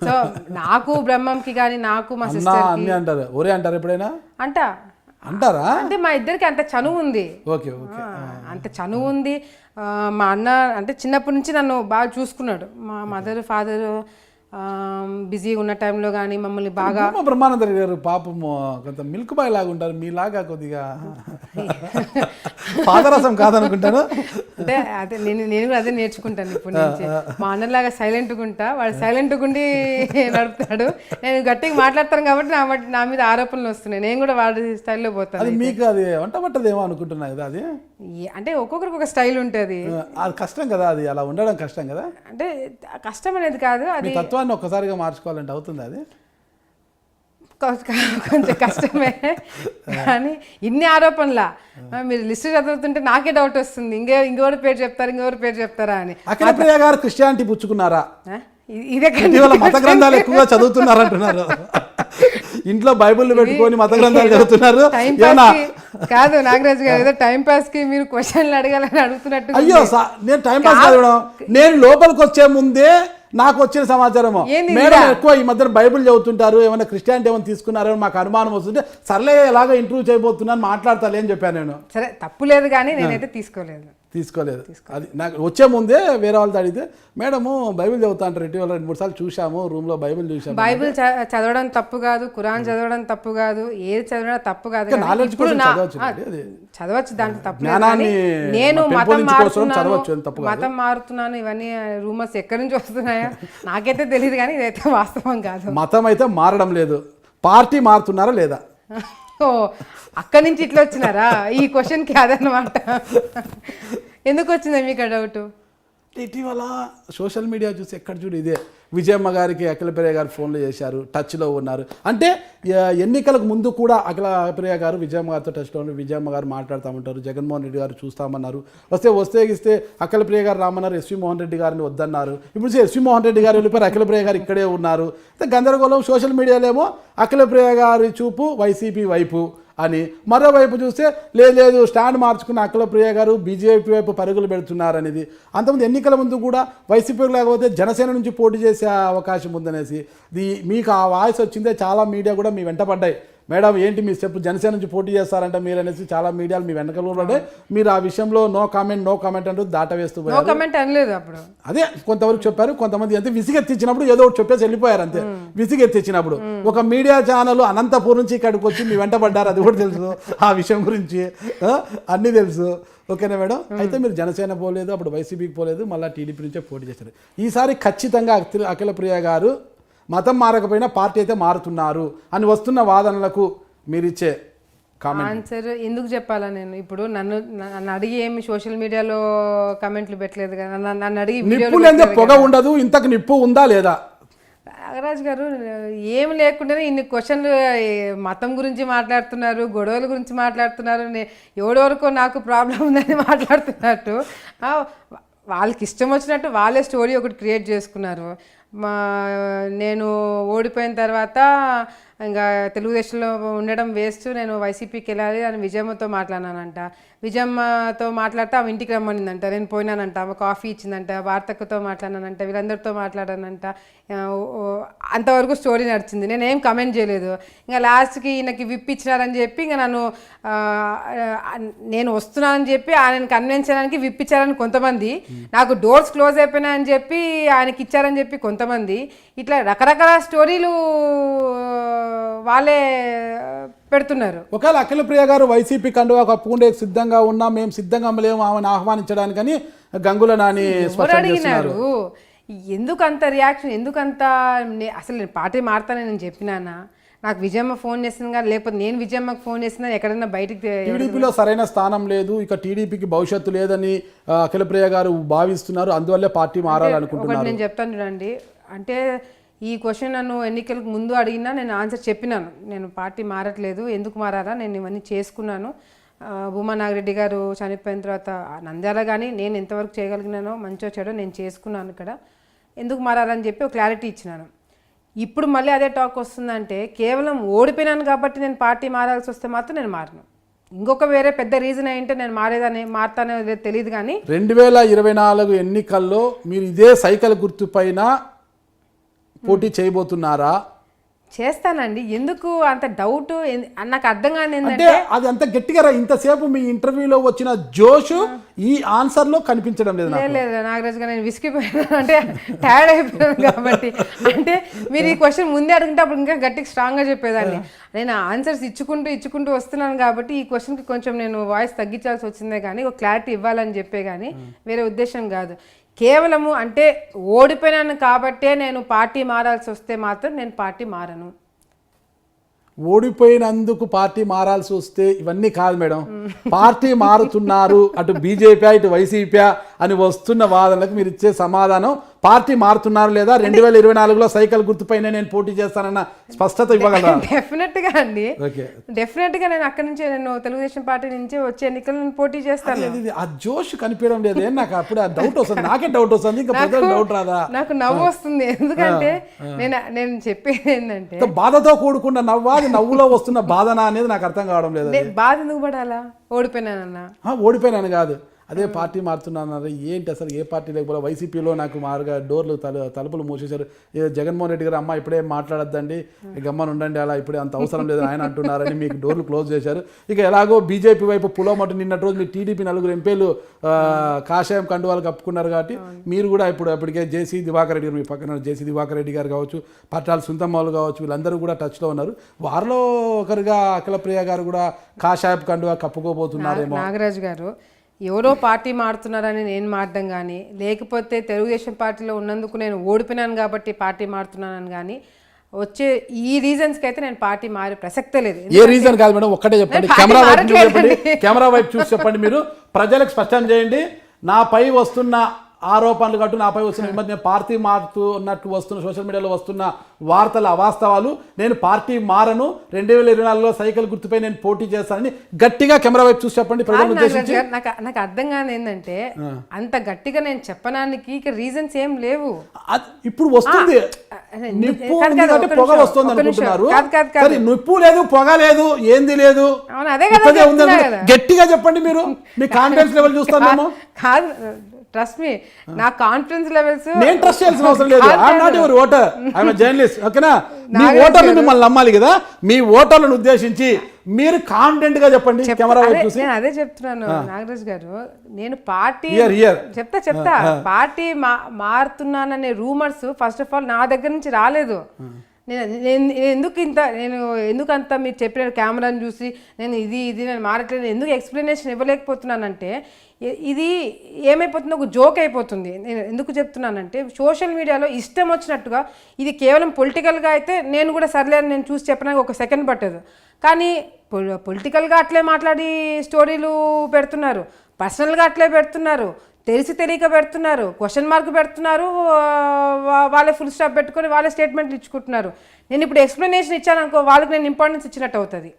సో నాకు బ్రహ్మంకి కానీ నాకు మా సిస్టర్ అన్ని అంటారు. ఒరే అంటారు ఎప్పుడైనా? అంటారా? అంటే మా ఇద్దరికి అంత చనువు ఉంది. ఓకే, అంత చనువు ఉంది. మా అన్న అంటే చిన్నప్పటి నుంచి నన్ను బాగా చూసుకున్నాడు. మా మదర్ ఫాదర్ బిజీగా ఉన్న టైంలో కానీ మమ్మల్ని బాగా. బ్రహ్మానంద గారు పాపం కొంత మిల్క్ బాయ్ లాగా ఉంటారు, మీలాగా కొద్దిగా పాదరసం కాదనుకుంటాను. అంటే అదే నేను కూడా అదే నేర్చుకుంటాను ఇప్పటి నుంచి. మా అన్నలాగా సైలెంట్గా ఉంటా, వాడు సైలెంట్గా ఉండి నడుపుతాడు. నేను గట్టిగా మాట్లాడతాను కాబట్టి నా మీద ఆరోపణలు వస్తున్నాయి. నేను కూడా వాడి స్టైల్లో పోతాను. మీకు అది వంట పట్టదేమో అనుకుంటున్నా కదా. అది అంటే ఒక్కొక్కరికి ఒక స్టైల్ ఉంటుంది. అది కష్టం కదా, అది అలా ఉండడం కష్టం కదా. అంటే కష్టం అనేది కాదు, అది తత్వాన్ని ఒక్కసారిగా మార్చుకోవాలంటే అవుతుంది. అది కొంచెం కష్టమే. కానీ ఇన్ని ఆరోపణలా మీరు లిస్ట్ చదువుతుంటే నాకే డౌట్ వస్తుంది, ఇంకెవరి పేరు చెప్తారా అని. అఖిల ప్రియ గారు క్రిస్టియానిటీ పుచ్చుకున్నారా? ఇదే మత గ్రంథాలు ఎక్కువగా చదువుతున్నారంటున్నారు. ఇంట్లో బైబుల్ పెట్టుకొని మత గ్రంథాలు చదువుతున్నారు. కాదు నాగరాజు గారు, ఏదో టైం పాస్ కి మీరు క్వశ్చన్లు అడగాలని అడుగుతున్నట్టు. అయ్యో, నేను టైం పాస్ కాదు, నేను లోపలికి వచ్చే ముందే నాకు వచ్చిన సమాచారం, మేడం ఎక్కువ ఈ మధ్యన బైబుల్ చదువుతుంటారు, ఏమైనా క్రిస్టియానిటీ ఏమైనా తీసుకున్నారో మాకు అనుమానం వస్తుంటే సర్లే ఎలాగో ఇంటర్వ్యూ చేయబోతున్నాను మాట్లాడతాలే అని చెప్పాను నేను. సరే, తప్పు లేదు కానీ నేనైతే తీసుకోలేదు. అది నాకు వచ్చే ముందే వేరే వాళ్ళతో అడిగితే మేడము బైబిల్ చదువుతా అంటారు, ఇటీవల 2-3 సార్లు చూసాము, రూమ్ లో బైబిల్ చూసాము. బైబిల్ చదవడం తప్పు కాదు, ఖురాన్ చదవడం తప్పు కాదు, ఏది చదవడం తప్పు కాదు. చదవచ్చు, దాంట్లో తప్పు. నేను మతం మారుతున్నాను, ఇవన్నీ రూమర్స్ ఎక్కడి నుంచి వస్తున్నాయా నాకైతే తెలియదు, కానీ ఇదైతే వాస్తవం కాదు. మతం అయితే మారడం లేదు, పార్టీ మారుతున్నారా లేదా? ఓ, అక్కడి నుంచి ఇట్లా వచ్చినారా? ఈ క్వశ్చన్కి అదనమాట. ఎందుకు వచ్చిందా మీకు డౌట్? ఇటీవల సోషల్ మీడియా చూసి ఎక్కడ చూడు ఇదే విజయమ్మ గారికి అఖిలప్రియ గారు ఫోన్లు చేశారు, టచ్లో ఉన్నారు. అంటే ఎన్నికలకు ముందు కూడా అఖిలప్రియ గారు విజయమ్మ గారితో టచ్లో ఉన్నారు. విజయమ్మ గారు మాట్లాడుతూ జగన్మోహన్ రెడ్డి గారు చూస్తామన్నారు, వస్తే అఖిలప్రియ గారు రామన్నారు, ఎస్వి మోహన్ రెడ్డి గారిని వద్దన్నారు. ఇప్పుడు ఎస్వి మోహన్ రెడ్డి గారు వెళ్ళిపోయారు, అఖిలప్రియ గారు ఇక్కడే ఉన్నారు. గందరగోళం. సోషల్ మీడియాలో ఏమో అఖిలప్రియ గారి చూపు వైసీపీ వైపు అని, మరోవైపు చూస్తే లేదు స్టాండ్ మార్చుకున్న అఖిలప్రియ గారు బీజేపీ వైపు పరుగులు పెడుతున్నారు అనేది. అంతకుముందు ఎన్నికల ముందు కూడా వైసీపీ లేకపోతే జనసేన నుంచి పోటీ చేసే అవకాశం ఉందనేసి మీకు ఆ వాయిస్ వచ్చిందే. చాలా మీడియా కూడా మీ వెంట పడ్డాయి, మేడం ఏంటి మీ స్టెప్ జనసేన నుంచి పోటీ చేస్తారంట మీరు అనేసి చాలా మీడియాలు మీ వెనకలు పడ్డాయి. మీరు ఆ విషయంలో నో కామెంట్ అంటూ దాటవేస్తూ పోయారు. అదే కొంతవరకు చెప్పారు, కొంతమంది అంతే విసిగెత్తిచ్చినప్పుడు ఏదో ఒకటి చెప్పేసి వెళ్ళిపోయారు అంతే. విసిగెత్తిచ్చినప్పుడు ఒక మీడియా ఛానల్ అనంతపూర్ నుంచి ఇక్కడికి వచ్చి మీ వెంట పడ్డారు, అది కూడా తెలుసు. ఆ విషయం గురించి అన్నీ తెలుసు. ఓకేనా మేడం? అయితే మీరు జనసేన పోలేదు, అప్పుడు వైసీపీకి పోలేదు, మళ్ళీ టీడీపీ నుంచే పోటీ చేశారు. ఈసారి ఖచ్చితంగా అఖిలప్రియ గారు మతం మారకపోయినా పార్టీ అయితే మారుతున్నారు అని వస్తున్న వాదనలకు మీరిచ్చే ఆన్సర్ ఎందుకు చెప్పాలా? నేను ఇప్పుడు నన్ను అడిగి ఏమి సోషల్ మీడియాలో కమెంట్లు పెట్టలేదు కదా, నన్ను అడిగి పొగ ఉండదు, ఇంతకు నిప్పు ఉందా లేదా? నాగరాజు గారు ఏమి లేకుండానే ఇన్ని క్వశ్చన్లు మతం గురించి మాట్లాడుతున్నారు, గొడవల గురించి మాట్లాడుతున్నారు, ఎవడెవరికో నాకు ప్రాబ్లం ఉందని మాట్లాడుతున్నట్టు వాళ్ళకి ఇష్టం వచ్చినట్టు వాళ్ళే స్టోరీ ఒకటి క్రియేట్ చేసుకున్నారు. నేను ఓడిపోయిన తర్వాత ఇంకా తెలుగుదేశంలో ఉండడం వేస్ట్, నేను వైసీపీకి వెళ్ళాలి అని విజయమ్మతో మాట్లాడినానంట. విజయమ్మతో మాట్లాడితే ఆమె ఇంటికి రమ్మనిందంట, నేను పోయినానంట. ఆమె కాఫీ ఇచ్చిందంట, వార్తకతో మాట్లాడానంట, వీళ్ళందరితో మాట్లాడానంట. అంతవరకు స్టోరీ నడిచింది, నేనేం కమెంట్ చేయలేదు. ఇంకా లాస్ట్కి ఈయనకి విప్ ఇచ్చినారని చెప్పి ఇంకా నేను వస్తున్నానని చెప్పి ఆయనను కన్విన్స్ చేయడానికి విప్ ఇచ్చారని కొంతమంది, నాకు డోర్స్ క్లోజ్ అయిపోయినాయని చెప్పి ఆయనకి ఇచ్చారని చెప్పి కొంతమంది, ఇట్లా రకరకాల స్టోరీలు వాళ్ళే పెడుతున్నారు. ఒకవేళ అఖిలప్రియ గారు వైసీపీ కండువా కప్పుకుంటే సిద్ధంగా ఉన్నా, మేము సిద్ధంగా లేము ఆమెను ఆహ్వానించడానికని గంగుల నాని అడిగినారు. ఎందుకంత రియాక్షన్, ఎందుకంత? అసలు నేను పార్టీ మారుతానని నేను చెప్పినానా? నాకు విజయమ్మ ఫోన్ చేసింది కానీ, లేకపోతే నేను విజయమ్మకు ఫోన్ చేసినా ఎక్కడైనా బయటికి. టీడీపీలో సరైన స్థానం లేదు, ఇక టీడీపీకి భవిష్యత్తు లేదని అఖిలప్రియ గారు భావిస్తున్నారు, అందువల్లే పార్టీ మారాలనుకుంటున్నారు. నేను చెప్తాను చూడండి, అంటే ఈ క్వశ్చన్ నన్ను ఎన్నికలకు ముందు అడిగినా నేను ఆన్సర్ చెప్పినాను. నేను పార్టీ మారట్లేదు, ఎందుకు మారారా, నేను ఇవన్నీ చేసుకున్నాను. భూమా నాగిరెడ్డి గారు చనిపోయిన తర్వాత నంద్యాల కానీ నేను ఎంతవరకు చేయగలిగినానో మంచో చెడో నేను చేసుకున్నాను. ఇక్కడ ఎందుకు మారాలని చెప్పి ఒక క్లారిటీ ఇచ్చినాను. ఇప్పుడు మళ్ళీ అదే టాక్ వస్తుందంటే కేవలం ఓడిపోయినాను కాబట్టి నేను పార్టీ మారాల్సి వస్తే మాత్రం నేను మారను. ఇంకొక వేరే పెద్ద రీజన్ ఏంటంటే నేను మారతానే తెలియదు. కానీ 2024 ఎన్నికల్లో మీరు ఇదే సైకిల్ గుర్తు పైన పోటీ చేయబోతున్నారా? చేస్తానండి. ఎందుకు అంత డౌట్? నాకు అర్థం కాని ఏంటంటే అది అంత గట్టిగా ఇంతసేపు మీ ఇంటర్వ్యూలో వచ్చిన జోష్ ఈ ఆన్సర్ లో కనిపించడం లేదు. లేదు నాగరాజు గారు, నేను విసిగిపోయాను, అంటే టైర్డ్ అయిపోయాను కాబట్టి. అంటే మీరు ఈ క్వశ్చన్ ముందే అడిగితే అప్పుడు ఇంకా గట్టిగా స్ట్రాంగ్గా చెప్పేదాన్ని. నేను ఆన్సర్స్ ఇచ్చుకుంటూ వస్తున్నాను కాబట్టి ఈ క్వశ్చన్కి కొంచెం నేను వాయిస్ తగ్గించాల్సి వచ్చిందే కానీ ఒక క్లారిటీ ఇవ్వాలని చెప్పే కానీ వేరే ఉద్దేశం కాదు. కేవలము అంటే ఓడిపోయినాను కాబట్టే నేను పార్టీ మారాల్సి వస్తే మాత్రం నేను పార్టీ మారను. ఓడిపోయినందుకు పార్టీ మారాల్సి వస్తే ఇవన్నీ కాదు మేడం, పార్టీ మారుతున్నారు అటు బీజేపీ ఇటు వైసీపీ అని వస్తున్న వాదనలకు మీరు ఇచ్చే సమాధానం పార్టీ మారుతున్నారు లేదా 2024లో సైకిల్ గుర్తుపైన నేను పోటీ చేస్తానన్న స్పష్టత ఇవ్వగలరా? డెఫినెట్ గా అండి, డెఫినెట్ గా నేను అక్కడి నుంచి నేను తెలుగుదేశం పార్టీ నుంచి వచ్చే ఎన్నికలు నేను పోటీ చేస్తాను. ఆ జోష్ కనిపించడం లేదు నాకు, అప్పుడు ఆ డౌట్ వస్తుంది, నాకే డౌట్ వస్తుంది, ఇంకా ప్రజలకు డౌట్ రాదా? నాకు నవ్వు వస్తుంది, ఎందుకంటే నేను చెప్పేది ఏంటంటే బాధతో కూడుకున్న నవ్వా, నవ్వులో వస్తున్న బాధనా అనేది నాకు అర్థం కావడం లేదు. బాధ ఎందుకు పడాలా? ఓడిపోయినాను కాదు, అదే పార్టీ మారుతున్నాను. ఏంటి అసలు ఏ పార్టీ లేకపోతే వైసీపీలో నాకు మారుగా డోర్లు తలుపులు మూసేశారు. జగన్మోహన్ రెడ్డి గారు అమ్మ ఇప్పుడే మాట్లాడద్దండి, గమ్మని ఉండండి, అలా ఇప్పుడే అంత అవసరం లేదని ఆయన అంటున్నారని మీకు డోర్లు క్లోజ్ చేశారు. ఇక ఎలాగో బీజేపీ వైపు పులోమటు నిన్నటి రోజు మీ టీడీపీ 4 ఎంపీలు కాషాయం కండువాలు కప్పుకున్నారు కాబట్టి మీరు కూడా ఇప్పటికే జేసీ దివాకర్ రెడ్డి గారు, మీ పక్కన జేసీ దివాకర్ రెడ్డి గారు కావచ్చు, పట్టాల సుంతమ్మలు కావచ్చు, వీళ్ళందరూ కూడా టచ్లో ఉన్నారు. వారిలో ఒకరుగా అఖిలప్రియ గారు కూడా కాషాయపు కండువా కప్పుకోబోతున్నారేమో. నాగరాజు గారు ఎవరో పార్టీ మారుతున్నారని నేను మారడం కానీ, లేకపోతే తెలుగుదేశం పార్టీలో ఉన్నందుకు నేను ఓడిపోయినాను కాబట్టి పార్టీ మారుతున్నానని కానీ వచ్చే ఈ రీజన్స్కి అయితే నేను పార్టీ మారే ప్రసక్తే లేదు. ఏ రీజన్ కాదు మేడం, ఒక్కటే చెప్పండి, కెమెరా వైపు చూసి చెప్పండి. మీరు ప్రజలకు స్పష్టం చేయండి, నాపై వస్తున్న ఆరోపణలు కట్టు నాపై వస్తున్న ఈ మధ్య పార్టీ మారుతున్నట్టు వస్తున్న సోషల్ మీడియాలో వస్తున్న వార్తలు అవాస్తవాలు. నేను పార్టీ మారను, 2024లో సైకిల్ గుర్తుపై నేను పోటీ చేస్తానని గట్టిగా కెమెరా వైపు చూసి చెప్పండి ప్రజలను ఉద్దేశించి. నాకు అర్థం కాని ఏంటంటే అంత గట్టిగా నేను చెప్పడానికి ఇక రీజన్స్ ఏం లేవు. ఇప్పుడు వస్తుంది నిప్పు ఎందుకంటే పొగ వస్తుంది అనుకుంటున్నారు. సరే, నిప్పు లేదు, పొగ లేదు, ఏంది లేదు, అదే కదా ఉంది. గట్టిగా చెప్పండి, మీరు మీ కాన్ఫిడెన్స్ లెవెల్ చూస్తామేమో. కాదు, ట్రస్ట్ మీ, నా కాన్ఫిడెన్స్ లెవెల్స్ నేను ట్రస్ట్ చేయాల్సిన అవసరం లేదు. I'm not your voter, I'm a journalist. ఓకేనా? మీ ఓటర్లు మిమ్మల్ని నమ్మాలి కదా. మీ ఓటర్లను ఉద్దేశించి మీరు కాన్ఫిడెంట్ గా చెప్పండి కెమెరా వైపు చూసి. నేను అదే చెప్తున్నాను నాగరాజ్ గారు, నేను పార్టీ చెప్తా పార్టీ మారుతున్నాననే రూమర్స్ ఫస్ట్ ఆఫ్ ఆల్ నా దగ్గర నుంచి రాలేదు. నేను ఎందుకు అంత మీరు చెప్పిన కెమెరాని చూసి నేను మారట్లేదు ఎందుకు ఎక్స్ప్లెనేషన్ ఇవ్వలేకపోతున్నానంటే, ఇది ఏమైపోతుందో ఒక జోక్ అయిపోతుంది. నేను ఎందుకు చెప్తున్నానంటే, సోషల్ మీడియాలో ఇష్టం వచ్చినట్టుగా ఇది కేవలం పొలిటికల్గా అయితే నేను కూడా సర్లే అని నేను చూసి చెప్పడానికి ఒక సెకండ్ పట్టదు. కానీ పొలిటికల్గా అట్లే మాట్లాడి స్టోరీలు పెడుతున్నారు, పర్సనల్గా అట్లే పెడుతున్నారు, తెలియక పెడుతున్నారు, క్వశ్చన్ మార్క్ పెడుతున్నారు, వాళ్ళే ఫుల్ స్టాప్ పెట్టుకొని వాళ్ళే స్టేట్మెంట్లు ఇచ్చుకుంటున్నారు. నేను ఇప్పుడు ఎక్స్ప్లెనేషన్ ఇచ్చాను అనుకో, వాళ్ళకి నేను ఇంపార్టెన్స్ ఇచ్చినట్టు అవుతుంది.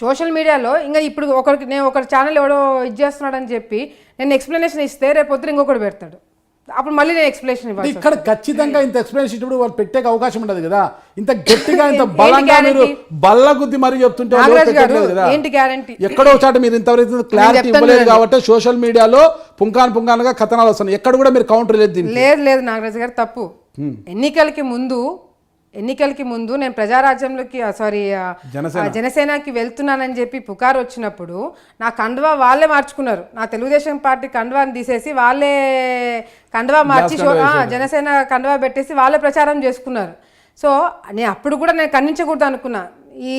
సోషల్ మీడియాలో ఇంకా ఇప్పుడు ఒకరి ఛానల్ ఎవడో ఇది చేస్తున్నాడని చెప్పి నేను ఎక్స్ప్లెనేషన్ ఇస్తే రేపు పొద్దున ఇంకొకటి పెడతాడు, అప్పుడు మళ్ళీ నేను ఎక్స్ప్లెనేషన్ ఇవ్వాలి. ఇక్కడ ఖచ్చితంగా ఇంత ఎక్స్ప్లెనేషన్ ఇప్పుడు వాళ్ళు పెట్టే అవకాశం ఉండదు కదా. ఇంత గట్టిగా ఇంత బలంగా మీరు బల్ల గుద్ది మరీ చెప్తుంటే ఏంటి గ్యారంటీ? ఎక్కడో చాట మీరు ఇంతవరకు క్లారిటీ ఇవ్వలేదు కాబట్టి సోషల్ మీడియాలో పుంకానుగా కథనాలు వస్తున్నాయి. ఎక్కడ కూడా మీరు కౌంటర్ లేదు నాగరాజు గారు, తప్పు. ఎన్నికలకి ముందు నేను ప్రజారాజ్యంలోకి జనసేనకి వెళ్తున్నానని చెప్పి పుకారు వచ్చినప్పుడు నా కండువా వాళ్ళే మార్చుకున్నారు. నా తెలుగుదేశం పార్టీ కండువాని తీసేసి వాళ్ళే కండువా మార్చి జనసేన కండువా పెట్టేసి వాళ్ళే ప్రచారం చేసుకున్నారు. సో నేను అప్పుడు కూడా నేను ఖండించకూడదు అనుకున్నా. ఈ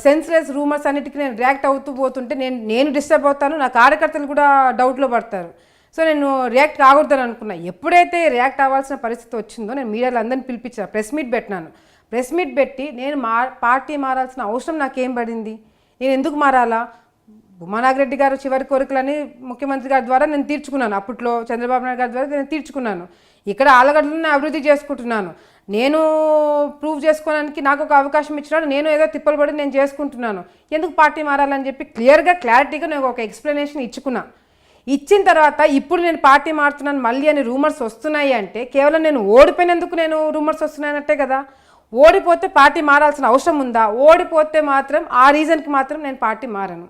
సెన్స్లెస్ రూమర్స్ అన్నిటికీ నేను రియాక్ట్ అవుతూ పోతుంటే నేను డిస్టర్బ్ అవుతాను, నా కార్యకర్తలు కూడా డౌట్లో పడతారు. సో నేను రియాక్ట్ కాకూడదని అనుకున్నా. ఎప్పుడైతే రియాక్ట్ అవ్వాల్సిన పరిస్థితి వచ్చిందో నేను మీడియాలో అందరిని పిలిపించాను, ప్రెస్ మీట్ పెట్టినాను. ప్రెస్ మీట్ పెట్టి నేను పార్టీ మారాల్సిన అవసరం నాకేం పడింది, నేను ఎందుకు మారాలా, భూమా నాగిరెడ్డి గారు చివరి కోరికలని ముఖ్యమంత్రి గారి ద్వారా నేను తీర్చుకున్నాను, అప్పట్లో చంద్రబాబు నాయుడు గారి ద్వారా నేను తీర్చుకున్నాను. ఇక్కడ ఆలగడ్డలను అభివృద్ధి చేసుకుంటున్నాను. నేను ప్రూవ్ చేసుకోవడానికి నాకు ఒక అవకాశం ఇచ్చినాడు, నేను ఏదో తిప్పలు పడి నేను చేసుకుంటున్నాను. ఎందుకు పార్టీ మారాలని చెప్పి క్లారిటీగా నేను ఒక ఎక్స్ప్లెనేషన్ ఇచ్చిన తర్వాత ఇప్పుడు నేను పార్టీ మారుతున్నాను మళ్ళీ అని రూమర్స్ వస్తున్నాయి అంటే కేవలం నేను ఓడిపోయినందుకు నేను రూమర్స్ వస్తున్నాయన్నట్టే కదా. ఓడిపోతే పార్టీ మారాల్సిన అవసరం ఉందా? ఓడిపోతే మాత్రం ఆ రీజన్కి మాత్రం నేను పార్టీ మారను.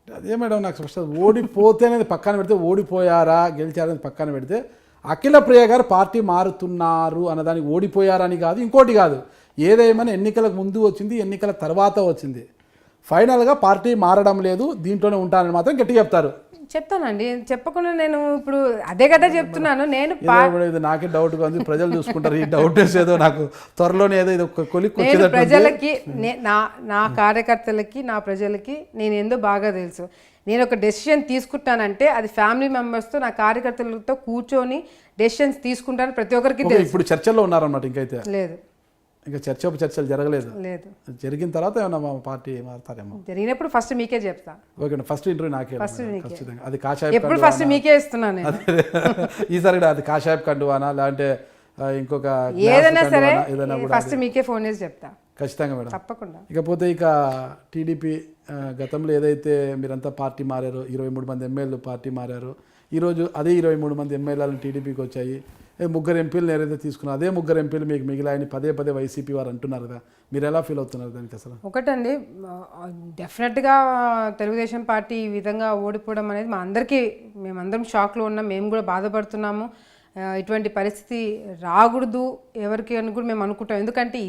అదే మేడం నాకు స్పష్టం. ఓడిపోతే అనేది పక్కన పెడితే, ఓడిపోయారా గెలిచారనేది పక్కన పెడితే, అఖిల ప్రియ గారు పార్టీ మారుతున్నారు అన్నదానికి ఓడిపోయారని కాదు, ఇంకోటి కాదు. ఏదేమైనా ఎన్నికలకు ముందు వచ్చింది, ఎన్నికల తర్వాత వచ్చింది. ఫైనల్గా పార్టీ మారడం లేదు, దీంట్లోనే ఉంటానని మాత్రం గట్టిగా చెప్తారు. చెప్తానండి, చెప్పకుండా నేను ఇప్పుడు అదే కదా చెప్తున్నాను. నేను నాకే డౌట్గా ఉంది, ప్రజలు చూసుకుంటారు ఈ డౌట్ ఏదో నాకు త్వరలోనే ఏదో ఇది నేను ప్రజలకి నా కార్యకర్తలకి నా ప్రజలకి నేను ఏందో బాగా తెలుసు. నేను ఒక డెసిషన్ తీసుకుంటానంటే అది ఫ్యామిలీ మెంబర్స్తో నా కార్యకర్తలతో కూర్చొని డెసిషన్స్ తీసుకుంటాను, ప్రతి ఒక్కరికి తెలుసు. ఇప్పుడు చర్చల్లో ఉన్నారన్నమాట. ఇంకైతే లేదు, ఇంకా చర్చలు జరగలేదు. లేదు, జరిగిన తర్వాత ఏమన్నా మా పార్టీ మారుతారేమో. జరిగినప్పుడు ఫస్ట్ మీకే చెప్తా. ఓకే, ఫస్ట్ ఇంటర్వ్యూ నాకే. ఖచ్చితంగా అది కాషాయ, ఎప్పుడు ఫస్ట్ మీకే ఇస్తున్నాను. ఈసారి అది కాషాయ కండువానా లేదంటే ఇంకొక ఏదైనా సరే ఫస్ట్ మీకే ఫోన్ చేసి చెప్తా. ఖచ్చితంగా మేడం, తప్పకుండా. ఇకపోతే ఇక టీడీపీ గతంలో ఏదైతే మీరంతా పార్టీ మారారో, 23 మంది ఎమ్మెల్యేలు పార్టీ మారారు. ఈరోజు అదే 23 మంది ఎమ్మెల్యేలను టీడీపీకి వచ్చాయి. 3 ఎంపీలు ఏదైతే తీసుకున్నారు, అదే 3 ఎంపీలు మీకు మిగిలాయని పదే వైసీపీ వారు అంటున్నారు కదా, మీరు ఎలా ఫీల్ అవుతున్నారు దానికి? అసలు ఒకటండి, డెఫినెట్గా తెలుగుదేశం పార్టీ ఈ విధంగా ఓడిపోవడం అనేది మేమందరం షాక్లో ఉన్నాం, మేము కూడా బాధపడుతున్నాము. ఇటువంటి పరిస్థితి రాకూడదు ఎవరికి అని కూడా మేము అనుకుంటాం. ఎందుకంటే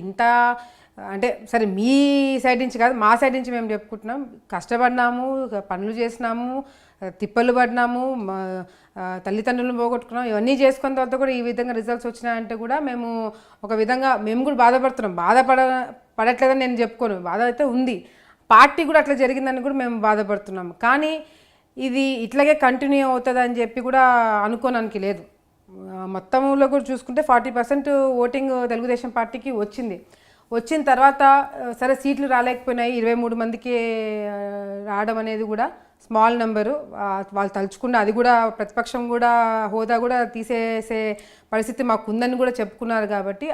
అంటే సరే మీ సైడ్ నుంచి కాదు, మా సైడ్ నుంచి మేము చెప్పుకుంటున్నాం. కష్టపడినాము, పనులు చేసినాము, తిప్పలు పడినాము, తల్లిదండ్రులను పోగొట్టుకున్నాం, ఇవన్నీ చేసుకున్న తర్వాత కూడా ఈ విధంగా రిజల్ట్స్ వచ్చినాయంటే కూడా మేము ఒక విధంగా మేము కూడా బాధపడుతున్నాం. పడట్లేదని నేను చెప్పుకోను, బాధ అయితే ఉంది. పార్టీ కూడా అట్లా జరిగిందని కూడా మేము బాధపడుతున్నాం. కానీ ఇది ఇట్లాగే కంటిన్యూ అవుతుంది అని చెప్పి కూడా అనుకోనానికి లేదు. మొత్తంలో కూడా చూసుకుంటే 40% ఓటింగ్ తెలుగుదేశం పార్టీకి వచ్చింది. వచ్చిన తర్వాత సరే సీట్లు రాలేకపోయినాయి, 23 మందికి రావడం అనేది కూడా స్మాల్ నెంబరు. వాళ్ళు తలుచుకున్న అది కూడా ప్రతిపక్షం కూడా హోదా కూడా తీసేసే పరిస్థితి మాకు ఉందని కూడా చెప్పుకున్నారు. కాబట్టి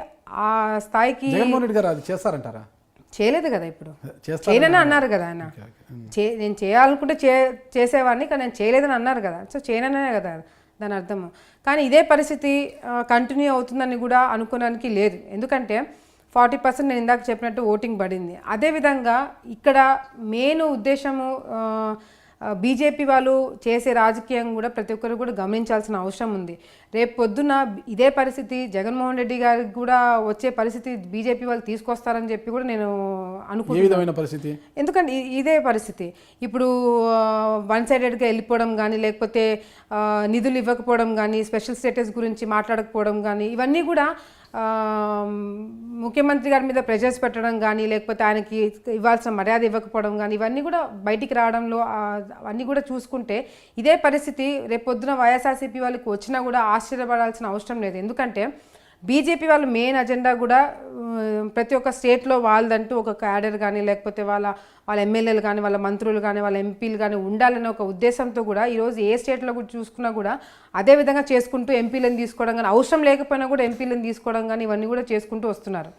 ఆ స్థాయికి జగన్మోహన్ రెడ్డి గారు అది చేస్తారంటారా? చేయలేదు కదా, ఇప్పుడు చేస్తారు చేయనని అన్నారు కదా ఆయన. నేను చేయాలనుకుంటే చేసేవాడిని, కానీ నేను చేయలేదని అన్నారు కదా. సో చేయననే కదా దాని అర్థము. కానీ ఇదే పరిస్థితి కంటిన్యూ అవుతుందని కూడా అనుకోవడానికి లేదు. ఎందుకంటే 40% నేను ఇందాక చెప్పినట్టు ఓటింగ్ పడింది. అదేవిధంగా ఇక్కడ మెయిన్ ఉద్దేశము బీజేపీ వాళ్ళు చేసే రాజకీయం కూడా ప్రతి ఒక్కరు కూడా గమనించాల్సిన అవసరం ఉంది. రేపు పొద్దున ఇదే పరిస్థితి జగన్మోహన్ రెడ్డి గారికి కూడా వచ్చే పరిస్థితి బీజేపీ వాళ్ళు తీసుకొస్తారని చెప్పి కూడా నేను అనుకుంటున్నాను. పరిస్థితి ఎందుకంటే ఇదే పరిస్థితి ఇప్పుడు వన్ సైడెడ్గా వెళ్ళిపోవడం కానీ, లేకపోతే నిధులు ఇవ్వకపోవడం కానీ, స్పెషల్ స్టేటస్ గురించి మాట్లాడకపోవడం కానీ, ఇవన్నీ కూడా ముఖ్యమంత్రి గారి మీద ప్రెషర్స్ పెట్టడం కానీ, లేకపోతే ఆయనకి ఇవ్వాల్సిన మర్యాద ఇవ్వకపోవడం కానీ, ఇవన్నీ కూడా బయటికి రావడంలో అవన్నీ కూడా చూసుకుంటే ఇదే పరిస్థితి రేపొద్దున వైఎస్ఆర్సీపీ వాళ్ళకి వచ్చినా కూడా ఆశ్చర్యపడాల్సిన అవసరం లేదు. ఎందుకంటే బీజేపీ వాళ్ళు మెయిన్ అజెండా కూడా ప్రతి ఒక్క స్టేట్లో వాళ్ళదంటూ ఒక క్యాడర్ కానీ, లేకపోతే వాళ్ళ ఎమ్మెల్యేలు కానీ, వాళ్ళ మంత్రులు కానీ, వాళ్ళ ఎంపీలు కానీ ఉండాలనే ఒక ఉద్దేశంతో కూడా ఈరోజు ఏ స్టేట్లో కూడా చూసుకున్నా కూడా అదే విధంగా చేసుకుంటూ ఎంపీలను తీసుకోవడం కానీ, అవసరం లేకపోయినా కూడా ఎంపీలను తీసుకోవడం కానీ, ఇవన్నీ కూడా చేసుకుంటూ వస్తున్నారు.